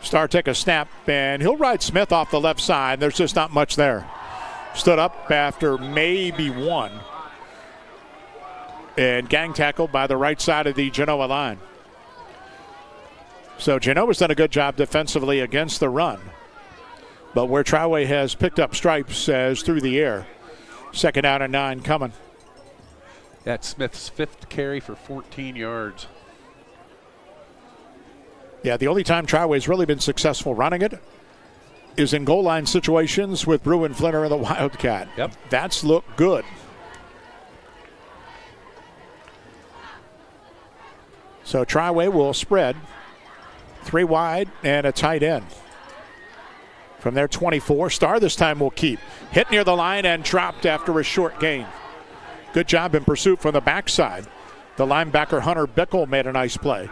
Starr take a snap, and he'll ride Smith off the left side. There's just not much there. Stood up after maybe 1. And gang tackled by the right side of the Genoa line. So Genoa's done a good job defensively against the run. But where Triway has picked up stripes as through the air. 2nd down and 9 coming. That's Smith's 5th carry for 14 yards. Yeah, the only time Triway's really been successful running it is in goal line situations with Bruin Flinner and the Wildcat. Yep. That's looked good. So Triway will spread. 3 wide and a tight end. From their 24, Starr this time will keep. Hit near the line and dropped after a short gain. Good job in pursuit from the backside. The linebacker Hunter Bickle made a nice play.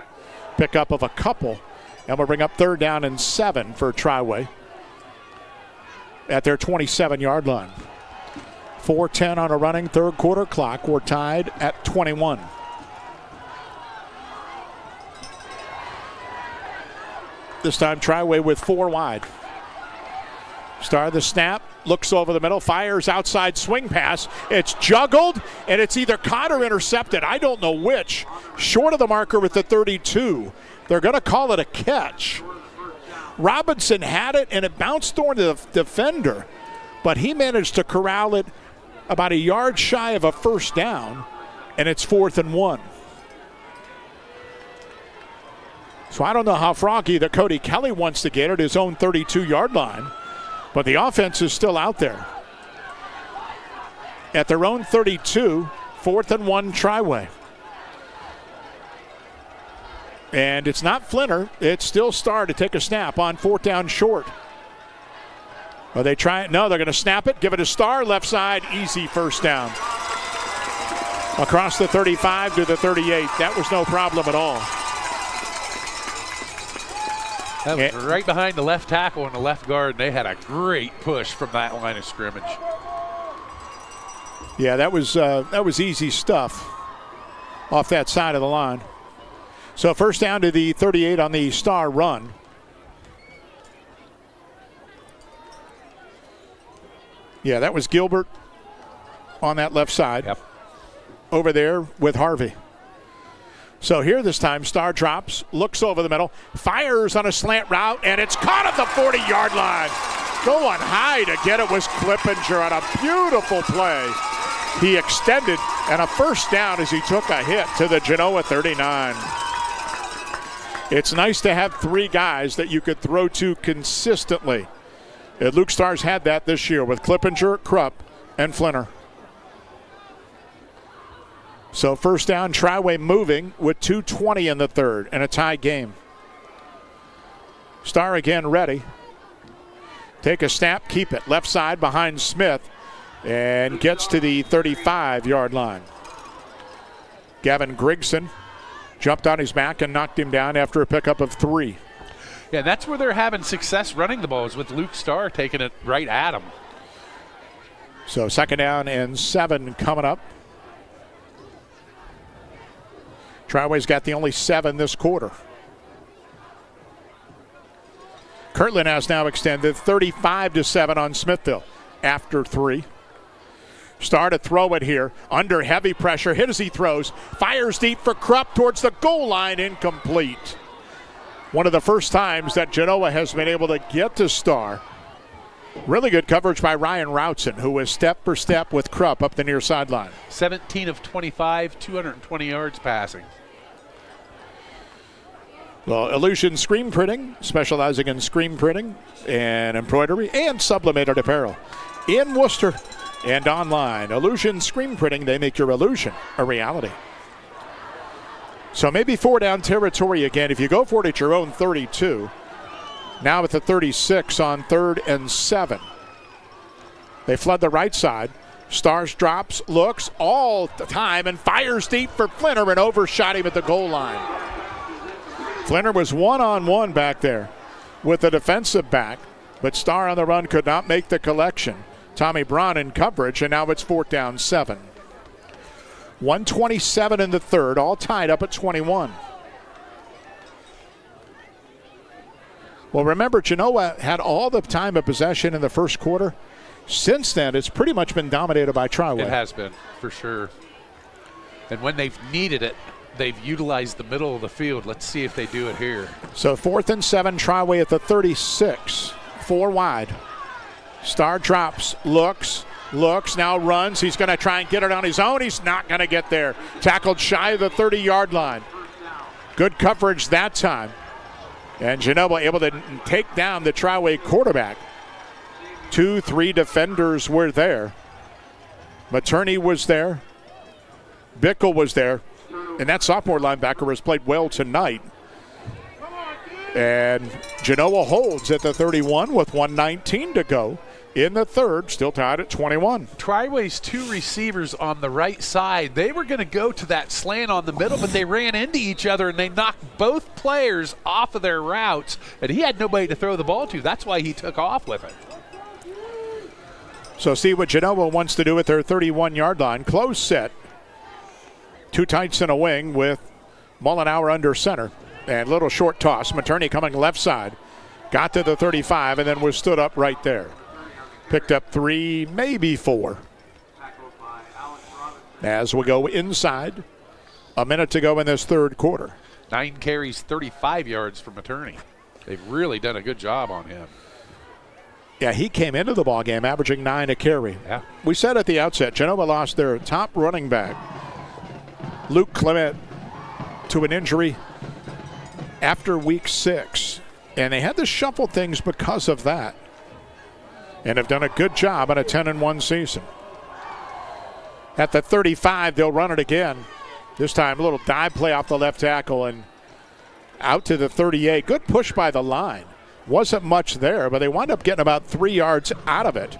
Pickup of a couple, and we'll bring up 3rd down and 7 for Triway. at their 27-yard line. 4:10 on a running third quarter clock. We're tied at 21. This time Triway with 4 wide. Start the snap, looks over the middle, fires outside swing pass. It's juggled, and it's either caught or intercepted. I don't know which. Short of the marker with the 32. They're going to call it a catch. Robinson had it, and it bounced toward the defender, but he managed to corral it about a yard shy of a first down, and it's 4th and 1. So I don't know how froggy that Cody Kelly wants to get at his own 32-yard line, but the offense is still out there. At their own 32, 4th and 1 Triway. And it's not Flinner, it's still Starr to take a snap on 4th down short. Are they trying? No, they're going to snap it, give it to Starr, left side, easy first down. Across the 35 to the 38. That was no problem at all. That was right behind the left tackle and the left guard, and they had a great push from that line of scrimmage. Yeah, that was easy stuff off that side of the line. So first down to the 38 on the Starr run. Yeah, that was Gilbert on that left side. Yep. Over there with Harvey. So here this time, Starr drops, looks over the middle, fires on a slant route, and it's caught at the 40-yard line. Going high to get it was Clippinger on a beautiful play. He extended, and a first down as he took a hit to the Genoa 39. It's nice to have 3 guys that you could throw to consistently. And Luke Starr's had that this year with Clippinger, Krupp, and Flinner. So first down, Triway moving with 2:20 in the third and a tie game. Starr again ready. Take a snap, keep it. Left side behind Smith and gets to the 35-yard line. Gavin Grigson jumped on his back and knocked him down after a pickup of 3. Yeah, that's where they're having success running the balls with Luke Starr taking it right at him. So second down and 7 coming up. Triway's got the only 7 this quarter. Kirtland has now extended 35-7 on Smithville after 3. Starr to throw it here under heavy pressure. Hit as he throws. Fires deep for Krupp towards the goal line. Incomplete. One of the first times that Genoa has been able to get to Starr. Really good coverage by Ryan Routson, who was step for step with Krupp up the near sideline. 17 of 25, 220 yards passing. Well, Illusion Screen Printing, specializing in screen printing and embroidery and sublimated apparel. In Worcester and online. Illusion Screen Printing, they make your illusion a reality. So maybe 4 down territory again. If you go for it at your own 32, now at the 36 on 3rd and 7. They flood the right side. Stars drops, looks all the time, and fires deep for Flinner and overshot him at the goal line. Flinner was one-on-one back there with the defensive back, but Starr on the run could not make the collection. Tommy Braun in coverage, and now it's 4th down 7. 1:27 in the third, all tied up at 21. Well, remember, Genoa had all the time of possession in the first quarter. Since then, it's pretty much been dominated by Triway. It has been, for sure. And when they've needed it, they've utilized the middle of the field. Let's see if they do it here. So 4th and 7, Triway at the 36. 4 wide. Starr drops, looks, now runs. He's going to try and get it on his own. He's not going to get there. Tackled shy of the 30-yard line. Good coverage that time. And Genoa able to take down the Triway quarterback. 2-3 defenders were there. Materney was there. Bickle was there. And that sophomore linebacker has played well tonight. And Genoa holds at the 31 with 1:19 to go in the third, still tied at 21. Triway's 2 receivers on the right side, they were going to go to that slant on the middle, but they ran into each other and they knocked both players off of their routes, and he had nobody to throw the ball to. That's why he took off with it. So see what Genoa wants to do at their 31-yard line. Close set. Two tights in a wing with Mullenhour under center. And little short toss. Materney coming left side. Got to the 35 and then was stood up right there. Picked up 3, maybe 4. As we go inside. A minute to go in this third quarter. 9 carries, 35 yards for Materney. They've really done a good job on him. Yeah, he came into the ballgame averaging 9 a carry. Yeah. We said at the outset, Genoa lost their top running back, Luke Clement, to an injury after week 6. And they had to shuffle things because of that. And have done a good job on a 10-1 season. At the 35, they'll run it again. This time, a little dive play off the left tackle and out to the 38. Good push by the line. Wasn't much there, but they wound up getting about 3 yards out of it.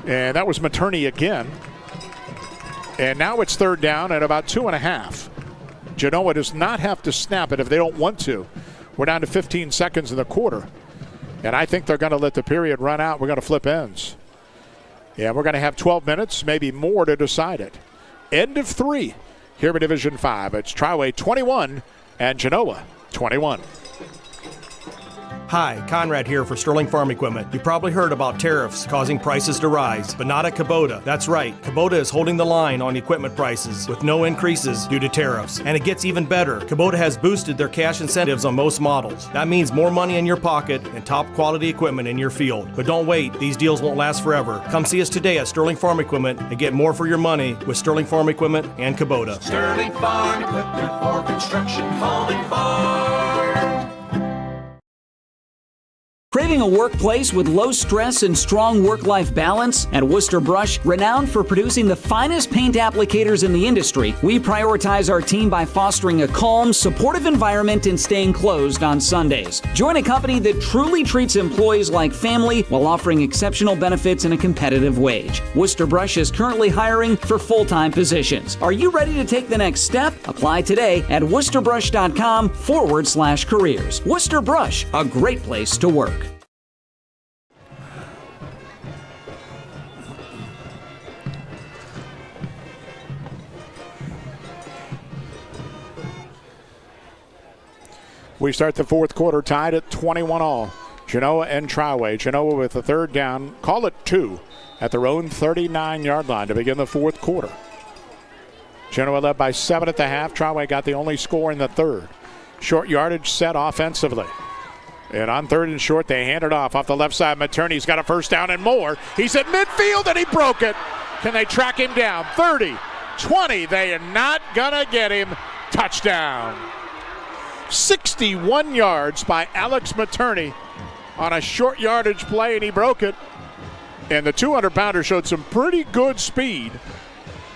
And that was Materney again. And now it's third down at about 2.5. Genoa does not have to snap it if they don't want to. We're down to 15 seconds in the quarter. And I think they're going to let the period run out. We're going to flip ends. Yeah, we're going to have 12 minutes, maybe more, to decide it. End of 3 here in Division 5. It's Triway 21 and Genoa 21. Hi, Conrad here for Sterling Farm Equipment. You probably heard about tariffs causing prices to rise, but not at Kubota. That's right, Kubota is holding the line on equipment prices with no increases due to tariffs. And it gets even better. Kubota has boosted their cash incentives on most models. That means more money in your pocket and top quality equipment in your field. But don't wait, these deals won't last forever. Come see us today at Sterling Farm Equipment and get more for your money with Sterling Farm Equipment and Kubota. Sterling Farm Equipment for construction, home, and farm. Craving a workplace with low stress and strong work-life balance? At Worcester Brush, renowned for producing the finest paint applicators in the industry, we prioritize our team by fostering a calm, supportive environment and staying closed on Sundays. Join a company that truly treats employees like family while offering exceptional benefits and a competitive wage. Worcester Brush is currently hiring for full-time positions. Are you ready to take the next step? Apply today at worcesterbrush.com/careers. Worcester Brush, a great place to work. We start the fourth quarter tied at 21 all. Genoa and Triway. Genoa with the third down, call it 2, at their own 39-yard line to begin the fourth quarter. Genoa led by 7 at the half. Triway got the only score in the third. Short yardage set offensively. And on third and short, they hand it off the left side. Materney's got a first down and more. He's at midfield and he broke it. Can they track him down? 30, 20. They are not going to get him. Touchdown. 61 yards by Alex Materney on a short yardage play, and he broke it. And the 200-pounder showed some pretty good speed.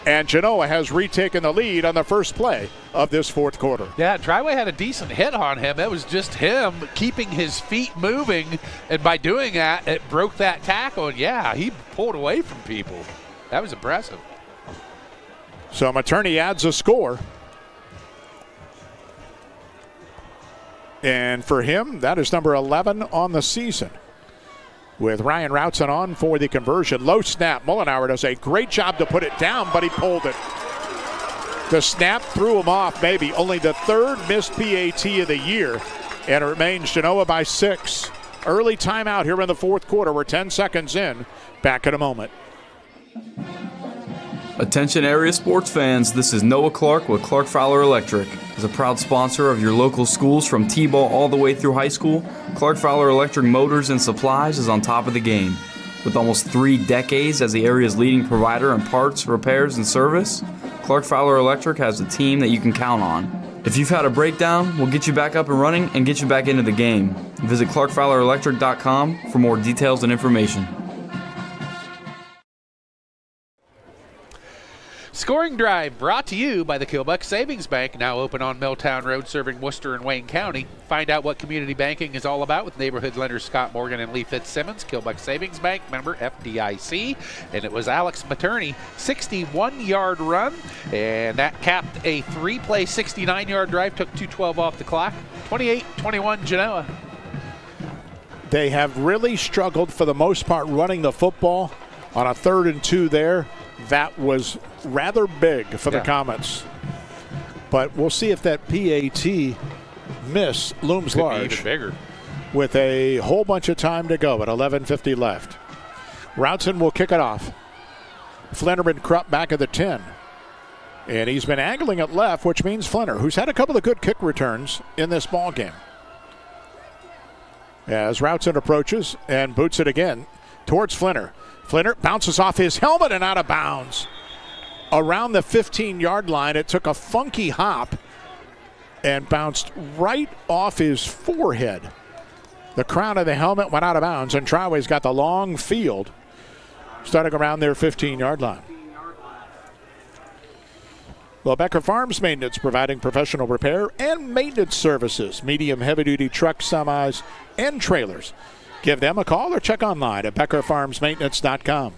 And Genoa has retaken the lead on the first play of this fourth quarter. Yeah, Triway had a decent hit on him. That was just him keeping his feet moving, and by doing that, it broke that tackle. And yeah, he pulled away from people. That was impressive. So Materney adds a score. And for him, that is number 11 on the season. With Ryan Routson on for the conversion. Low snap. Mullenhour does a great job to put it down, but he pulled it. The snap threw him off, maybe. Only the third missed PAT of the year. And it remains Genoa by 6. Early timeout here in the fourth quarter. We're 10 seconds in. Back in a moment. Attention area sports fans, this is Noah Clark with Clark Fowler Electric. As a proud sponsor of your local schools from T-ball all the way through high school, Clark Fowler Electric Motors and Supplies is on top of the game. With almost 3 decades as the area's leading provider in parts, repairs, and service, Clark Fowler Electric has a team that you can count on. If you've had a breakdown, we'll get you back up and running and get you back into the game. Visit ClarkFowlerElectric.com for more details and information. Scoring Drive brought to you by the Kilbuck Savings Bank, now open on Milltown Road, serving Worcester and Wayne County. Find out what community banking is all about with neighborhood lenders Scott Morgan and Lee Fitzsimmons. Kilbuck Savings Bank, member FDIC. And it was Alex Materney, 61-yard run, and that capped a 3-play 69-yard drive, took 2:12 off the clock. 28-21 Genoa. They have really struggled for the most part running the football. On a 3rd and 2 there, that was rather big for the Comets. But we'll see if that PAT miss looms large. Be even bigger. With a whole bunch of time to go at 11:50 left. Routson will kick it off. Flinner and Krupp back at the 10. And he's been angling it left, which means Flinner, who's had a couple of good kick returns in this ball game. As Routson approaches and boots it again towards Flinner. Flinner bounces off his helmet and out of bounds. Around the 15-yard line, it took a funky hop and bounced right off his forehead. The crown of the helmet went out of bounds, and Triway's got the long field starting around their 15-yard line. Well, Becker Farms Maintenance, providing professional repair and maintenance services, medium heavy-duty trucks, semis, and trailers. Give them a call or check online at BeckerFarmsMaintenance.com.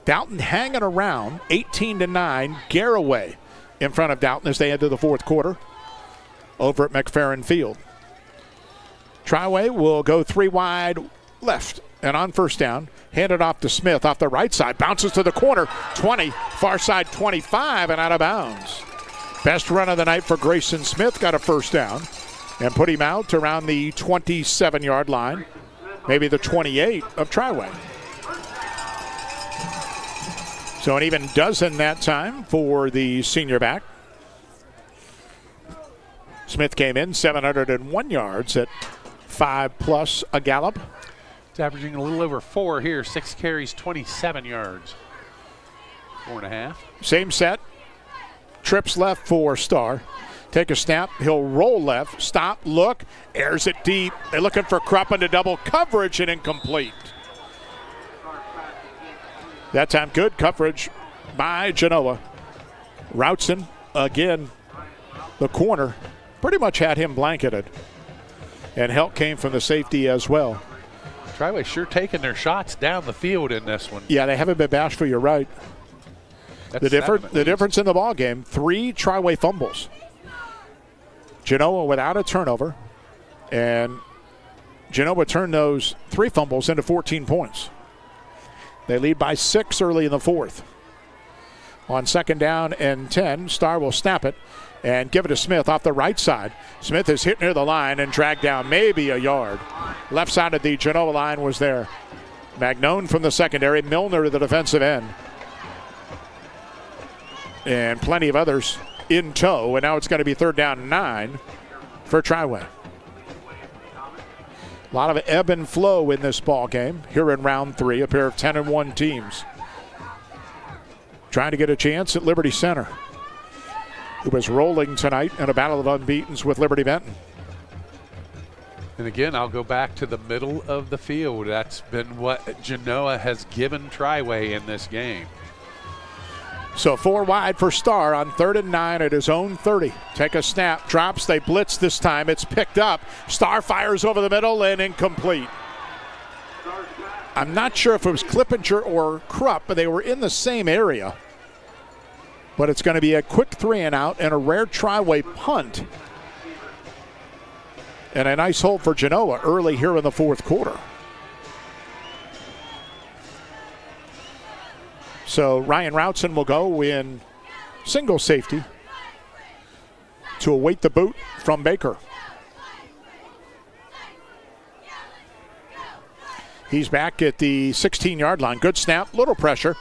Dalton hanging around, 18-9, Garraway in front of Dalton as they head to the fourth quarter over at McFerrin Field. Triway will go 3 wide left, and on first down, hand it off to Smith off the right side, bounces to the corner, 20, far side 25, and out of bounds. Best run of the night for Grayson Smith, got a first down, and put him out around the 27-yard line, maybe the 28 of Triway. So an even dozen that time for the senior back. Smith came in 701 yards at 5+ a gallop. It's averaging a little over 4 here. 6 carries, 27 yards. 4.5. Same set. Trips left for Starr. Take a snap. He'll roll left. Stop. Look. Airs it deep. They're looking for Krupp into double coverage and incomplete. That time good coverage by Genoa. Routson, again, the corner, pretty much had him blanketed. And help came from the safety as well. Triway sure taking their shots down the field in this one. Yeah, they haven't been bashful, you're right. The difference in the ball game, 3 Triway fumbles. Genoa without a turnover, and Genoa turned those 3 fumbles into 14 points. They lead by 6 early in the fourth. On 2nd down and 10, Starr will snap it and give it to Smith off the right side. Smith is hit near the line and dragged down maybe a yard. Left side of the Genoa line was there. Magnone from the secondary, Milner to the defensive end. And plenty of others in tow, and now it's going to be 3rd down and 9 for Triway. A lot of ebb and flow in this ball game here in round 3, a pair of 10-1 teams. Trying to get a chance at Liberty Center, who was rolling tonight in a battle of unbeatens with Liberty Benton. And again, I'll go back to the middle of the field. That's been what Genoa has given Triway in this game. So 4 wide for Starr on 3rd and 9 at his own 30. Take a snap, drops, they blitz this time. It's picked up. Starr fires over the middle and incomplete. I'm not sure if it was Clippinger or Krupp, but they were in the same area. But it's going to be a quick 3 and out and a rare Triway punt. And a nice hold for Genoa early here in the fourth quarter. So Ryan Routson will go in single safety to await the boot from Baker. He's back at the 16-yard line. Good snap, little pressure.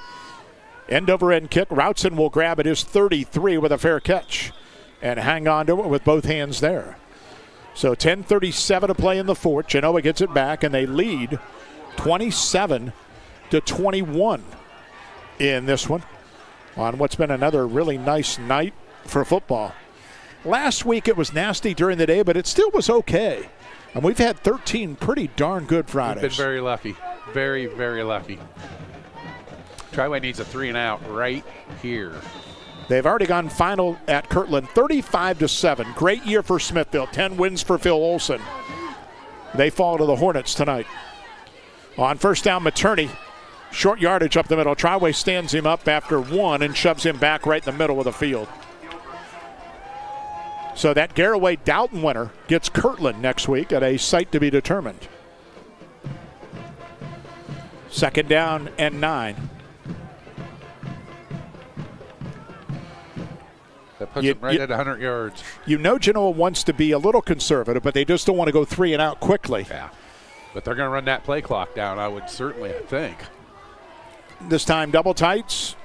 End over end kick. Routson will grab at his 33 with a fair catch and hang on to it with both hands there. So 10:37 to play in the fourth. Genoa gets it back and they lead 27-21 in this one on what's been another really nice night for football. Last week it was nasty during the day, but it still was okay. And we've had 13 pretty darn good Fridays. We've been very lucky. Very, very lucky. Triway needs a 3 and out right here. They've already gone final at Kirtland, 35-7. Great year for Smithville. 10 wins for Phil Olson. They fall to the Hornets tonight. On first down, Materney. Short yardage up the middle. Triway stands him up after 1 and shoves him back right in the middle of the field. So that Garraway Dalton winner gets Kirtland next week at a site to be determined. 2nd down and 9. That puts them right at 100 yards. You know Genoa wants to be a little conservative, but they just don't want to go 3 and out quickly. Yeah, but they're going to run that play clock down, I would certainly think. This time double tights,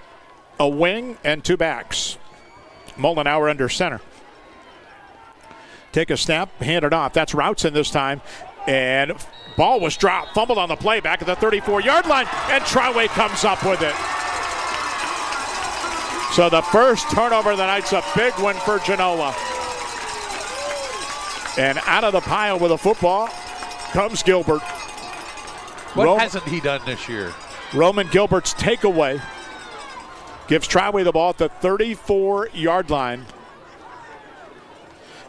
a wing, and 2 backs. Mollenauer under center. Take a snap, hand it off. That's Routson this time. And ball was dropped, fumbled on the play back at the 34-yard line, and Triway comes up with it. So the first turnover of the night's a big one for Genoa. And out of the pile with a football comes Gilbert. What hasn't he done this year? Roman Gilbert's takeaway gives Triway the ball at the 34-yard line.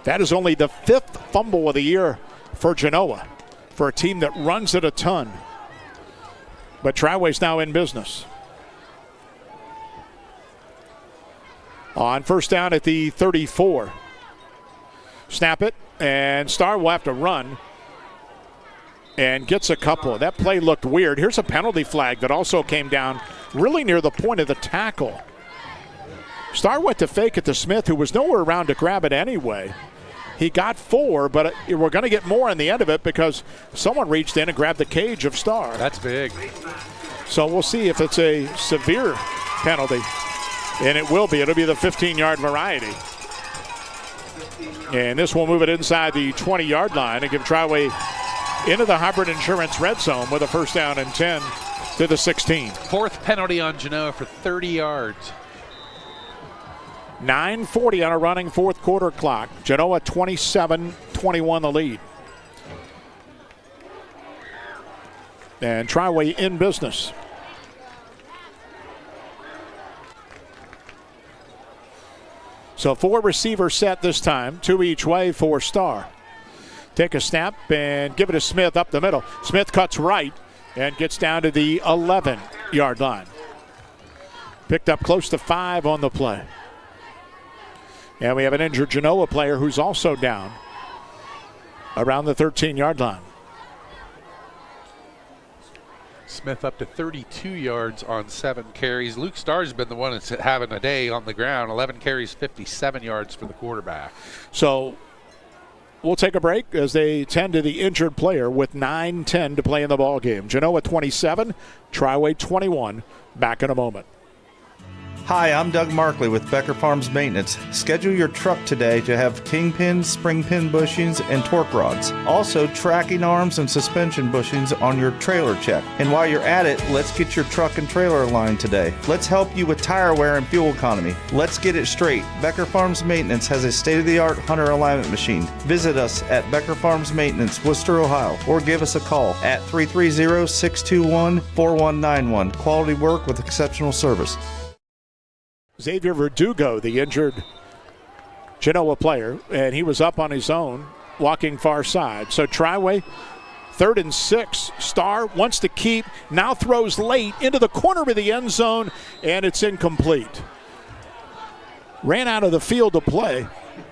That is only the 5th fumble of the year for Genoa, for a team that runs it a ton. But Triway's now in business. On 1st down at the 34. Snap it, and Starr will have to run and gets a couple. That play looked weird. Here's a penalty flag that also came down really near the point of the tackle. Starr went to fake it to Smith, who was nowhere around to grab it anyway. He got 4, but we're going to get more in the end of it because someone reached in and grabbed the cage of Starr. That's big. So we'll see if it's a severe penalty. And it will be. It'll be the 15-yard variety. And this will move it inside the 20-yard line and give Triway into the Hybrid Insurance red zone with a 1st down and 10 to the 16. 4th penalty on Genoa for 30 yards. 9:40 on a running 4th quarter clock. Genoa 27-21 the lead. And Triway in business. So 4 receiver set this time, 2 each way for Starr. Take a snap and give it to Smith up the middle. Smith cuts right and gets down to the 11-yard line. Picked up close to 5 on the play. And we have an injured Genoa player who's also down around the 13-yard line. Smith up to 32 yards on 7 carries. Luke Starr's been the one that's having a day on the ground. 11 carries, 57 yards for the quarterback. So we'll take a break as they tend to the injured player with 9:10 to play in the ball game. Genoa 27, Triway 21. Back in a moment. Hi, I'm Doug Markley with Becker Farms Maintenance. Schedule your truck today to have kingpins, spring pin bushings, and torque rods. Also, tracking arms and suspension bushings on your trailer check. And while you're at it, let's get your truck and trailer aligned today. Let's help you with tire wear and fuel economy. Let's get it straight. Becker Farms Maintenance has a state-of-the-art Hunter alignment machine. Visit us at Becker Farms Maintenance, Worcester, Ohio, or give us a call at 330-621-4191. Quality work with exceptional service. Xavier Verdugo, the injured Genoa player, and he was up on his own, walking far side. So Triway, 3rd and 6. Starr wants to keep, now throws late into the corner of the end zone, and it's incomplete. Ran out of the field to play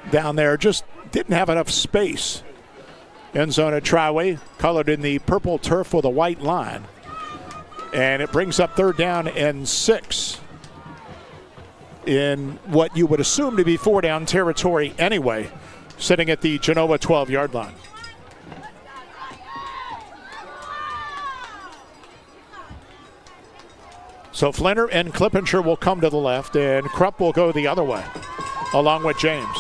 down there, just didn't have enough space. End zone at Triway, colored in the purple turf with a white line. And it brings up 3rd down and 6. In what you would assume to be 4-down territory anyway, sitting at the Genoa 12-yard line. So Flinner and Clippinger will come to the left, and Krupp will go the other way, along with James.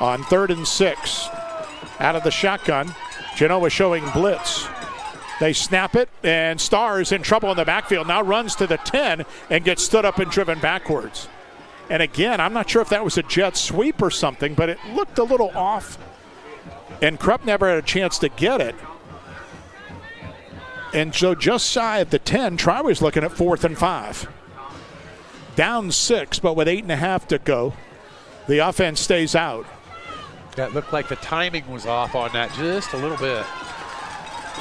On 3rd and 6, out of the shotgun, Genoa showing blitz. They snap it, and Starr is in trouble in the backfield. Now runs to the 10 and gets stood up and driven backwards. And again, I'm not sure if that was a jet sweep or something, but it looked a little off. And Krupp never had a chance to get it. And so just shy of the 10, Triway's looking at 4th and 5. Down 6, but with 8.5 to go. The offense stays out. That looked like the timing was off on that just a little bit.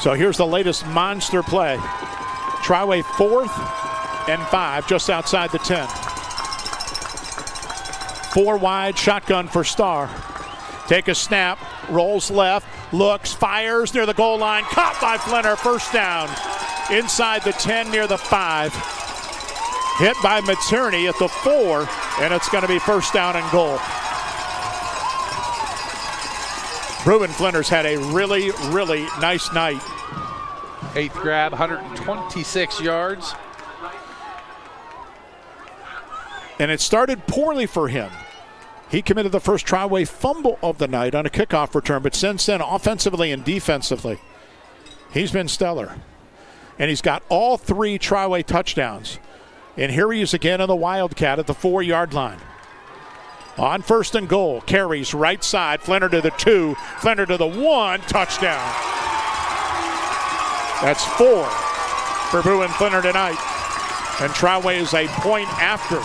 So here's the latest monster play. Triway 4th and 5, just outside the 10. 4 wide, shotgun for Starr. Take a snap, rolls left, looks, fires near the goal line. Caught by Flinner, first down. Inside the 10, near the 5. Hit by Materney at the 4, and it's going to be first down and goal. Ruben Flinner's had a really, really nice night. 8th grab, 126 yards. And it started poorly for him. He committed the first Triway fumble of the night on a kickoff return, but since then, offensively and defensively, he's been stellar. And he's got all 3 Triway touchdowns. And here he is again in the Wildcat at the 4-yard line. On first and goal, carries right side, Flinner to the 2, Flinner to the 1, touchdown. That's 4 for Boone Flinner tonight. And Triway is a point after,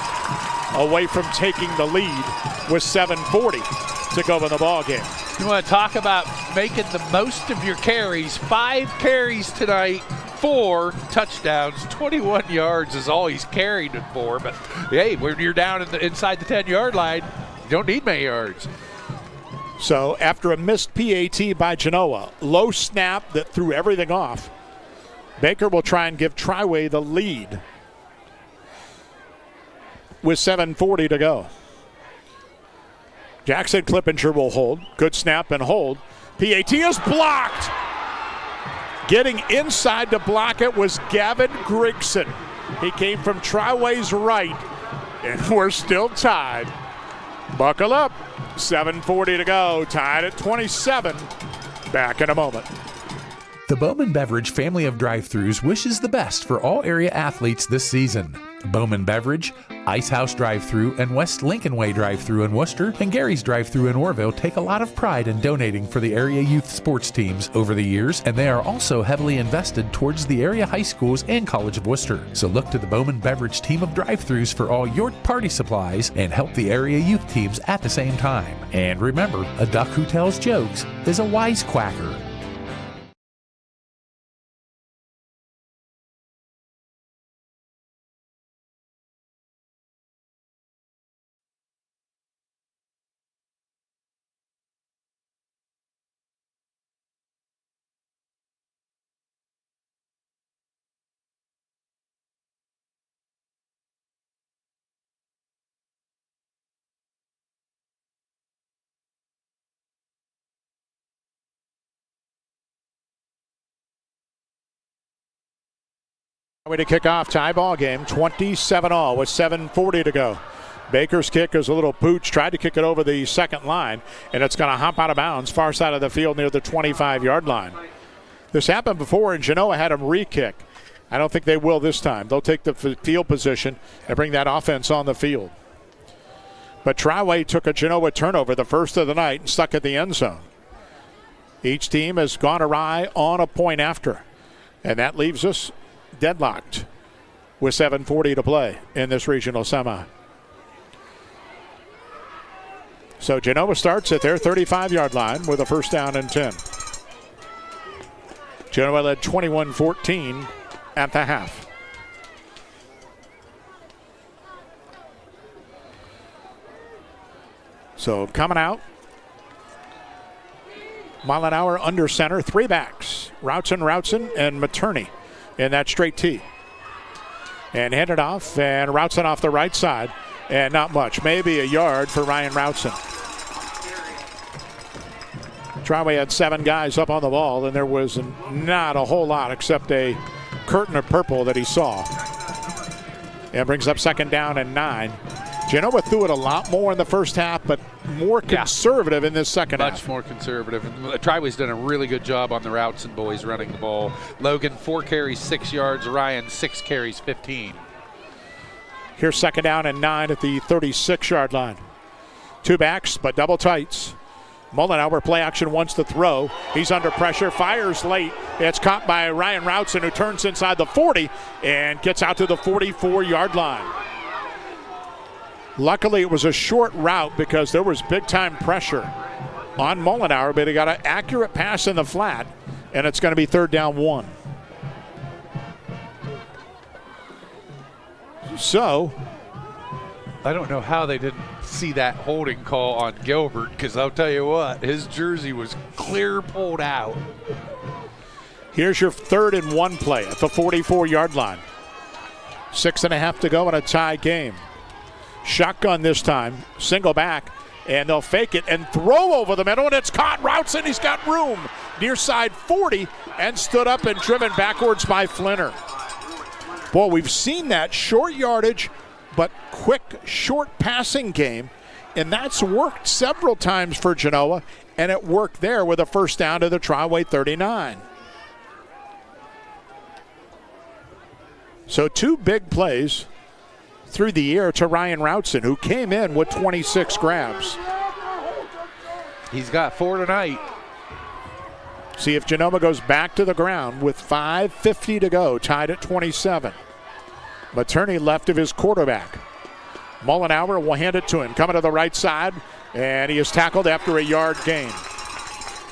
away from taking the lead with 7:40 to go in the ball game. You want to talk about making the most of your carries. 5 carries tonight, 4 touchdowns, 21 yards is all he's carried it for. But hey, when you're down inside the 10-yard line, you don't need many yards. So after a missed PAT by Genoa, low snap that threw everything off, Baker will try and give Triway the lead with 7:40 to go. Jackson Clippinger will hold. Good snap and hold. PAT is blocked. Getting inside to block it was Gavin Grigson. He came from Triway's right, and we're still tied. Buckle up. 7:40 to go. Tied at 27. Back in a moment. The Bowman Beverage family of drive-thrus wishes the best for all area athletes this season. Bowman Beverage, Ice House Drive-Thru, and West Lincoln Way Drive-Thru in Worcester, and Gary's Drive-Thru in Orville take a lot of pride in donating for the area youth sports teams over the years, and they are also heavily invested towards the area high schools and College of Worcester. So look to the Bowman Beverage team of drive-thrus for all your party supplies and help the area youth teams at the same time. And remember, a duck who tells jokes is a wisecracker. Way to kick off, tie ball game, 27-all with 7:40 to go. Baker's kick is a little pooch, tried to kick it over the second line, and it's going to hop out of bounds far side of the field near the 25-yard line. This happened before, and Genoa had him re-kick. I don't think they will this time. They'll take the field position and bring that offense on the field. But Triway took a Genoa turnover, the first of the night, and stuck at the end zone. Each team has gone awry on a point after, and that leaves us deadlocked with 7:40 to play in this regional semi. So Genoa starts at their 35-yard line with a first down and 10. Genoa led 21-14 at the half. So coming out, Molinauer under center, 3 backs, Routson, and Materney in that straight tee. And handed off, and Routson off the right side. And not much, maybe a yard for Ryan Routson. Triway had 7 guys up on the ball, and there was not a whole lot except a curtain of purple that he saw. And brings up second down and 9. Genoa threw it a lot more in the first half, but more conservative in this second half. Much more conservative. Triway's done a really good job on the routes and boys running the ball. Logan, 4 carries, 6 yards. Ryan, 6 carries, 15. Here's second down and 9 at the 36-yard line. 2 backs, but double tights. Molinauer play action wants to throw. He's under pressure, fires late. It's caught by Ryan Routson, who turns inside the 40 and gets out to the 44-yard line. Luckily, it was a short route because there was big-time pressure on Molinauer, but he got an accurate pass in the flat, and it's going to be third down 1. So, I don't know how they didn't see that holding call on Gilbert, because I'll tell you what, his jersey was clear pulled out. Here's your 3rd and 1 play at the 44-yard line. 6.5 to go in a tie game. Shotgun this time, single back, and they'll fake it and throw over the middle, and it's caught. Routson, he's got room. Near side 40, and stood up and driven backwards by Flinner. Boy, we've seen that short yardage, but quick, short passing game, and that's worked several times for Genoa, and it worked there with a first down to the Triway 39. So 2 big plays through the air to Ryan Routson, who came in with 26 grabs. He's got 4 tonight. See if Genoa goes back to the ground with 5:50 to go, tied at 27. Materney left of his quarterback. Mullenauer will hand it to him, coming to the right side, and he is tackled after a yard gain.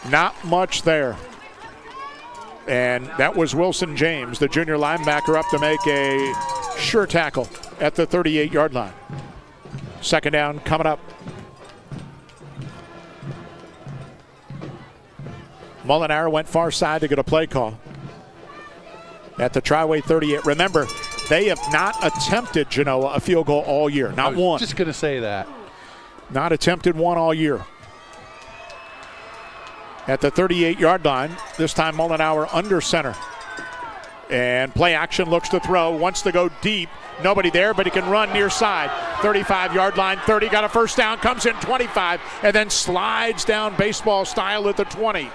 Not much there. And that was Wilson James, the junior linebacker, up to make a sure tackle at the 38-yard line. 2nd down coming up. Mullenauer went far side to get a play call at the Triway 38. Remember, they have not attempted, Genoa, a field goal all year. Not one. I was just going to say that. Not attempted one all year. At the 38-yard line, this time Mullenauer under center. And play action, looks to throw, wants to go deep. Nobody there, but he can run near side. 35-yard line, 30, got a first down, comes in 25, and then slides down baseball style at the 20.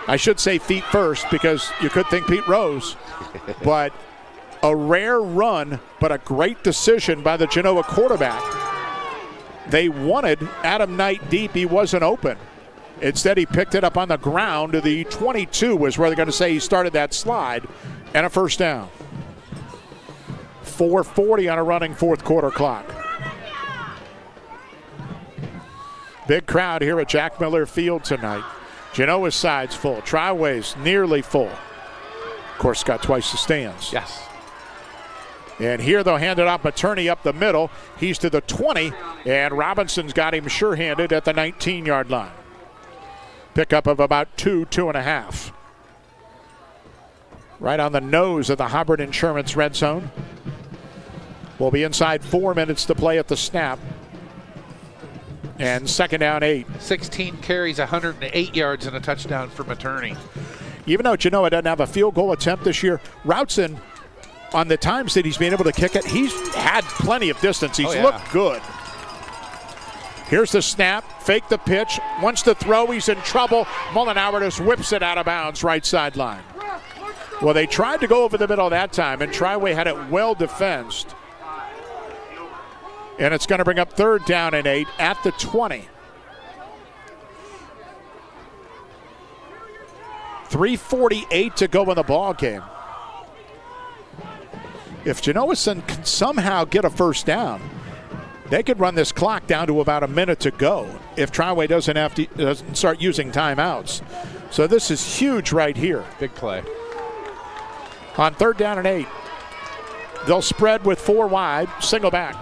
I should say feet first because you could think Pete Rose. But a rare run, but a great decision by the Genoa quarterback. They wanted Adam Knight deep. He wasn't open. Instead, he picked it up on the ground. The 22 was where they're going to say he started that slide, and a first down. 4:40 on a running 4th quarter clock. Big crowd here at Jack Miller Field tonight. Genoa's side's full. Triway's nearly full. Of course, got twice the stands. Yes. And here they'll hand it off Materney up the middle. He's to the 20, and Robinson's got him sure-handed at the 19-yard line. Pickup of about 2.5. Right on the nose of the Hubbard Insurance red zone. We'll be inside 4 minutes to play at the snap. And 2nd down 8. 16 carries, 108 yards, and a touchdown for Materney. Even though Genoa doesn't have a field goal attempt this year, Routson, on the times that he's been able to kick it, he's had plenty of distance. He's looked good. Here's the snap, fake the pitch, wants to throw, he's in trouble. Mullenauer just whips it out of bounds, right sideline. Well, they tried to go over the middle that time, and Triway had it well defensed. And it's going to bring up 3rd down and 8 at the 20. 3:48 to go in the ball game. If Genoa can somehow get a first down, they could run this clock down to about a minute to go if Triway doesn't start using timeouts. So this is huge right here. Big play. On 3rd down and 8, they'll spread with 4 wide, single back.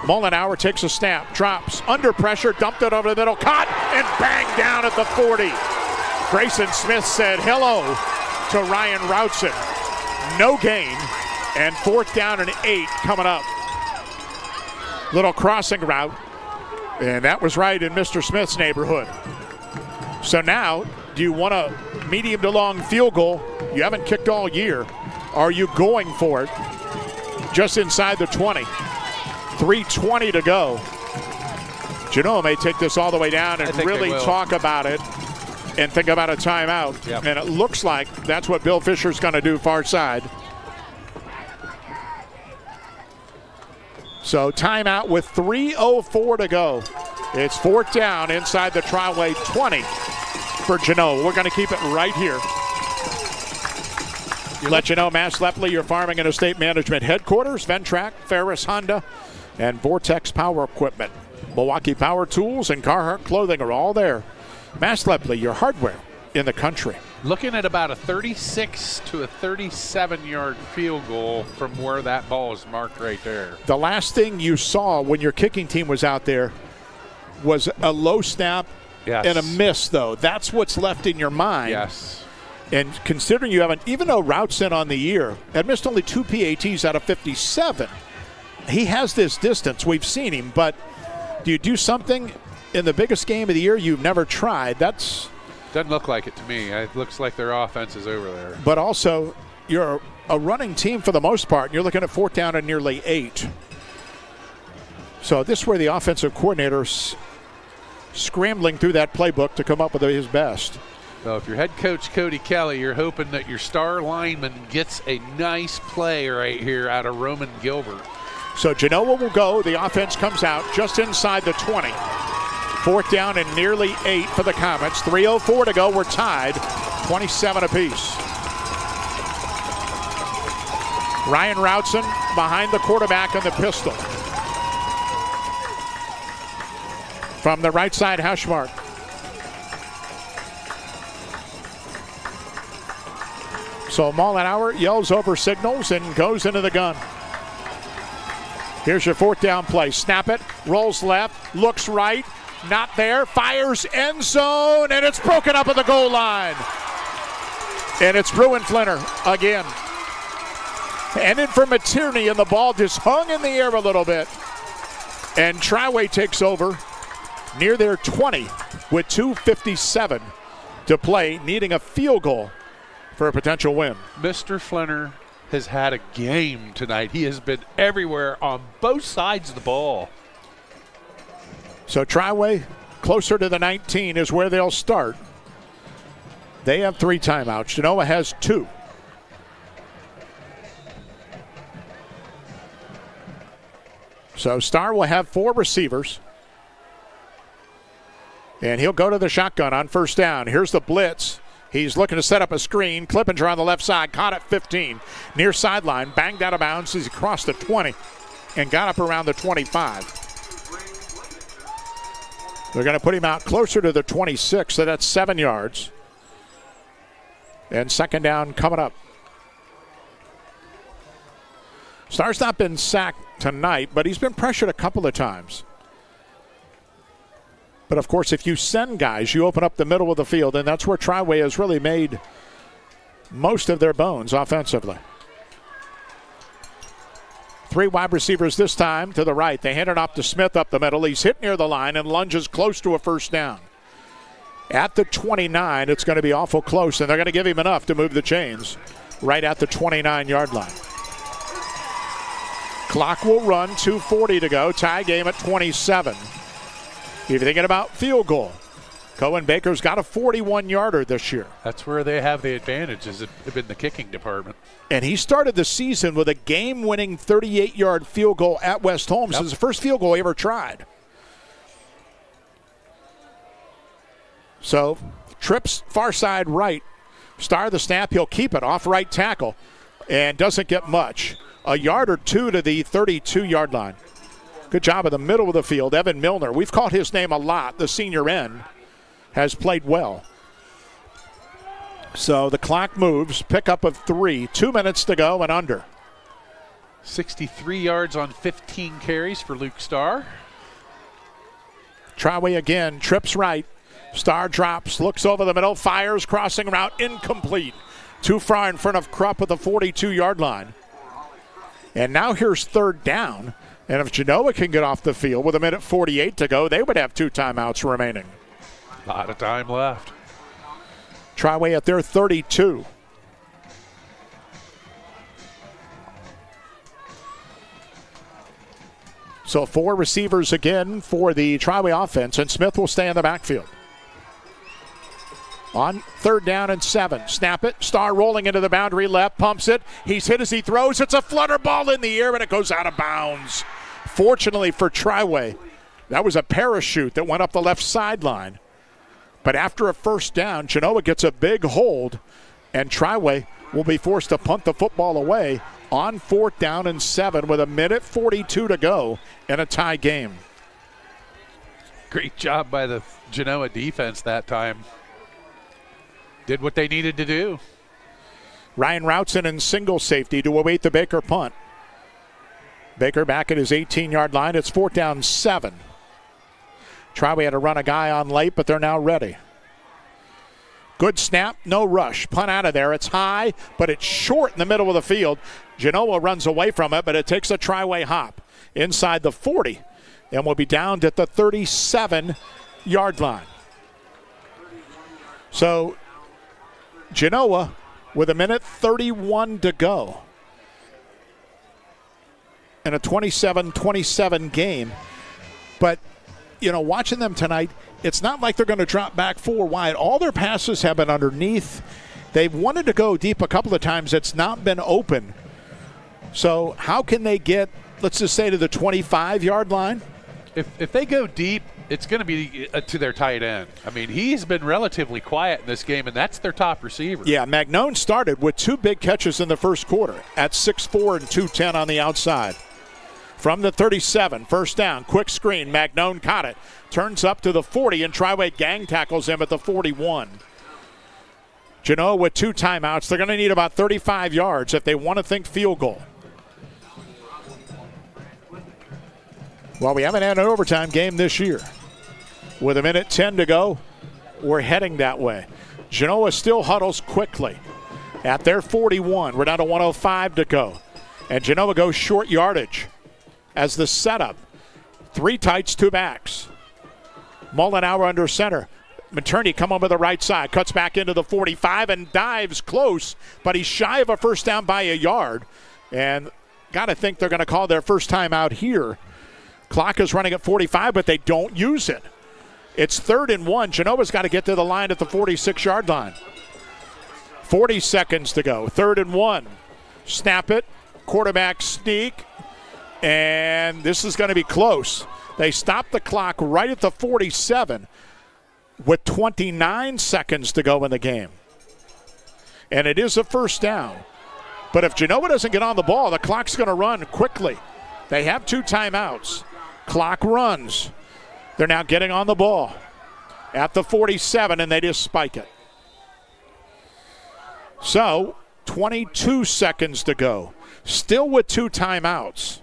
Mullenauer takes a snap, drops, under pressure, dumped it over the middle, caught, and banged down at the 40. Grayson Smith said hello to Ryan Routson. No gain, and 4th down and 8 coming up. Little crossing route, and that was right in Mr. Smith's neighborhood. So now, do you want a medium to long field goal? You haven't kicked all year. Are you going for it? Just inside the 20. 3:20 to go. Genoa may take this all the way down and really talk about it and think about a timeout. Yep. And it looks like that's what Bill Fisher's going to do far side. So timeout with 3:04 to go. It's 4th down inside the Triway 20 for Genoa. We're going to keep it right here. Let you know, Mass Lepley, your farming and estate management headquarters, Ventrac, Ferris Honda, and Vortex Power Equipment. Milwaukee Power Tools and Carhartt Clothing are all there. Mass Lepley, your hardware in the country. Looking at about a 36 to a 37-yard field goal from where that ball is marked right there. The last thing you saw when your kicking team was out there was a low snap and a miss, though. That's what's left in your mind. Yes. And considering you haven't, even though Rout's in on the year, had missed only 2 PATs out of 57, he has this distance. We've seen him, but do you do something in the biggest game of the year you've never tried? Doesn't look like it to me. It looks like their offense is over there. But also, you're a running team for the most part, and you're looking at 4th down and nearly 8. So this is where the offensive coordinator's scrambling through that playbook to come up with his best. So if you're head coach Cody Kelly, you're hoping that your star lineman gets a nice play right here out of Roman Gilbert. So Genoa will go. The offense comes out just inside the 20. 4th down and nearly 8 for the Comets. 3:04 to go. We're tied 27 apiece. Ryan Routson behind the quarterback on the pistol. From the right side hash mark. So Mollenauer yells over signals and goes into the gun. Here's your 4th down play. Snap it, rolls left, looks right, not there, fires end zone, and it's broken up at the goal line. And it's Bruin Flinner again. And in for Materni, and the ball just hung in the air a little bit. And Triway takes over near their 20 with 2:57 to play, needing a field goal for a potential win. Mr. Flinner has had a game tonight. He has been everywhere on both sides of the ball. So Triway, closer to the 19 is where they'll start. They have 3 timeouts. Genoa has 2. So Starr will have 4 receivers. And he'll go to the shotgun on 1st down. Here's the blitz. He's looking to set up a screen. Clippinger on the left side, caught at 15. Near sideline, banged out of bounds as he crossed the 20 and got up around the 25. They're going to put him out closer to the 26, so that's 7 yards. And 2nd down coming up. Starr's not been sacked tonight, but he's been pressured a couple of times. But, of course, if you send guys, you open up the middle of the field, and that's where Triway has really made most of their bones offensively. 3 wide receivers this time to the right. They hand it off to Smith up the middle. He's hit near the line and lunges close to a 1st down. At the 29, it's going to be awful close, and they're going to give him enough to move the chains right at the 29-yard line. Clock will run, 2:40 to go. Tie game at 27. If you're thinking about field goal, Cohen Baker's got a 41-yarder this year. That's where they have the advantage, is in the kicking department. And he started the season with a game-winning 38-yard field goal at West Holmes. Yep. It's the first field goal he ever tried. So, trips far side right. Starr the snap, he'll keep it off right tackle. And doesn't get much. A yard or 2 to the 32-yard line. Good job in the middle of the field. Evan Milner, we've called his name a lot. The senior end has played well. So the clock moves. Pickup of 3. 2 minutes to go and under. 63 yards on 15 carries for Luke Starr. Triway again, trips right. Starr drops, looks over the middle, fires, crossing route, incomplete. Too far in front of Krupp at the 42-yard line. And now here's 3rd down. And if Genoa can get off the field with 1:48 to go, they would have 2 timeouts remaining. A lot of time left. Triway at their 32. So 4 receivers again for the Triway offense, and Smith will stay in the backfield. On 3rd down and 7. Snap it. Starr rolling into the boundary left. Pumps it. He's hit as he throws. It's a flutter ball in the air, and it goes out of bounds. Fortunately for Triway, that was a parachute that went up the left sideline. But after a 1st down, Genoa gets a big hold, and Triway will be forced to punt the football away on 4th down and 7 with 1:42 to go in a tie game. Great job by the Genoa defense that time. did what they needed to do. Ryan Routson in single safety to await the Baker punt. Baker back at his 18-yard line. It's 4th down 7. Triway had to run a guy on late, but they're now ready. Good snap, no rush. Punt out of there. It's high, but it's short in the middle of the field. Genoa runs away from it, but it takes a Triway hop inside the 40 and will be down at the 37-yard line. So Genoa with 1:31 to go in a 27-27 game. But, you know, watching them tonight, it's not like they're going to drop back 4 wide. All their passes have been underneath. They've wanted to go deep a couple of times. It's not been open. So how can they get, let's just say, to the 25-yard line? If they go deep, it's going to be to their tight end. I mean, he's been relatively quiet in this game, and that's their top receiver. Yeah, Magnone started with 2 big catches in the first quarter at 6'4" and 210 on the outside. From the 37, first down, quick screen. Magnone caught it. Turns up to the 40, and Triway gang tackles him at the 41. Genoa with 2 timeouts. They're going to need about 35 yards if they want to think field goal. Well, we haven't had an overtime game this year. With 1:10 to go, we're heading that way. Genoa still huddles quickly at their 41. We're down to 1:05 to go. And Genoa goes short yardage as the setup. 3 tights, 2 backs. Mullenauer under center. Maternity come over the right side, cuts back into the 45 and dives close, but he's shy of a first down by a yard. And got to think they're going to call their first time out here. Clock is running at 45, but they don't use it. It's 3rd and 1. Genoa's got to get to the line at the 46-yard line. 40 seconds to go. 3rd and 1. Snap it. Quarterback sneak. And this is going to be close. They stop the clock right at the 47 with 29 seconds to go in the game. And it is a first down. But if Genoa doesn't get on the ball, the clock's going to run quickly. They have 2 timeouts. Clock runs. They're now getting on the ball at the 47, and they just spike it. So, 22 seconds to go. Still with 2 timeouts.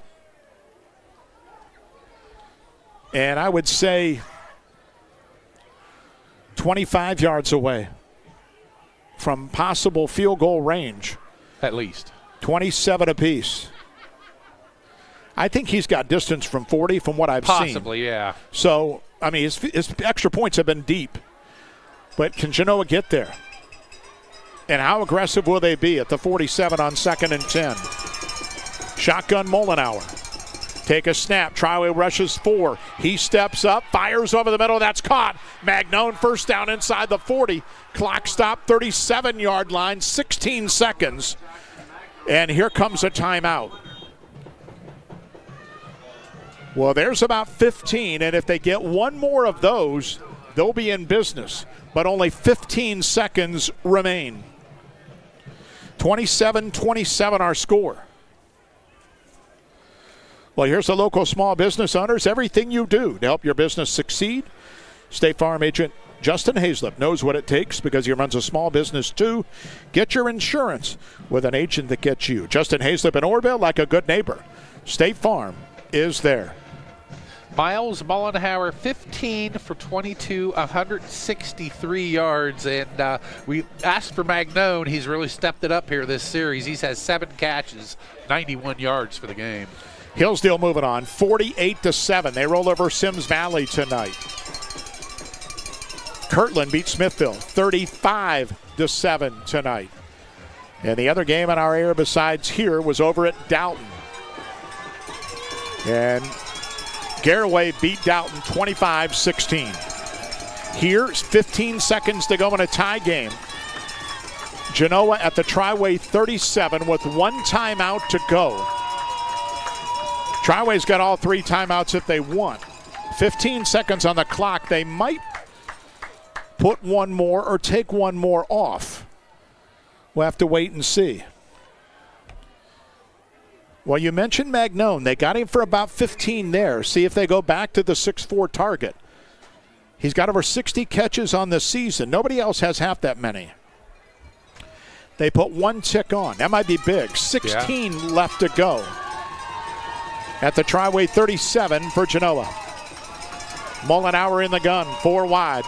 And I would say 25 yards away from possible field goal range. At least. 27 apiece. I think he's got distance from 40 from what I've seen. Possibly, yeah. So, I mean, his extra points have been deep. But can Genoa get there? And how aggressive will they be at the 47 on 2nd and 10? Shotgun Mullenauer. Take a snap. Triway rushes 4. He steps up, fires over the middle. That's caught. Magnone first down inside the 40. Clock stop, 37-yard line, 16 seconds. And here comes a timeout. Well, there's about 15, and if they get one more of those, they'll be in business. But only 15 seconds remain. 27-27 our score. Well, here's the local small business owners. Everything you do to help your business succeed. State Farm agent Justin Hazlip knows what it takes because he runs a small business too. Get your insurance with an agent that gets you. Justin Hazlip in Orville, like a good neighbor. State Farm is there. Miles Mullenauer, 15 for 22, 163 yards. And we asked for Magnone. He's really stepped it up here this series. He's has 7 catches, 91 yards for the game. Hillsdale moving on, 48-7. They roll over Sims Valley tonight. Kirtland beats Smithville, 35-7 tonight. And the other game in our area besides here was over at Dalton. And Garraway beat Dalton 25-16. Here's 15 seconds to go in a tie game. Genoa at the Triway 37 with 1 timeout to go. Triway's got all 3 timeouts if they want. 15 seconds on the clock. They might put one more or take one more off. We'll have to wait and see. Well, you mentioned Magnone. They got him for about 15 there. See if they go back to the 6'4 target. He's got over 60 catches on the season. Nobody else has half that many. They put one tick on. That might be big. 16 left to go at the Triway 37 for Genoa. Mullenauer in the gun, 4 wide.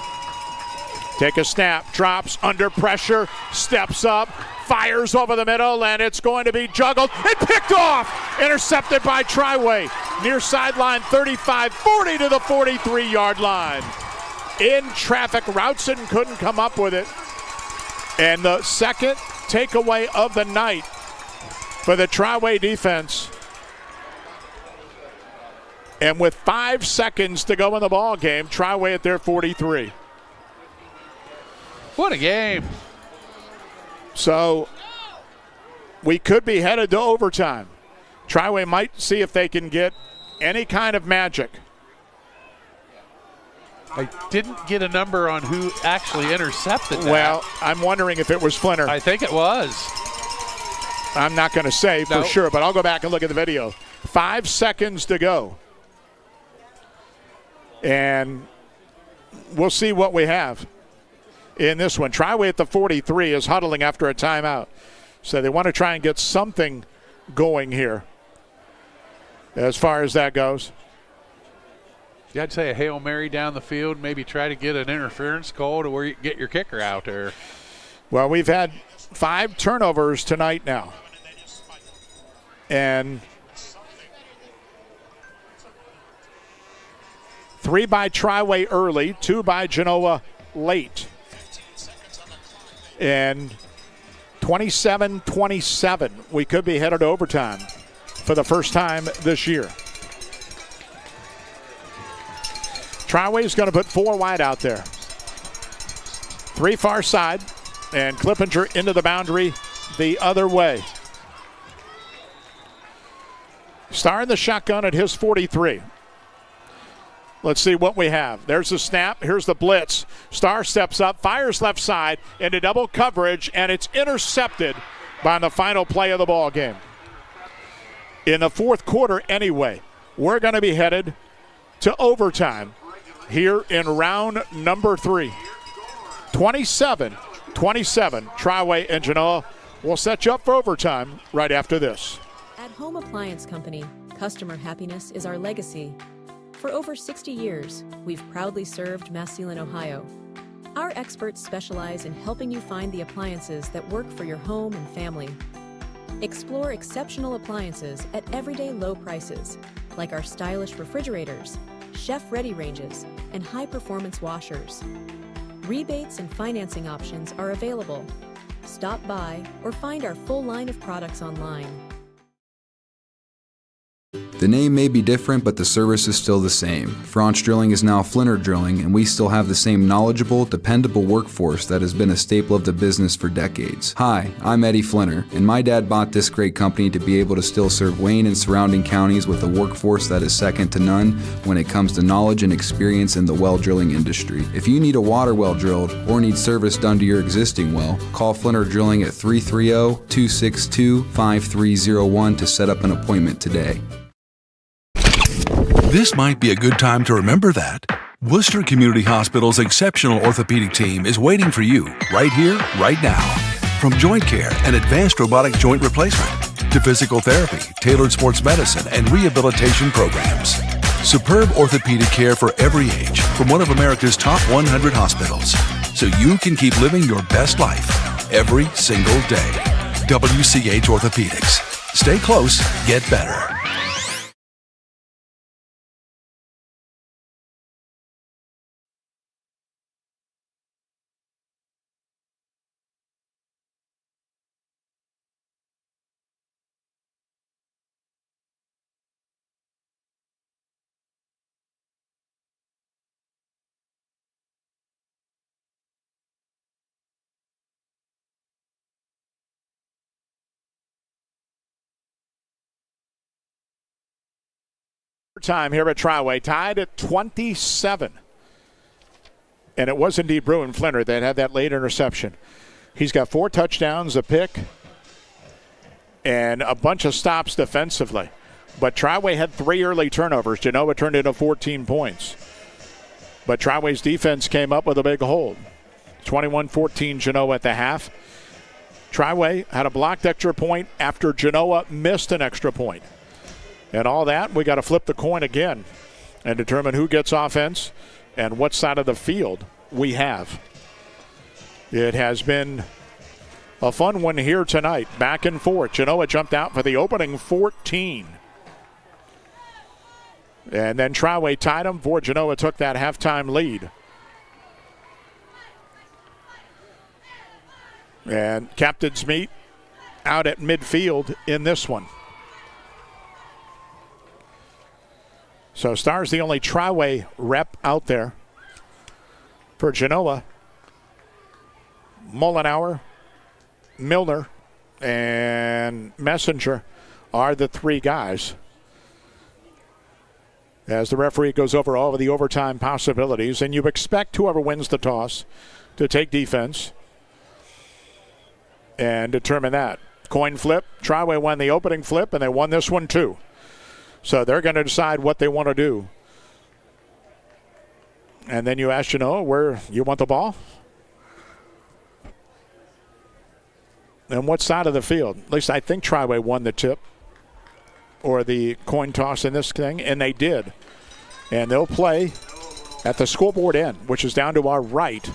Take a snap, drops under pressure, steps up, fires over the middle, and it's going to be juggled and picked off. Intercepted by Triway. Near sideline 35-40 to the 43-yard line. In traffic, Routson couldn't come up with it. And the second takeaway of the night for the Triway defense. And with 5 seconds to go in the ball game, Triway at their 43. What a game. So we could be headed to overtime. Triway might see if they can get any kind of magic. I didn't get a number on who actually intercepted that. Well, I'm wondering if it was Flinner. I think it was. I'm not going to say for sure, but I'll go back and look at the video. 5 seconds to go. And we'll see what we have in this one. Triway at the 43 is huddling after a timeout. So they want to try and get something going here as far as that goes. Yeah, I'd say a Hail Mary down the field, maybe try to get an interference call to where you get your kicker out there. Well, we've had 5 turnovers tonight now. And 3 by Triway early, 2 by Genoa late. And 27-27. We could be headed to overtime for the first time this year. Triway's going to put 4 wide out there. 3 far side, and Clippinger into the boundary the other way. Starr in the shotgun at his 43. Let's see what we have. There's the snap. Here's the blitz. Starr steps up, fires left side into double coverage, and it's intercepted by the final play of the ball game. In the fourth quarter anyway, we're going to be headed to overtime here in round number 3. 27-27, Triway and Genoa will set you up for overtime right after this. At Home Appliance Company, customer happiness is our legacy. For over 60 years, we've proudly served Massillon, Ohio. Our experts specialize in helping you find the appliances that work for your home and family. Explore exceptional appliances at everyday low prices, like our stylish refrigerators, chef-ready ranges, and high-performance washers. Rebates and financing options are available. Stop by or find our full line of products online. The name may be different, but the service is still the same. Franch Drilling is now Flinner Drilling, and we still have the same knowledgeable, dependable workforce that has been a staple of the business for decades. Hi, I'm Eddie Flinner, and my dad bought this great company to be able to still serve Wayne and surrounding counties with a workforce that is second to none when it comes to knowledge and experience in the well drilling industry. If you need a water well drilled or need service done to your existing well, call Flinner Drilling at 330-262-5301 to set up an appointment today. This might be a good time to remember that. Worcester Community Hospital's exceptional orthopedic team is waiting for you right here, right now. From joint care and advanced robotic joint replacement to physical therapy, tailored sports medicine, and rehabilitation programs. Superb orthopedic care for every age from one of America's top 100 hospitals. So you can keep living your best life every single day. WCH Orthopedics. Stay close, get better. Time here at Triway, tied at 27. And it was indeed Bruin Flinner that had that late interception. He's got 4 touchdowns, a pick, and a bunch of stops defensively. But Triway had 3 early turnovers. Genoa turned into 14 points. But Triway's defense came up with a big hold. 21-14 Genoa at the half. Triway had a blocked extra point after Genoa missed an extra point. And all that, we got to flip the coin again and determine who gets offense and what side of the field we have. It has been a fun one here tonight, back and forth. Genoa jumped out for the opening 14. And then Triway tied them before Genoa took that halftime lead. And captains meet out at midfield in this one. So Star's the only Triway rep out there for Genoa. Mollenauer, Milner, and Messenger are the three guys. As the referee goes over all of the overtime possibilities, and you expect whoever wins the toss to take defense and determine that. Coin flip. Triway won the opening flip, and they won this one too. So they're going to decide what they want to do. And then you ask Genoa where you want the ball. And what side of the field? At least I think Triway won the tip or the coin toss in this thing, and they did. And they'll play at the scoreboard end, which is down to our right.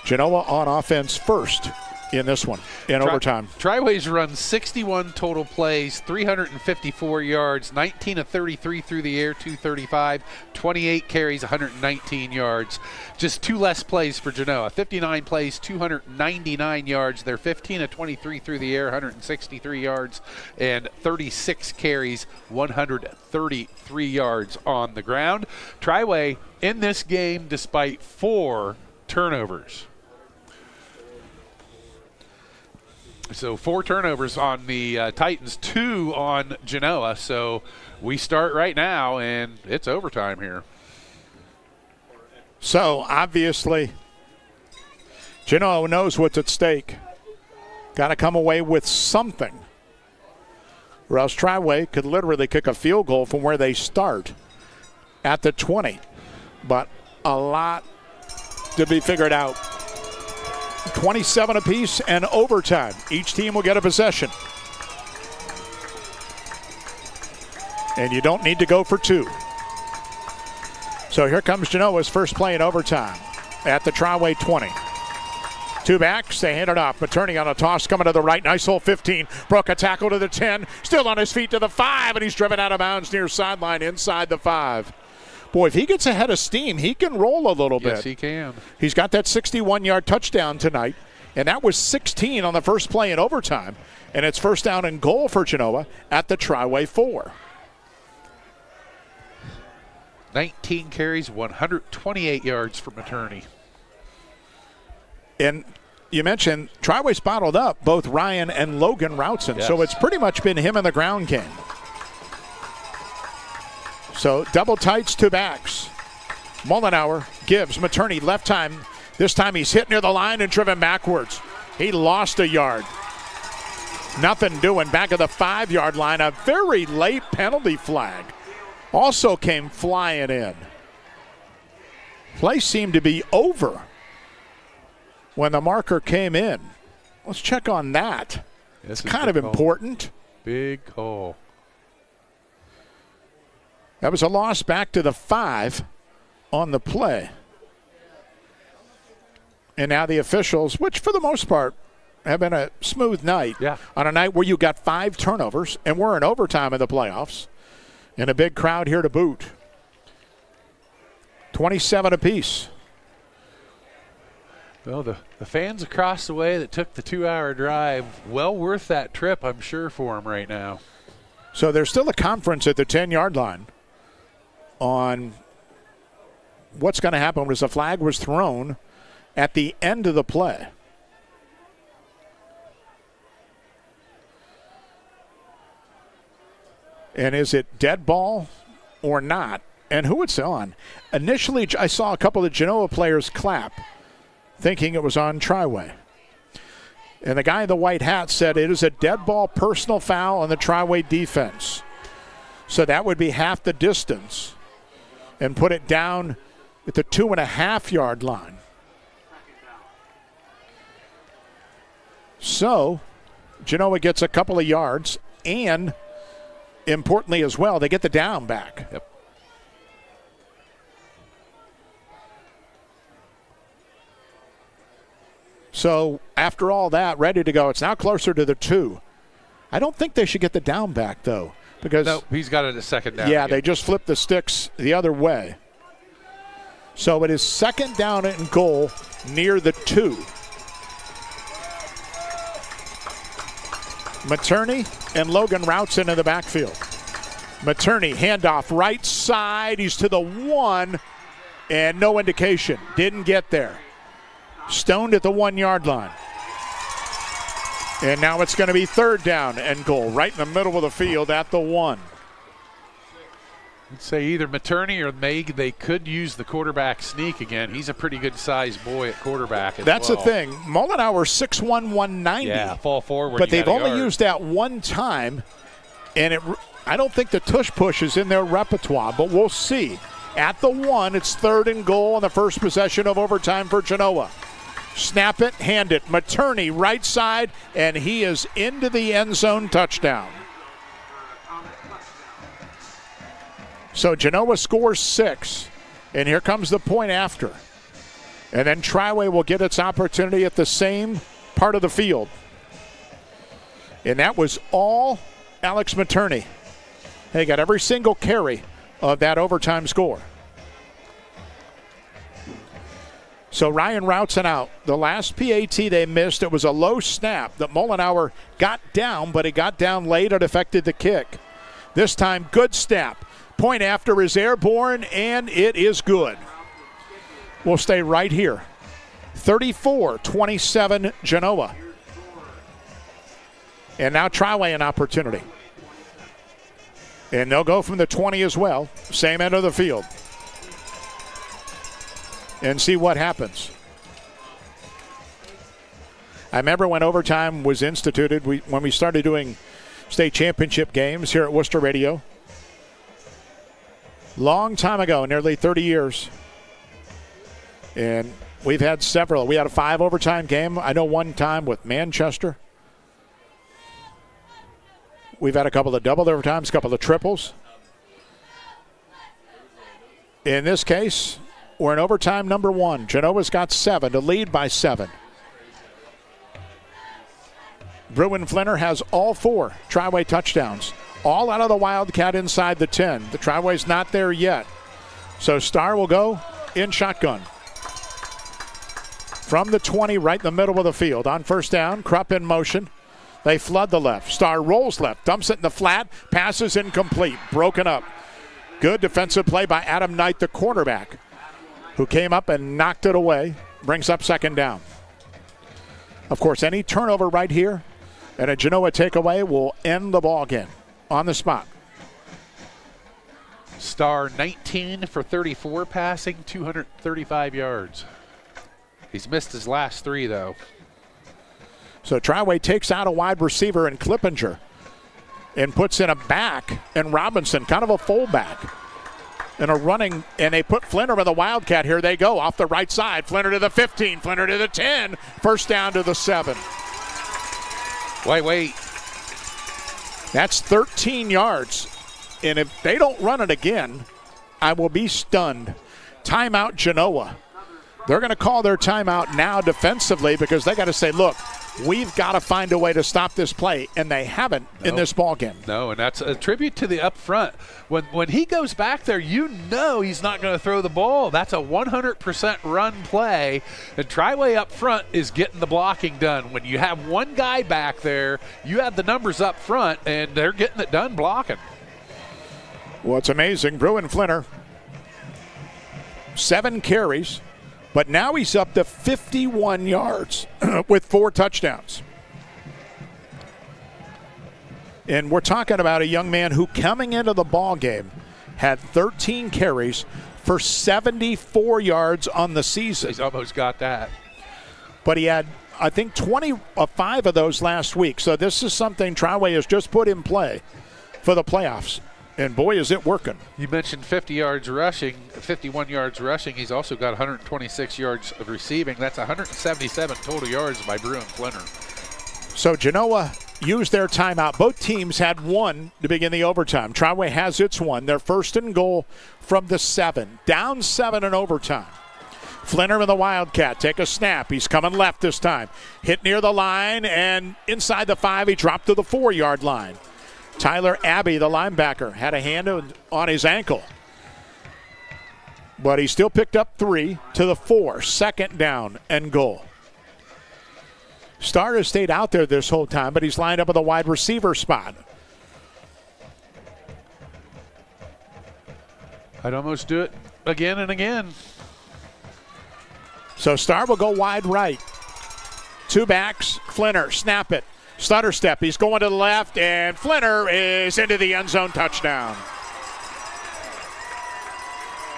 Genoa on offense first in this one, in overtime. Triway's run 61 total plays, 354 yards, 19 of 33 through the air, 235, 28 carries, 119 yards. Just two less plays for Genoa. 59 plays, 299 yards. They're 15 of 23 through the air, 163 yards, and 36 carries, 133 yards on the ground. Triway in this game despite 4 turnovers. So 4 turnovers on the Titans, 2 on Genoa. So we start right now, and it's overtime here. So obviously, Genoa knows what's at stake. Got to come away with something, or else Triway could literally kick a field goal from where they start at the 20. But a lot to be figured out. 27 apiece and overtime. Each team will get a possession. And you don't need to go for 2. So here comes Genoa's first play in overtime at the Triway 20. 2 backs, they hand it off. Materni on a toss coming to the right. Nice hole 15. Broke a tackle to the 10. Still on his feet to the 5, and he's driven out of bounds near sideline inside the 5. Boy, if he gets ahead of steam, he can roll a little bit. Yes, he can. He's got that 61-yard touchdown tonight, and that was 16 on the first play in overtime. And it's first down and goal for Genoa at the Triway 4. 19 carries, 128 yards for Materni. And you mentioned Triway's bottled up both Ryan and Logan Routson, yes. So it's pretty much been him in the ground game. So double tights, 2 backs. Mollenauer gives Materni left time. This time he's hit near the line and driven backwards. He lost a yard. Nothing doing back of the 5-yard line. A very late penalty flag also came flying in. Play seemed to be over when the marker came in. Let's check on that. It's kind of important. Big call. That was a loss back to the 5 on the play. And now the officials, which for the most part have been a smooth night, on a night where you got 5 turnovers, and we're in overtime in the playoffs, and a big crowd here to boot. 27 apiece. Well, the fans across the way that took the 2-hour drive, well worth that trip, I'm sure, for them right now. So there's still a conference at the 10-yard line on what's going to happen because the flag was thrown at the end of the play. And is it dead ball or not? And who it's on? Initially, I saw a couple of Genoa players clap, thinking it was on Triway. And the guy in the white hat said it is a dead ball personal foul on the Triway defense. So that would be half the distance and put it down at the 2.5-yard line. So Genoa gets a couple of yards, and importantly as well, they get the down back. Yep. So after all that, ready to go. It's now closer to the 2. I don't think they should get the down back, though, because no, he's got it a second down. Yeah, again. they just flipped the sticks the other way. So it is second down and goal near the 2. Materney and Logan Routson in the backfield. Materney, handoff right side. He's to the 1, and no indication. Didn't get there. Stoned at the 1-yard line. And now it's going to be third down and goal right in the middle of the field at the 1. I'd say either Materney or they could use the quarterback sneak again. He's a pretty good-sized boy at quarterback That's the thing. Mullenauer 6'1", 190. Yeah, fall forward. But they've only used that one time, and I don't think the tush push is in their repertoire, but we'll see. At the 1, it's third and goal on the first possession of overtime for Genoa. Snap it, hand it. Materney right side, and he is into the end zone, touchdown. So Genoa scores 6, and here comes the point after. And then Triway will get its opportunity at the same part of the field. And that was all Alex Materney. He got every single carry of that overtime score. So Ryan Routson out. The last PAT they missed, it was a low snap that Mullenauer got down, but he got down late. It affected the kick. This time, good snap. Point after is airborne, and it is good. We'll stay right here. 34-27 Genoa. And now Triway an opportunity. And they'll go from the 20 as well. Same end of the field. And see what happens. I remember when overtime was instituted, when we started doing state championship games here at Worcester Radio. Long time ago, nearly 30 years. And we've had several. We had a 5 overtime game. I know one time with Manchester. We've had a couple of double overtimes, a couple of triples. In this case, we're in overtime number 1. Genoa's got 7 to lead by 7. Bruin Flinner has all 4 Triway touchdowns. All out of the Wildcat inside the 10. The Triway's not there yet. So Starr will go in shotgun. From the 20, right in the middle of the field. On first down, Krupp in motion. They flood the left. Starr rolls left, dumps it in the flat. Passes incomplete, broken up. Good defensive play by Adam Knight, the quarterback, who came up and knocked it away. Brings up second down. Of course, any turnover right here and a Genoa takeaway will end the ball game on the spot. Starr 19 for 34 passing, 235 yards. He's missed his last 3, though. So Triway takes out a wide receiver in Clippinger and puts in a back and Robinson, kind of a fullback. And a running, and they put Flinner in the Wildcat. Here they go, off the right side. Flinner to the 15, Flinner to the 10. First down to the 7. Wait. That's 13 yards. And if they don't run it again, I will be stunned. Timeout Genoa. They're going to call their timeout now defensively because they got to say, look, we've got to find a way to stop this play, and they haven't in this ball game. No, and that's a tribute to the up front. When he goes back there, you know he's not going to throw the ball. That's a 100% run play, and Triway up front is getting the blocking done. When you have one guy back there, you have the numbers up front, and they're getting it done blocking. Well, it's amazing. Bruin Flinner, 7 carries. But now he's up to 51 yards with 4 touchdowns. And we're talking about a young man who, coming into the ball game, had 13 carries for 74 yards on the season. He's almost got that. But he had, I think, 25 of those last week. So this is something Triway has just put in play for the playoffs. And boy, is it working. You mentioned 50 yards rushing, 51 yards rushing. He's also got 126 yards of receiving. That's 177 total yards by Bruin Flinner. So Genoa used their timeout. Both teams had one to begin the overtime. Triway has its one. They're first and goal from the 7. Down 7 in overtime. Flinner and the Wildcat take a snap. He's coming left this time. Hit near the line and inside the 5. He dropped to the 4-yard line. Tyler Abbey, the linebacker, had a hand on his ankle. But he still picked up 3 to the 4. Second down and goal. Starr has stayed out there this whole time, but he's lined up at the wide receiver spot. I'd almost do it again and again. So Starr will go wide right. 2 backs, Flinner, snap it. Stutter step, he's going to the left, and Flinner is into the end zone, touchdown.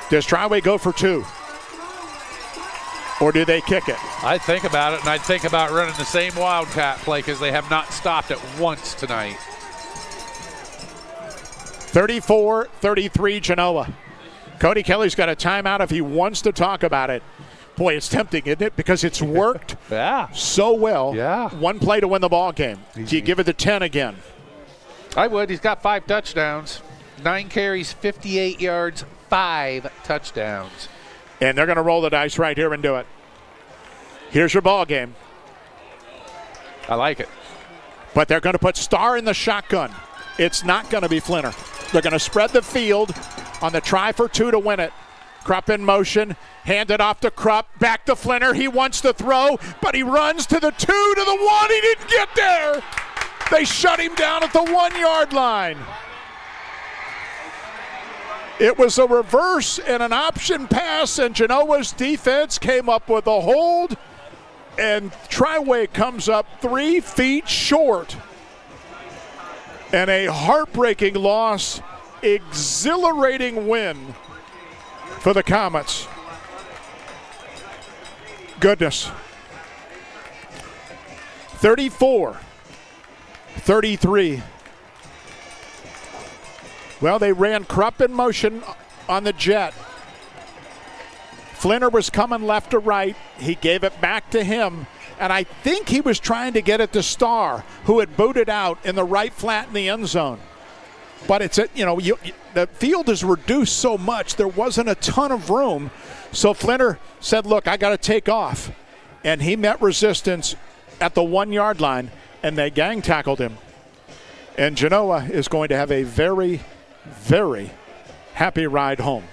Does Triway go for 2? Or do they kick it? I'd think about it, and I'd think about running the same Wildcat play because they have not stopped it once tonight. 34-33 Genoa. Cody Kelly's got a timeout if he wants to talk about it. Boy, it's tempting, isn't it? Because it's worked so well. Yeah. One play to win the ball game. Do you give it the 10 again? I would. He's got 5 touchdowns. 9 carries, 58 yards, 5 touchdowns. And they're going to roll the dice right here and do it. Here's your ball game. I like it. But they're going to put Starr in the shotgun. It's not going to be Flinner. They're going to spread the field on the try for 2 to win it. Krupp in motion. Hand it off to Krupp. Back to Flinner. He wants to throw, but he runs to the 2, to the 1. He didn't get there. They shut him down at the 1-yard line. It was a reverse and an option pass, and Genoa's defense came up with a hold, and Triway comes up 3 feet short. And a heartbreaking loss, exhilarating win for the Comets. Goodness. 34-33. Well, they ran Krupp in motion on the jet. Flinner was coming left to right. He gave it back to him. And I think he was trying to get it to Starr, who had booted out in the right flat in the end zone. But it's the field is reduced so much, there wasn't a ton of room. So Flinner said, look, I got to take off. And he met resistance at the 1-yard line, and they gang tackled him. And Genoa is going to have a very, very happy ride home.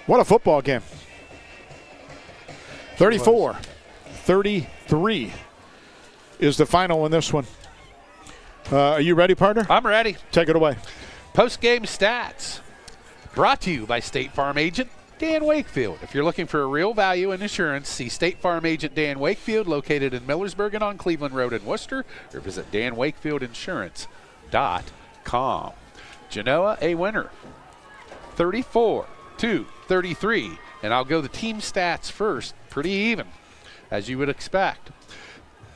What a football game. 34-33 is the final in this one. Are you ready, partner? I'm ready. Take it away. Post-game stats brought to you by State Farm agent Dan Wakefield. If you're looking for a real value in insurance, see State Farm agent Dan Wakefield, located in Millersburg and on Cleveland Road in Worcester, or visit danwakefieldinsurance.com. Genoa, a winner, 34-33. And I'll go the team stats first. Pretty even, as you would expect.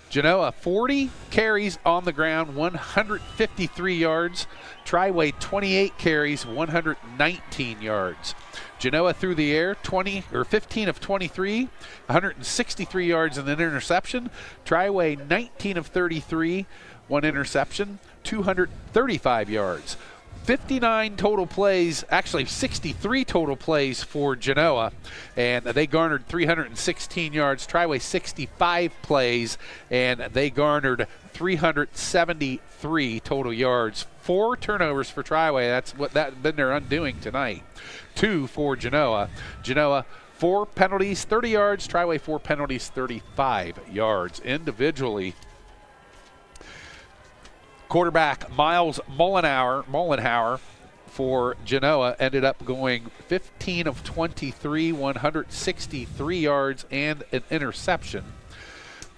Genoa, 40 carries on the ground, 153 yards. Triway, 28 carries, 119 yards. Genoa through the air, 15 of 23, 163 yards and an interception. Triway, 19 of 33, 1 interception, 235 yards. 59 total plays, actually 63 total plays for Genoa, and they garnered 316 yards. Triway 65 plays, and they garnered 373 total yards. 4 turnovers for Triway. That's been their undoing tonight. 2 for Genoa. Genoa 4 penalties, 30 yards. Triway 4 penalties, 35 yards individually. Quarterback Miles Mollenhauer for Genoa ended up going 15 of 23, 163 yards and an interception.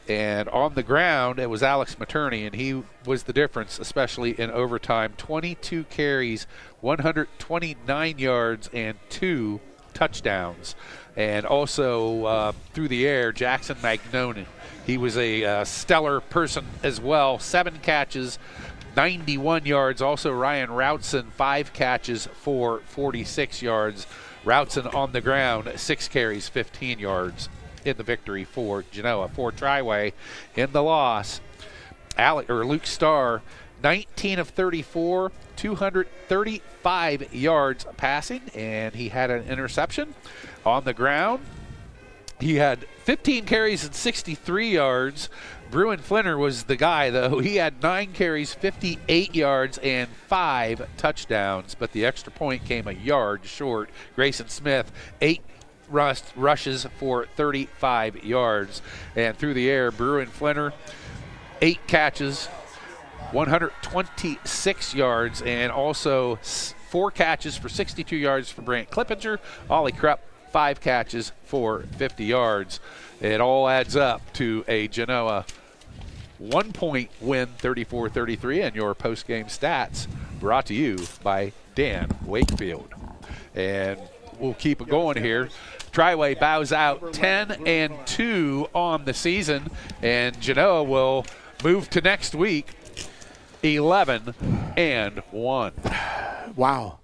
And on the ground, it was Alex Materney, and he was the difference, especially in overtime. 22 carries, 129 yards, and 2 touchdowns. And also through the air, Jackson Magnoni. He was a stellar person as well. 7 catches, 91 yards. Also Ryan Routson, 5 catches for 46 yards. Routson on the ground, 6 carries, 15 yards in the victory for Genoa. For Triway in the loss, Luke Starr, 19 of 34, 235 yards passing, and he had an interception. On the ground, he had 15 carries and 63 yards. Bruin Flinner was the guy, though. He had 9 carries, 58 yards, and 5 touchdowns, but the extra point came a yard short. Grayson Smith, 8 rushes for 35 yards. And through the air, Bruin Flinner, 8 catches, 126 yards, and also 4 catches for 62 yards for Brant Clippinger. Ollie Krupp, 5 catches for 50 yards. It all adds up to a Genoa 1-point win, 34-33, and your post-game stats brought to you by Dan Wakefield. And we'll keep it going here. Triway bows out 10-2 on the season, and Genoa will move to next week 11-1. Wow.